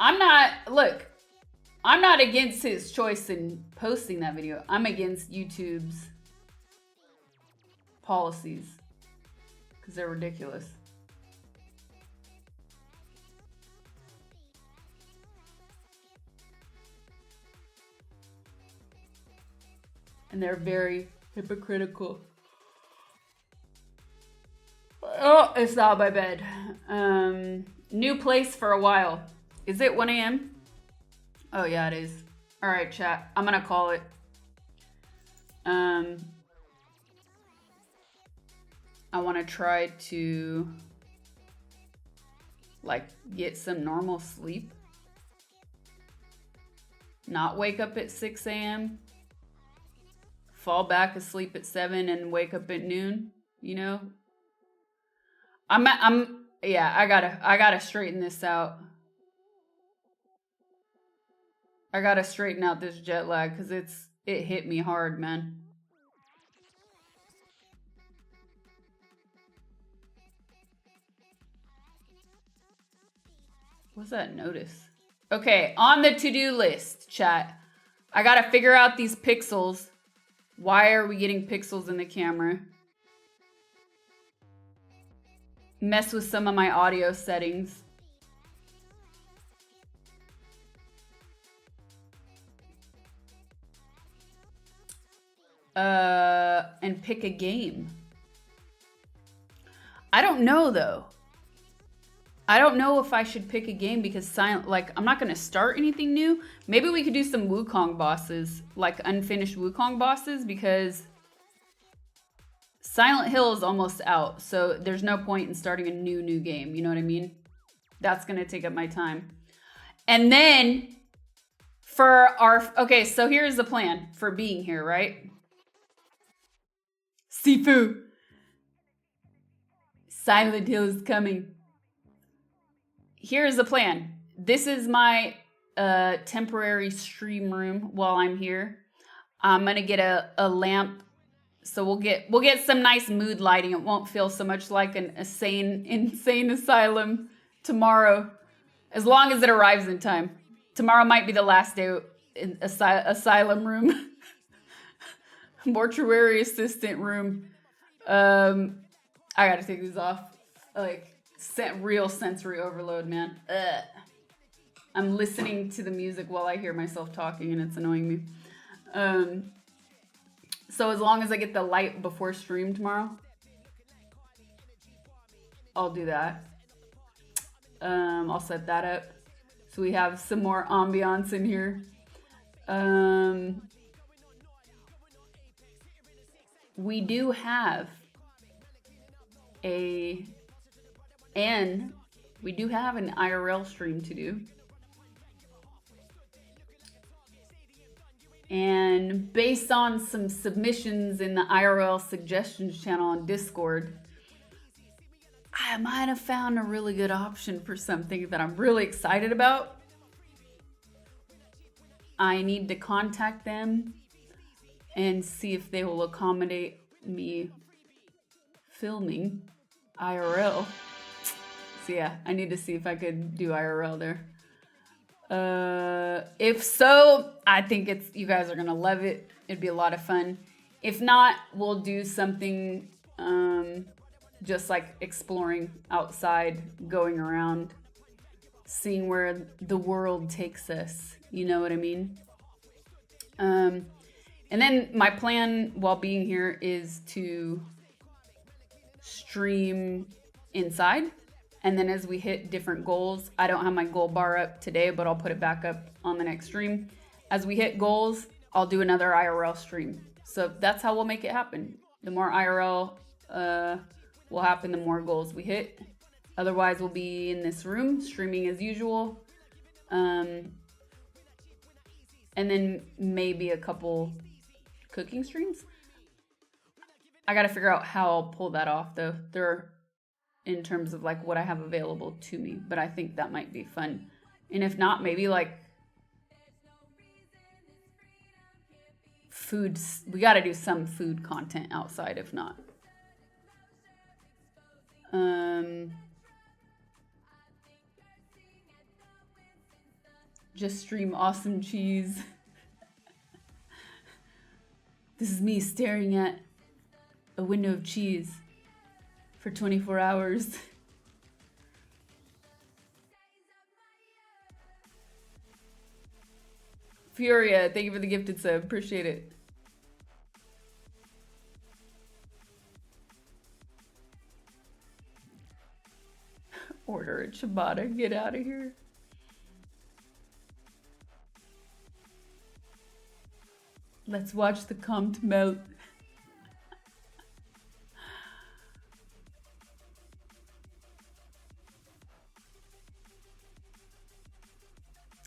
I'm not against his choice in posting that video. I'm against YouTube's policies because they're ridiculous. And they're very hypocritical. Oh, it's not my bed. New place for a while. Is it 1 a.m.? Oh yeah, it is. All right, chat. I'm gonna call it. I want to try to like get some normal sleep. Not wake up at 6 a.m. Fall back asleep at 7 and wake up at noon, you know? Yeah, I gotta straighten this out. I gotta straighten out this jet lag because it hit me hard, man. What's that notice? Okay, on the to-do list, chat. I gotta figure out these pixels. Why are we getting pixels in the camera? Mess with some of my audio settings. And pick a game. I don't know though. I don't know if I should pick a game because I'm not gonna start anything new. Maybe we could do some Wukong bosses, like unfinished Wukong bosses, because Silent Hill is almost out, so there's no point in starting a new game, you know what I mean? That's gonna take up my time. And then okay, so here's the plan for being here, right? Sifu! Silent Hill is coming. Here's the plan. This is my temporary stream room while I'm here. I'm gonna get a lamp, so we'll get some nice mood lighting. It won't feel so much like an insane asylum tomorrow, as long as it arrives in time. Tomorrow might be the last day in asylum room, mortuary assistant room. I gotta take these off. Like. Real sensory overload, man. Ugh. I'm listening to the music while I hear myself talking and it's annoying me. So as long as I get the light before stream tomorrow, I'll do that. I'll set that up so we have some more ambiance in here. We do have an IRL stream to do. And based on some submissions in the IRL suggestions channel on Discord, I might have found a really good option for something that I'm really excited about. I need to contact them and see if they will accommodate me filming IRL. So yeah, I need to see if I could do IRL there. If so, I think you guys are gonna love it. It'd be a lot of fun. If not, we'll do something just like exploring outside, going around, seeing where the world takes us. You know what I mean? And then my plan while being here is to stream inside. And then as we hit different goals, I don't have my goal bar up today, but I'll put it back up on the next stream. As we hit goals, I'll do another IRL stream. So that's how we'll make it happen. The more IRL will happen, the more goals we hit. Otherwise, we'll be in this room streaming as usual. And then maybe a couple cooking streams. I got to figure out how I'll pull that off, though. In terms of like what I have available to me, but I think that might be fun. And if not, maybe like food. We got to do some food content outside. If not, just stream awesome cheese. This is me staring at a window of cheese for 24 hours. Furia, thank you for the gifted sub. Appreciate it. Order a ciabatta. Get out of here. Let's watch the compt melt.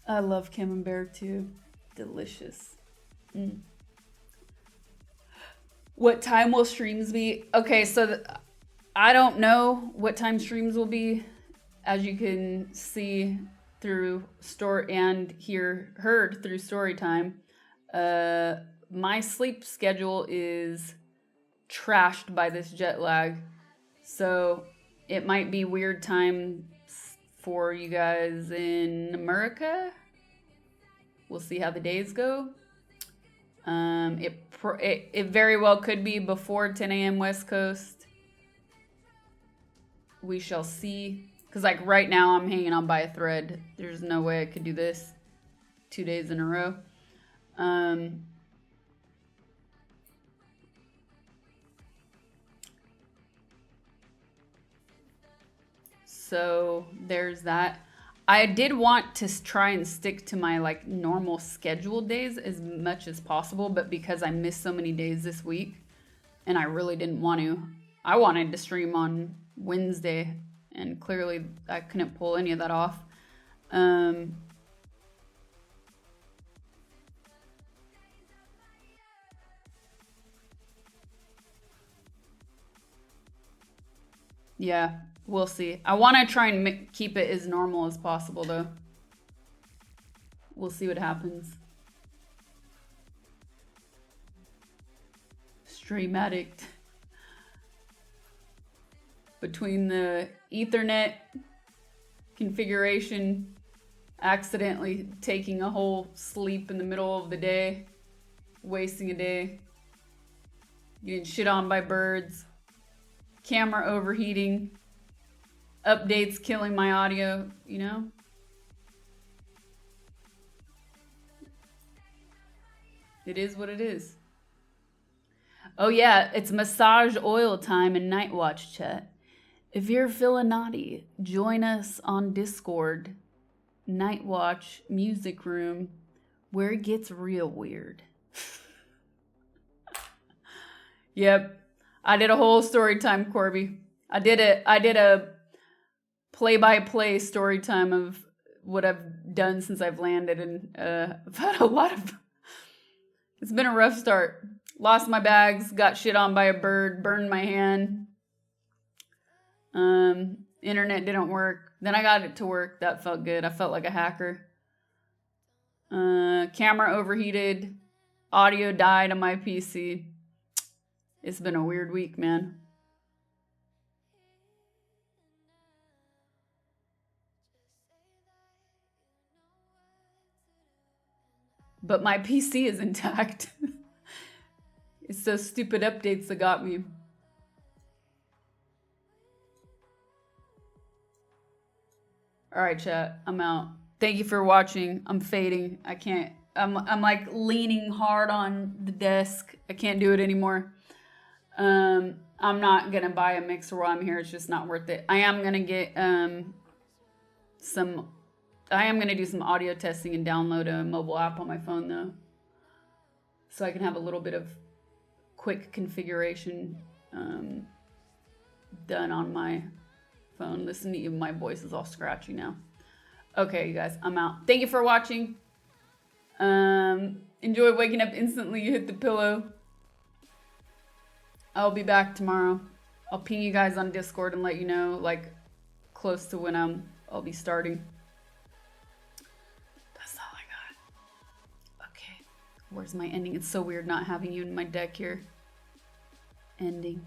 I love camembert too. Delicious. What time will streams be? Okay, so I don't know what time streams will be. As you can see through store and heard through story time, my sleep schedule is trashed by this jet lag. So it might be weird time for you guys in America. We'll see how the days go. It very well could be before 10 a.m. West Coast. We shall see. Because like right now I'm hanging on by a thread. There's no way I could do this 2 days in a row. So there's that. I did want to try and stick to my like normal scheduled days as much as possible, but because I missed so many days this week and I really didn't want to, I wanted to stream on Wednesday and clearly I couldn't pull any of that off. Yeah, we'll see. I want to try and keep it as normal as possible, though. We'll see what happens. Stream addict. Between the Ethernet configuration, accidentally taking a whole sleep in the middle of the day, wasting a day, getting shit on by birds, camera overheating, updates killing my audio, you know? It is what it is. Oh yeah, it's massage oil time in Night Watch chat. If you're feeling naughty, join us on Discord, Night Watch Music Room, where it gets real weird. Yep. I did a whole story time, Corby. I did a play-by-play story time of what I've done since I've landed, and I've had a lot of... It's been a rough start. Lost my bags, got shit on by a bird, burned my hand. Internet didn't work. Then I got it to work. That felt good. I felt like a hacker. Camera overheated. Audio died on my PC. It's been a weird week, man. But my PC is intact. It's those stupid updates that got me. All right, chat. I'm out. Thank you for watching. I'm fading. I can't. I'm like leaning hard on the desk. I can't do it anymore. I'm not gonna buy a mixer while I'm here. It's just not worth it. I am gonna get I am gonna do some audio testing and download a mobile app on my phone though, so I can have a little bit of quick configuration done on my phone. Listen to even my voice is all scratchy now. Okay, you guys, I'm out. Thank you for watching. Enjoy waking up instantly you hit the pillow. I'll be back tomorrow. I'll ping you guys on Discord and let you know, like, close to when I'll be starting. That's all I got. Okay. Where's my ending? It's so weird not having you in my deck here. Ending.